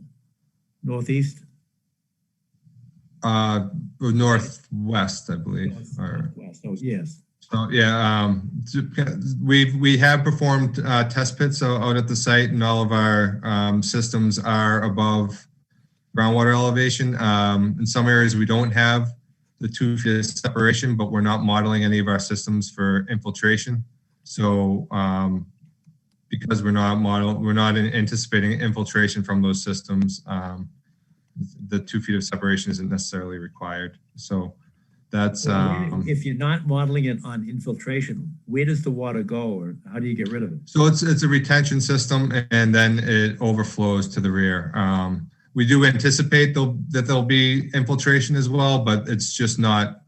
S1: northeast.
S14: Northwest, I believe.
S1: Northwest, oh, yes.
S14: So yeah, we have performed test pits out at the site, and all of our systems are above groundwater elevation. In some areas we don't have the 2 feet of separation, but we're not modeling any of our systems for infiltration. So because we're not anticipating infiltration from those systems, the 2 feet of separation isn't necessarily required. So that's
S1: if you're not modeling it on infiltration, where does the water go, or how do you get rid of it?
S14: So it's a retention system, and then it overflows to the rear. We do anticipate that there'll be infiltration as well, but it's just not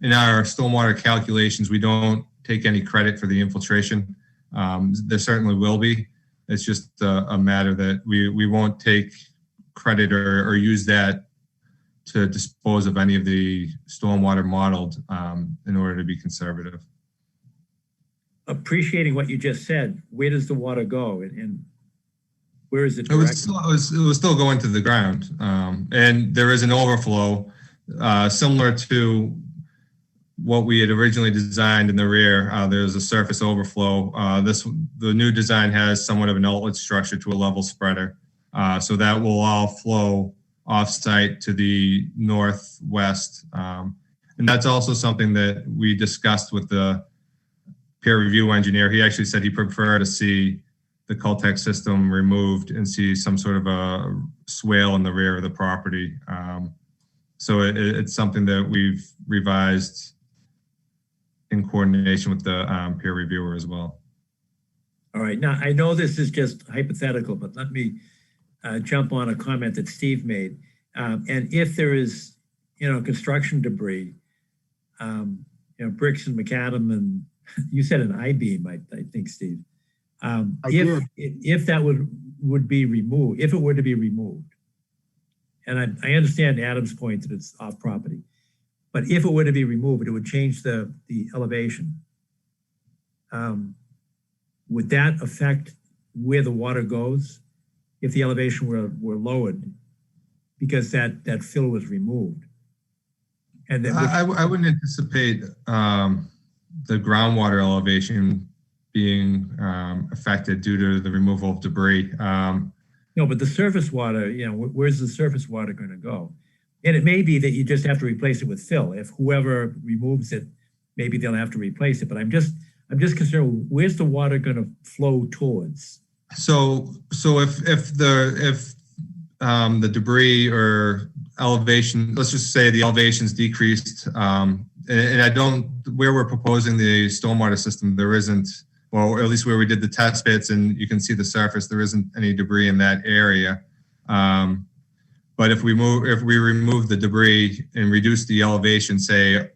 S14: in our stormwater calculations. We don't take any credit for the infiltration. There certainly will be. It's just a matter that we won't take credit or use that to dispose of any of the stormwater modeled in order to be conservative.
S1: Appreciating what you just said, where does the water go, and where is it
S14: It was
S1: directed?
S14: still going to the ground, and there is an overflow similar to what we had originally designed in the rear. There's a surface overflow. The new design has somewhat of an outlet structure to a level spreader, so that will all flow off-site to the northwest, and that's also something that we discussed with the peer review engineer. He actually said he preferred to see the Cultec system removed and see some sort of a swale in the rear of the property. So it's something that we've revised in coordination with the peer reviewer as well.
S1: All right, now I know this is just hypothetical, but let me jump on a comment that Steve made. And if there is, construction debris, bricks and macadam, and you said an I-beam, I think, Steve. If that would be removed, if it were to be removed, and I understand Adam's point that it's off property, but if it were to be removed, it would change the elevation. Would that affect where the water goes if the elevation were lowered because that fill was removed? And then
S14: I wouldn't anticipate the groundwater elevation being affected due to the removal of debris.
S1: No, but the surface water, where's the surface water going to go? And it may be that you just have to replace it with fill. If whoever removes it, maybe they'll have to replace it. But I'm just concerned, where's the water going to flow towards?
S14: So if the debris or elevation, let's just say the elevation's decreased, and where we're proposing the stormwater system, there isn't, or at least where we did the test pits and you can see the surface, there isn't any debris in that area. But if we remove the debris and reduce the elevation, say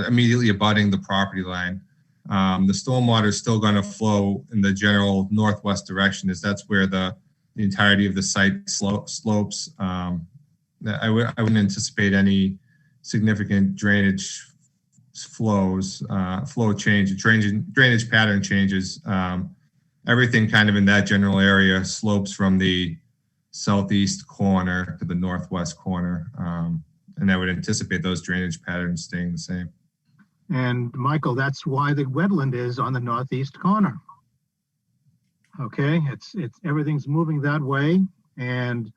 S14: immediately abutting the property line, the stormwater is still going to flow in the general northwest direction, as that's where the entirety of the site slopes. I wouldn't anticipate any significant drainage flows, flow change, drainage pattern changes. Everything kind of in that general area slopes from the southeast corner to the northwest corner. And I would anticipate those drainage patterns staying the same.
S2: And Michael, that's why the wetland is on the northeast corner. Okay, it's everything's moving that way, and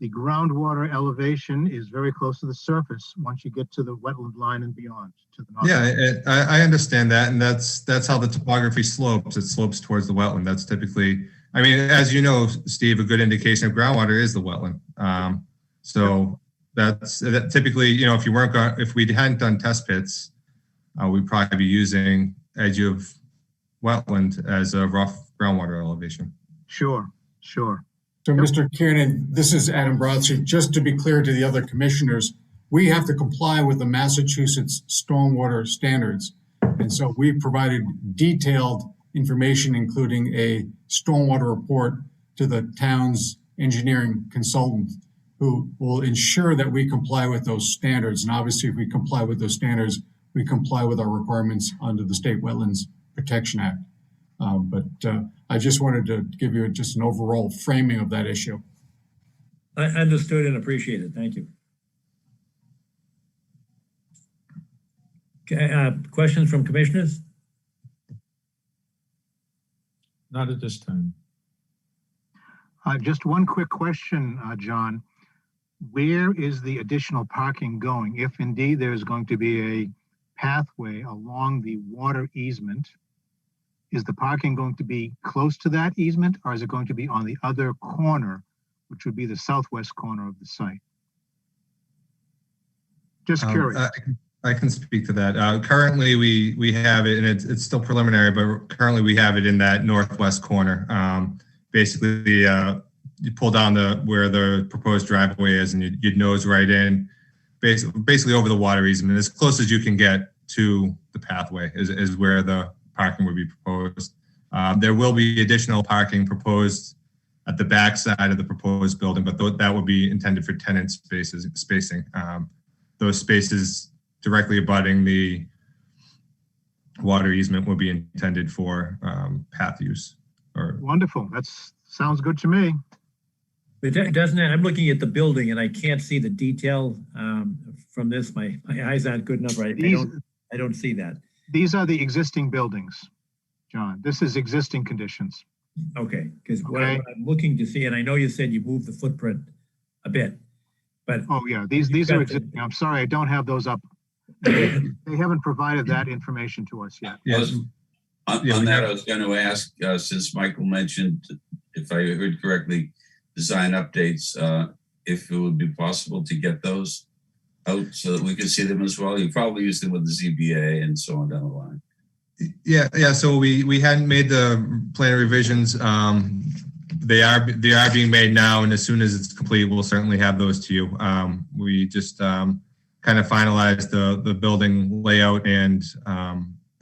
S2: the groundwater elevation is very close to the surface once you get to the wetland line and beyond to the north.
S14: Yeah, I understand that, and that's how the topography slopes. It slopes towards the wetland. That's typically, I mean, as you know, Steve, a good indication of groundwater is the wetland. So that typically, you know, if we hadn't done test pits, we'd probably be using edge of wetland as a rough groundwater elevation.
S2: Sure.
S13: So, Mr. Kiernan, this is Adam Brodsky. Just to be clear to the other commissioners, we have to comply with the Massachusetts stormwater standards. And so we provided detailed information, including a stormwater report to the town's engineering consultant, who will ensure that we comply with those standards. And obviously, if we comply with those standards, we comply with our requirements under the State Wetlands Protection Act. But I just wanted to give you just an overall framing of that issue.
S1: I understood and appreciated. Thank you. Okay, questions from commissioners?
S7: Not at this time.
S2: Just one quick question, John. Where is the additional parking going? If indeed there's going to be a pathway along the water easement, is the parking going to be close to that easement, or is it going to be on the other corner, which would be the southwest corner of the site? Just curious.
S14: I can speak to that. Currently, we have it, and it's still preliminary, but currently we have it in that northwest corner. Basically, you pull down where the proposed driveway is, and you'd nose right in, basically over the water easement, as close as you can get to the pathway is where the parking would be proposed. There will be additional parking proposed at the back side of the proposed building, but that would be intended for tenant spacing. Those spaces directly abutting the water easement will be intended for path use.
S2: Wonderful. That sounds good to me.
S1: But doesn't it? I'm looking at the building and I can't see the detail from this. My eyes aren't good enough, right? I don't see that.
S2: These are the existing buildings, John. This is existing conditions.
S1: Okay, because what I'm looking to see, and I know you said you moved the footprint a bit, but
S2: oh yeah, these are existing. I'm sorry, I don't have those up. They haven't provided that information to us yet.
S3: Yes. On that, I was going to ask, since Michael mentioned, if I heard correctly, design updates, if it would be possible to get those out so that we could see them as well. You probably use them with the ZBA and so on down the line.
S14: Yeah. So we hadn't made the plan revisions. They are being made now, and as soon as it's complete, we'll certainly have those to you. We just kind of finalized the building layout and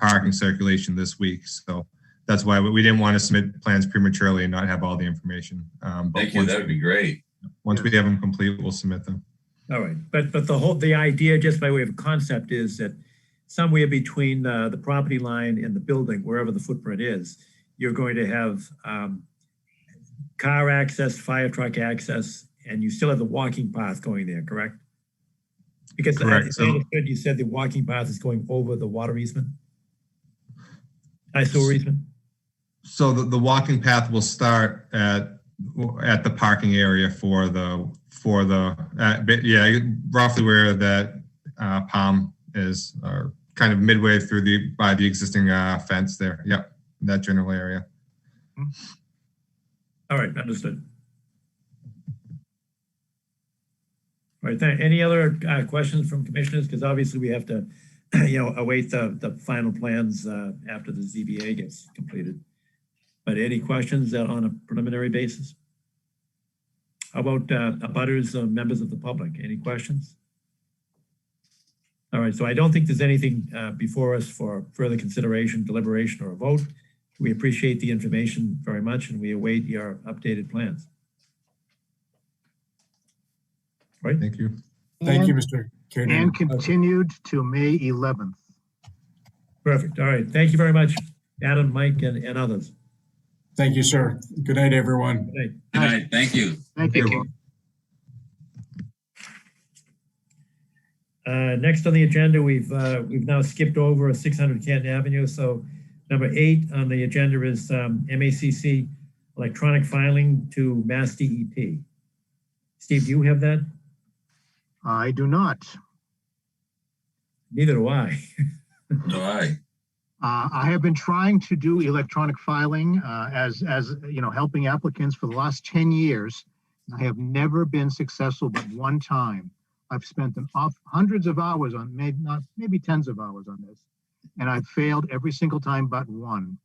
S14: parking circulation this week. So that's why we didn't want to submit plans prematurely and not have all the information.
S3: Thank you. That would be great.
S14: Once we have them complete, we'll submit them.
S1: all right. But the idea, just by way of concept, is that somewhere between the property line and the building, wherever the footprint is, you're going to have car access, fire truck access, and you still have the walking path going there, correct? Because
S14: correct.
S1: You said the walking path is going over the water easement? Sewer easement? So
S14: the walking path will start at the parking area for the roughly where that palm is, or kind of midway through by the existing fence there. Yep, that general area.
S1: All right, understood. All right, any other questions from commissioners? Because obviously we have to, await the final plans after the ZBA gets completed. But any questions on a preliminary basis? How about abutters, members of the public? Any questions? All right, so I don't think there's anything before us for further consideration, deliberation, or a vote. We appreciate the information very much, and we await your updated plans. Right?
S14: Thank you.
S13: Thank you, Mr. Kiernan.
S2: And continued to May 11th.
S1: Perfect. All right. Thank you very much, Adam, Mike, and others.
S13: Thank you, sir. Good night, everyone.
S1: Good night.
S3: Good night. Thank you.
S2: Thank you.
S1: Next on the agenda, we've now skipped over 600 Canton Avenue. So number 8 on the agenda is MACC electronic filing to Mass DEP. Steve, do you have that?
S2: I do not.
S1: Neither do I.
S3: No,
S2: I have been trying to do electronic filing as you know, helping applicants for the last 10 years. I have never been successful but one time. I've spent hundreds of hours on, maybe tens of hours on this, and I've failed every single time but one.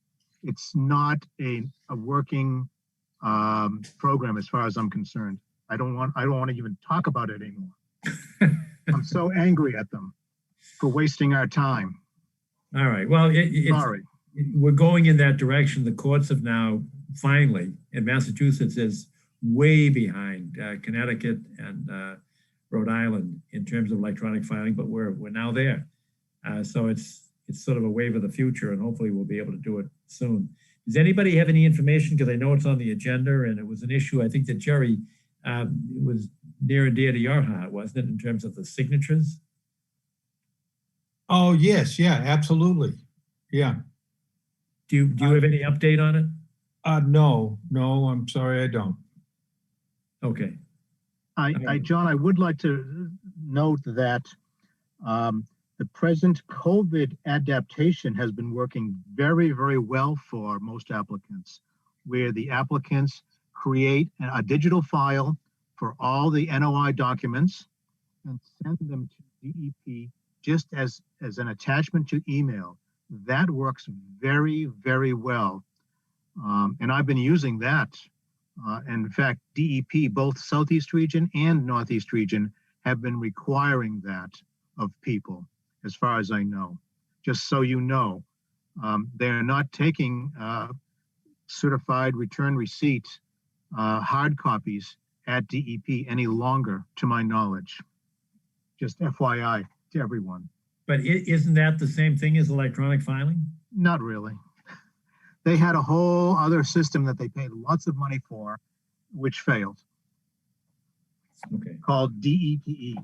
S2: It's not a working program as far as I'm concerned. I don't want to even talk about it anymore. I'm so angry at them for wasting our time.
S1: All right. Well,
S2: Sorry.
S1: We're going in that direction. The courts have now finally, and Massachusetts is way behind Connecticut and Rhode Island in terms of electronic filing, but we're now there. So it's sort of a wave of the future, and hopefully we'll be able to do it soon. Does anybody have any information? Because I know it's on the agenda, and it was an issue I think that Jerry was near and dear to your heart, wasn't it, in terms of the signatures?
S7: Oh, yes, yeah, absolutely. Yeah.
S1: Do you have any update on it?
S7: No, I'm sorry, I don't.
S1: Okay.
S2: John, I would like to note that the present COVID adaptation has been working very, very well for most applicants, where the applicants create a digital file for all the NOI documents and send them to DEP just as an attachment to email. That works very, very well. And I've been using that. And in fact, DEP, both Southeast region and Northeast region, have been requiring that of people, as far as I know. Just so you know, they're not taking certified return receipt hard copies at DEP any longer, to my knowledge. Just FYI to everyone.
S1: But isn't that the same thing as electronic filing?
S2: Not really. They had a whole other system that they paid lots of money for, which failed.
S1: Okay.
S2: Called DEPE,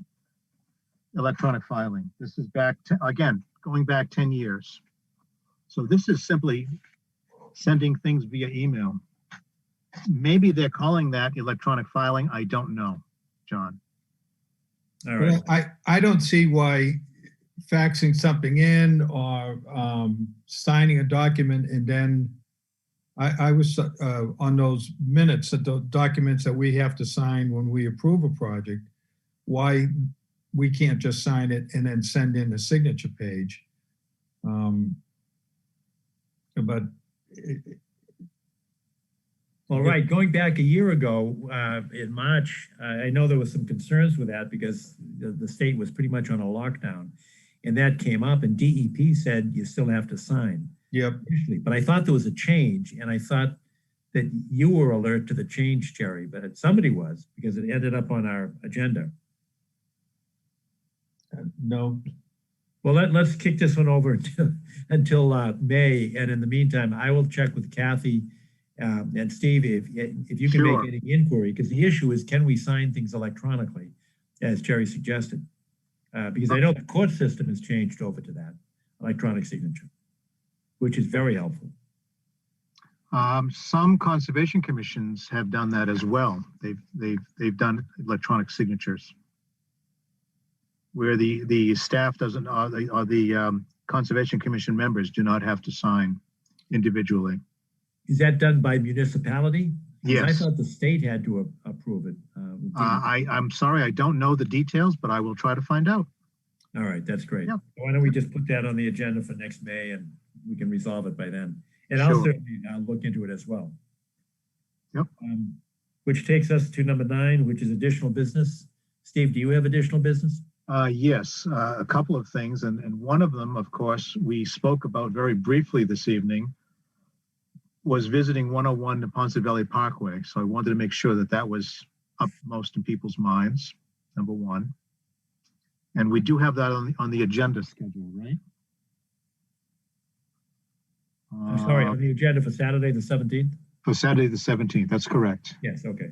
S2: electronic filing. This is back, again, going back 10 years. So this is simply sending things via email. Maybe they're calling that electronic filing. I don't know, John.
S1: All right.
S7: Well, I don't see why faxing something in or signing a document and then I was on those minutes, that the documents that we have to sign when we approve a project, why we can't just sign it and then send in the signature page. But
S1: All right, going back a year ago, in March, I know there was some concerns with that because the state was pretty much on a lockdown. And that came up and DEP said you still have to sign.
S7: Yep.
S1: Initially. But I thought there was a change, and I thought that you were alert to the change, Jerry, but somebody was, because it ended up on our agenda.
S7: No.
S1: Well, let's kick this one over until May. And in the meantime, I will check with Kathy and Steve if you can
S2: Sure.
S1: make any inquiry, because the issue is, can we sign things electronically, as Jerry suggested? Because I know the court system has changed over to that electronic signature, which is very helpful.
S2: Some conservation commissions have done that as well. They've done electronic signatures where the staff doesn't, or the conservation commission members do not have to sign individually.
S1: Is that done by municipality?
S2: Yes.
S1: I thought the state had to approve it.
S2: I'm sorry, I don't know the details, but I will try to find out.
S1: All right, that's great.
S2: Yep.
S1: Why don't we just put that on the agenda for next May and we can resolve it by then. And I'll
S2: Sure.
S1: certainly look into it as well.
S2: Yep.
S1: Which takes us to number 9, which is additional business. Steve, do you have additional business?
S2: Yes, a couple of things. And one of them, of course, we spoke about very briefly this evening, was visiting 101 to Ponce Valley Parkway. So I wanted to make sure that that was upmost in people's minds, number one. And we do have that on the agenda schedule, right?
S1: Sorry, on the agenda for Saturday, the 17th?
S2: For Saturday, the 17th, that's correct.
S1: Yes, okay.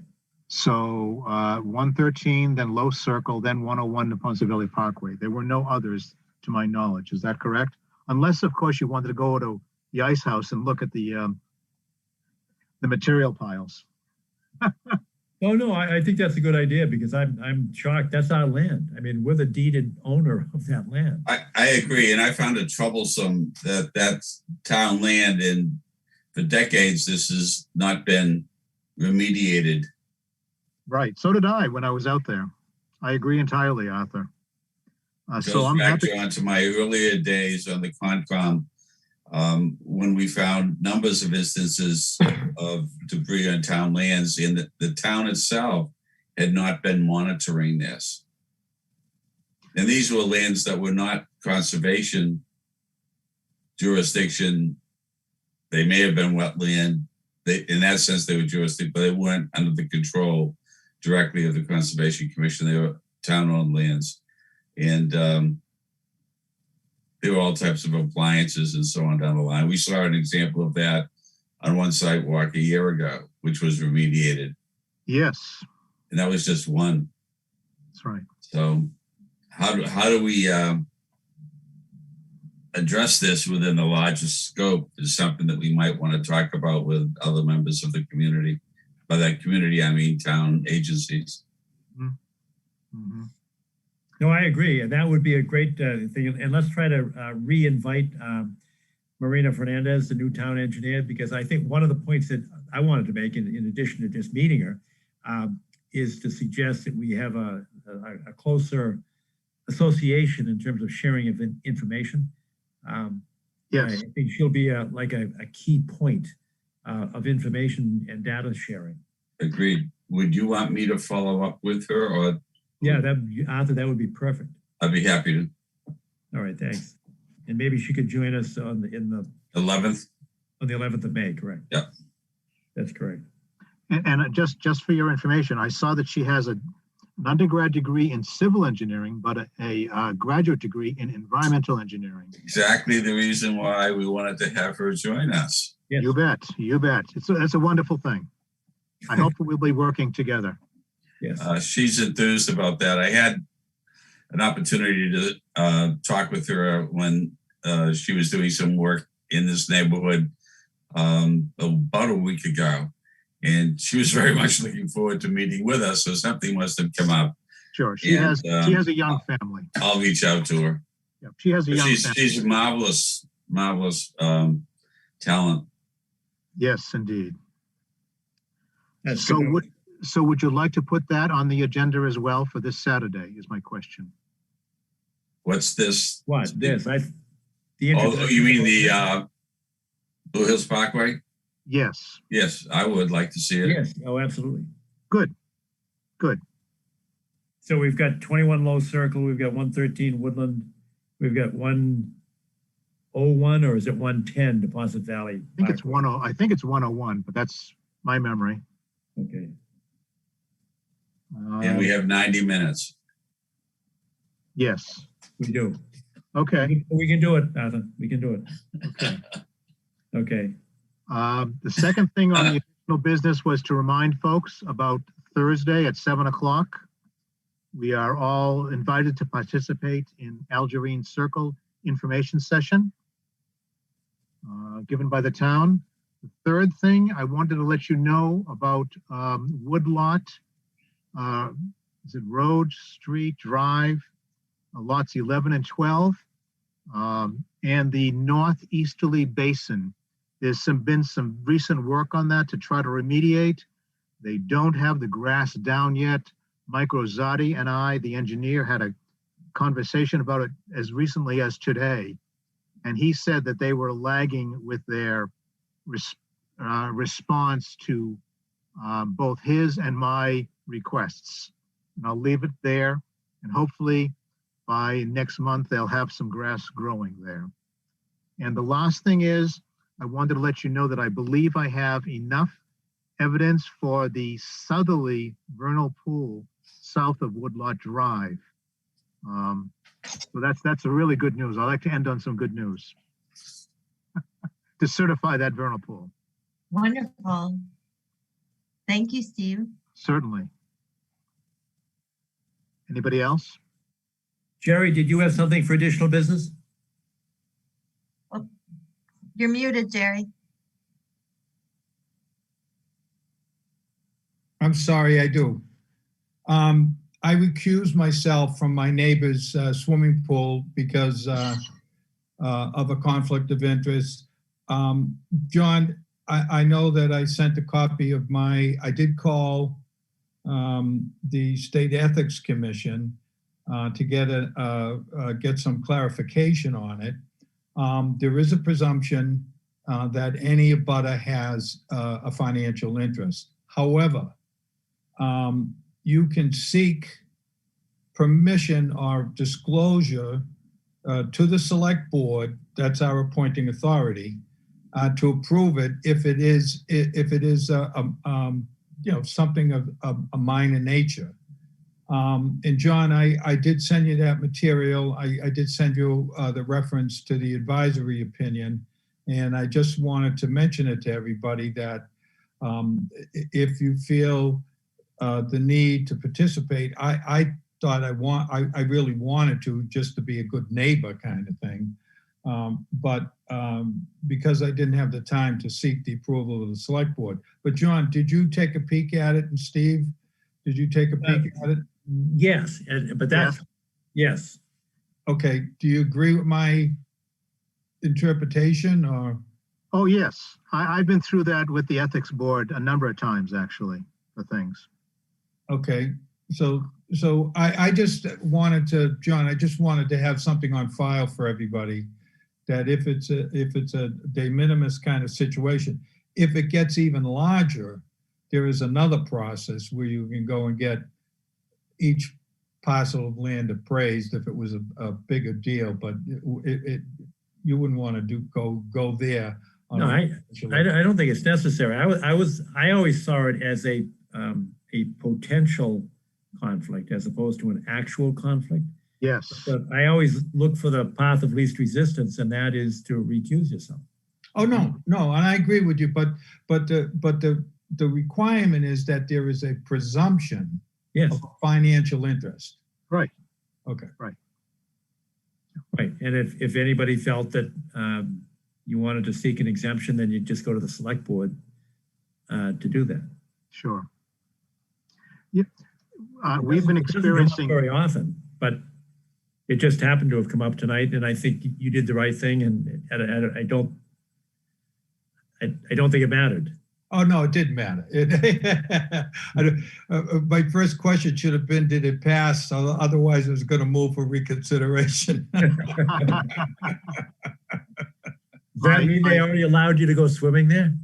S2: So 113, then Low Circle, then 101 to Ponce Valley Parkway. There were no others to my knowledge. Is that correct? Unless, of course, you wanted to go to the ice house and look at the material piles.
S1: Oh, no, I think that's a good idea because I'm shocked. That's our land. I mean, we're the deeded owner of that land.
S3: I agree, and I found it troublesome that that's town land, and for decades this has not been remediated.
S2: Right. So did I when I was out there. I agree entirely, Arthur. So
S3: Goes
S2: I'm
S3: back,
S2: happy.
S3: John, to my earlier days on the Concom, when we found numbers of instances of debris on town lands, and the town itself had not been monitoring this. And these were lands that were not conservation jurisdiction. They may have been wetland. In that sense, they were jurisdiction, but they weren't under the control directly of the Conservation Commission. They were town-owned lands. And there were all types of appliances and so on down the line. We saw an example of that on one sidewalk a year ago, which was remediated.
S2: Yes,
S3: And that was just one.
S2: that's right.
S3: So how do we address this within the larger scope is something that we might want to talk about with other members of the community. By that community, I mean town agencies.
S2: Mhm.
S1: No, I agree. And that would be a great thing. And let's try to re-invite Marina Fernandez, the new town engineer, because I think one of the points that I wanted to make, in addition to just meeting her, is to suggest that we have a closer association in terms of sharing of information.
S2: Yes.
S1: I think she'll be like a key point of information and data sharing.
S3: Agreed. Would you want me to follow up with her, or?
S1: Yeah, Arthur, that would be perfect.
S3: I'd be happy to.
S1: All right, thanks. And maybe she could join us on the
S3: 11th?
S1: On the 11th of May, correct?
S3: Yeah.
S1: That's correct.
S2: And just for your information, I saw that she has an undergrad degree in civil engineering, but a graduate degree in environmental engineering.
S3: Exactly the reason why we wanted to have her join us.
S1: Yes.
S2: You bet. You bet. It's a wonderful thing. I hope we'll be working together.
S1: Yes.
S3: She's enthused about that. I had an opportunity to talk with her when she was doing some work in this neighborhood about a week ago. And she was very much looking forward to meeting with us. So something must have come up.
S2: Sure. She has a young family.
S3: I'll reach out to her.
S2: Yeah, she has a young family.
S3: She's marvelous talent.
S2: Yes, indeed.
S1: That's
S2: So
S1: good.
S2: would you like to put that on the agenda as well for this Saturday is my question.
S3: What's this?
S1: What? This?
S3: Oh, you mean the Blue Hills Parkway?
S2: Yes.
S3: Yes, I would like to see it.
S1: Yes. Oh, absolutely.
S2: Good.
S1: So we've got 21 Low Circle. We've got 113 Woodland. We've got 101, or is it 110 Deposit Valley?
S2: I think it's 101, but that's my memory.
S1: Okay.
S3: And we have 90 minutes.
S2: Yes.
S1: We do.
S2: Okay.
S1: We can do it, Arthur. We can do it.
S2: Okay.
S1: Okay.
S2: The second thing on the additional business was to remind folks about Thursday at 7 o'clock. We are all invited to participate in Algerine Circle information session given by the town. The third thing I wanted to let you know about Woodlot, is it Road, Street, Drive, lots 11 and 12, and the northeasterly basin. There's been some recent work on that to try to remediate. They don't have the grass down yet. Mike Rosati and I, the engineer, had a conversation about it as recently as today. And he said that they were lagging with their response to both his and my requests. And I'll leave it there. And hopefully by next month, they'll have some grass growing there. And the last thing is, I wanted to let you know that I believe I have enough evidence for the southerly vernal pool south of Woodlot Drive. So that's a really good news. I like to end on some good news. to certify that vernal pool.
S4: Wonderful. Thank you, Steve.
S2: Certainly. Anybody else?
S1: Jerry, did you have something for additional business?
S4: You're muted, Jerry.
S7: I'm sorry, I do. I recused myself from my neighbor's swimming pool because of a conflict of interest. John, I know that I sent a copy of I did call the State Ethics Commission to get some clarification on it. There is a presumption that any abutter has a financial interest. However, you can seek permission or disclosure to the select board, that's our appointing authority, to approve it if it is something of a minor nature. And John, I did send you that material. I did send you the reference to the advisory opinion, and I just wanted to mention it to everybody that if you feel the need to participate, I thought I really wanted to, just to be a good neighbor kind of thing. But because I didn't have the time to seek the approval of the select board. But John, did you take a peek at it? And Steve, did you take a peek at it?
S1: Yes, but that's, yes.
S7: Okay, do you agree with my interpretation or?
S2: Oh, yes. I've been through that with the ethics board a number of times, actually, for things.
S7: Okay, so I just wanted to, John, I just wanted to have something on file for everybody, that if it's a de minimis kind of situation, if it gets even larger, there is another process where you can go and get each parcel of land appraised if it was a bigger deal, but you wouldn't want to go there.
S1: No, I don't think it's necessary. I always saw it as a potential conflict as opposed to an actual conflict.
S2: Yes.
S1: But I always look for the path of least resistance, and that is to recuse yourself.
S7: Oh, no, and I agree with you, but the requirement is that there is a presumption
S1: Yes.
S7: of financial interest.
S2: Right.
S7: Okay.
S2: Right.
S1: Right. And if anybody felt that you wanted to seek an exemption, then you just go to the select board to do that.
S2: Sure. Yeah. We've been experiencing
S1: very often, but it just happened to have come up tonight, and I think you did the right thing, and I don't think it mattered.
S7: Oh, no, it didn't matter. My first question should have been, did it pass? Otherwise, it was going to move for reconsideration.
S1: Does that mean they already allowed you to go swimming there?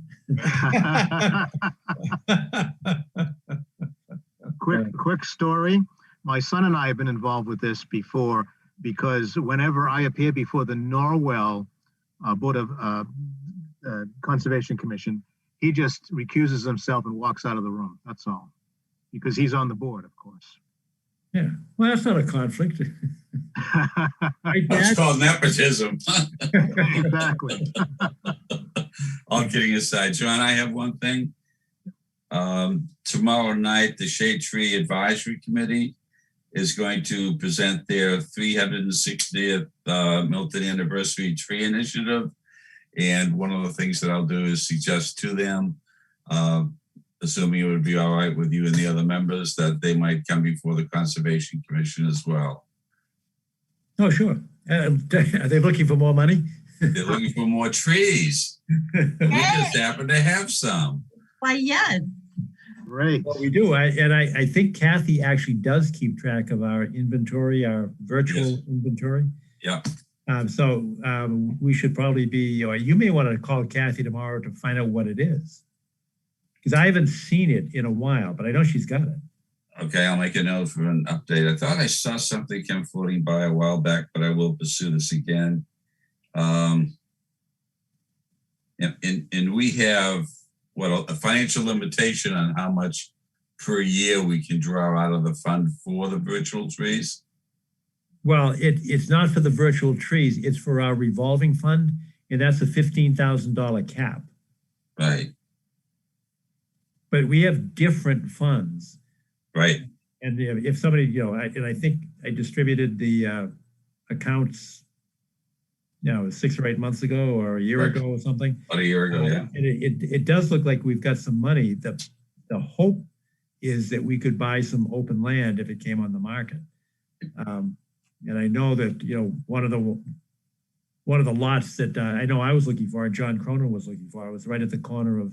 S2: Quick story. My son and I have been involved with this before, because whenever I appear before the Norwell Board of Conservation Commission, he just recuses himself and walks out of the room. That's all. Because he's on the board, of course.
S1: Yeah. Well, that's not a conflict.
S3: That's called nepotism.
S2: Exactly.
S3: All kidding aside, John, I have one thing. Tomorrow night, the Shade Tree Advisory Committee is going to present their 360th Milton Anniversary Tree Initiative. And one of the things that I'll do is suggest to them, assuming it would be all right with you and the other members, that they might come before the Conservation Commission as well.
S1: Oh, sure. Are they looking for more money?
S3: They're looking for more trees. We just happen to have some.
S4: Why, yes.
S2: Great.
S1: Well, we do. I think Kathy actually does keep track of our inventory, our virtual inventory.
S3: Yeah.
S1: So we should probably be, or you may want to call Kathy tomorrow to find out what it is. Because I haven't seen it in a while, but I know she's got it.
S3: Okay, I'll make a note for an update. I thought I saw something come floating by a while back, but I will pursue this again. And we have a financial limitation on how much per year we can draw out of the fund for the virtual trees.
S1: Well, it's not for the virtual trees. It's for our revolving fund. and that's a $15,000 cap.
S3: Right,
S1: But we have different funds.
S3: right.
S1: And if somebody, and I think I distributed the accounts, 6 or 8 months ago or a year
S3: Right.
S1: ago or something.
S3: About a year ago, yeah.
S1: And it does look like we've got some money. The hope is that we could buy some open land if it came on the market. And I know that, one of the lots that I know I was looking for, and John Cronin was looking for, was right at the corner of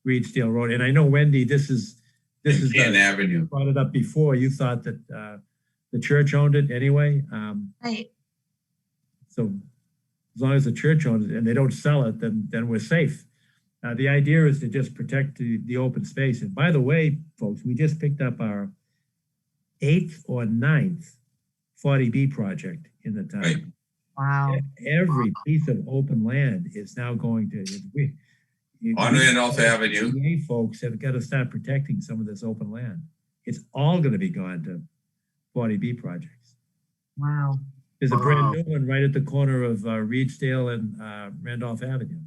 S1: Reedsdale Road. And I know, Wendy, this is
S3: Canton Avenue.
S1: brought it up before. You thought that the church owned it anyway.
S4: Right.
S1: So as long as the church owns it and they don't sell it, then we're safe. The idea is to just protect the open space. And by the way, folks, we just picked up our 8th or 9th 40B project in the town.
S3: Right.
S4: Wow.
S1: Every piece of open land is now going to,
S3: On Randolph Avenue.
S1: You folks have got to start protecting some of this open land. It's all going to be gone to 40B projects.
S4: Wow.
S1: There's a brand new one right at the corner of Reedsdale and Randolph Avenue.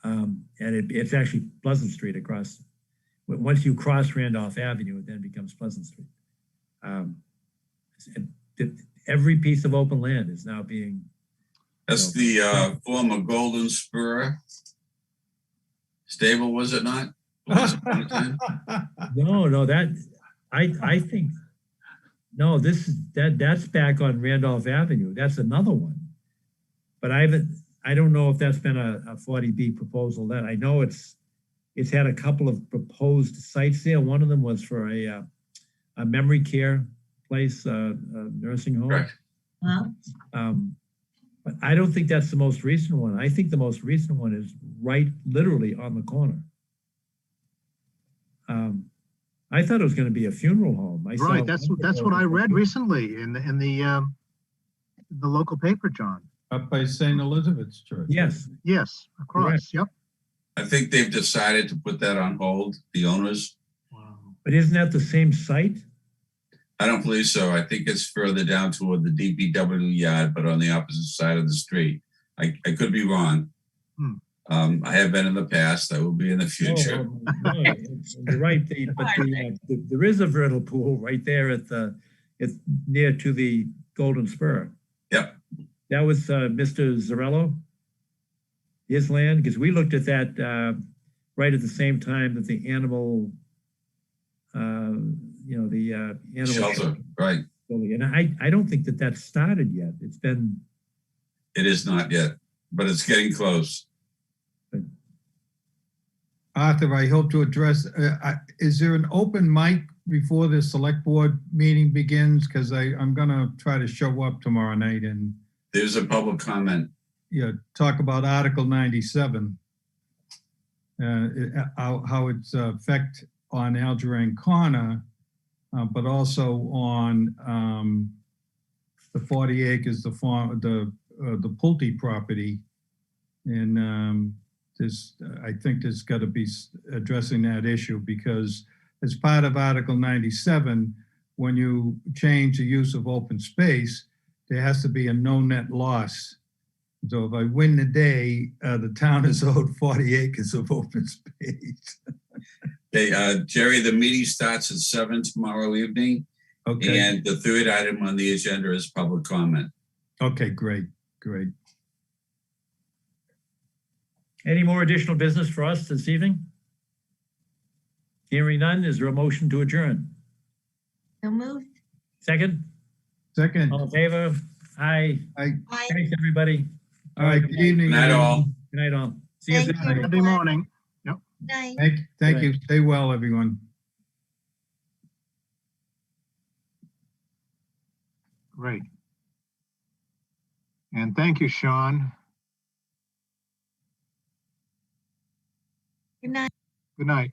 S1: And it's actually Pleasant Street across. Once you cross Randolph Avenue, it then becomes Pleasant Street. Every piece of open land is now being.
S3: That's the former Golden Spur stable, was it not?
S1: No, that I think no, that's back on Randolph Avenue. That's another one. But I don't know if that's been a 40B proposal. That I know it's had a couple of proposed sites there. One of them was for a memory care place, a nursing home.
S3: Correct.
S1: But I don't think that's the most recent one. I think the most recent one is right literally on the corner. I thought it was going to be a funeral home.
S2: Right, that's what I read recently in the local paper, John.
S7: Up by St. Elizabeth's Church.
S1: Yes,
S2: across.
S1: Correct.
S2: Yep.
S3: I think they've decided to put that on hold, the owners.
S2: Wow.
S1: But isn't that the same site?
S3: I don't believe so. I think it's further down toward the DPW yard, but on the opposite side of the street. I could be wrong. I have been in the past. I will be in the future.
S1: No, you're right. There is a vernal pool right there it's near to the Golden Spur.
S3: Yep.
S1: That was Mr. Zarello, his land, because we looked at that right at the same time that the animal, the animal
S3: Shelter, right.
S1: building. And I don't think that started yet.
S3: It is not yet, but it's getting close.
S7: Arthur, I hope to address, is there an open mic before the select board meeting begins? Because I'm going to try to show up tomorrow night and
S3: There's a public comment.
S7: talk about Article 97, how it's effect on Algerine Corner, but also on the 40 acres, the Pulte property. And I think there's got to be addressing that issue, because as part of Article 97, when you change the use of open space, there has to be a no net loss. So if I win the day, the town is owed 40 acres of open space.
S3: Okay, Jerry, the meeting starts at 7 tomorrow evening.
S7: Okay.
S3: And the third item on the agenda is public comment.
S7: Okay, great.
S1: Any more additional business for us this evening? Hearing none, is there a motion to adjourn?
S4: So moved.
S1: Second?
S7: Second.
S1: All in favor? Aye.
S7: Aye.
S1: Thanks, everybody.
S7: All right, good evening.
S3: Good night, all.
S1: Good night, all. See you
S4: Thank
S1: soon.
S4: you.
S2: Monday morning.
S4: Night.
S7: Thank you. Stay well, everyone.
S2: Great. And thank you, Sean.
S4: Good night.
S2: Good night.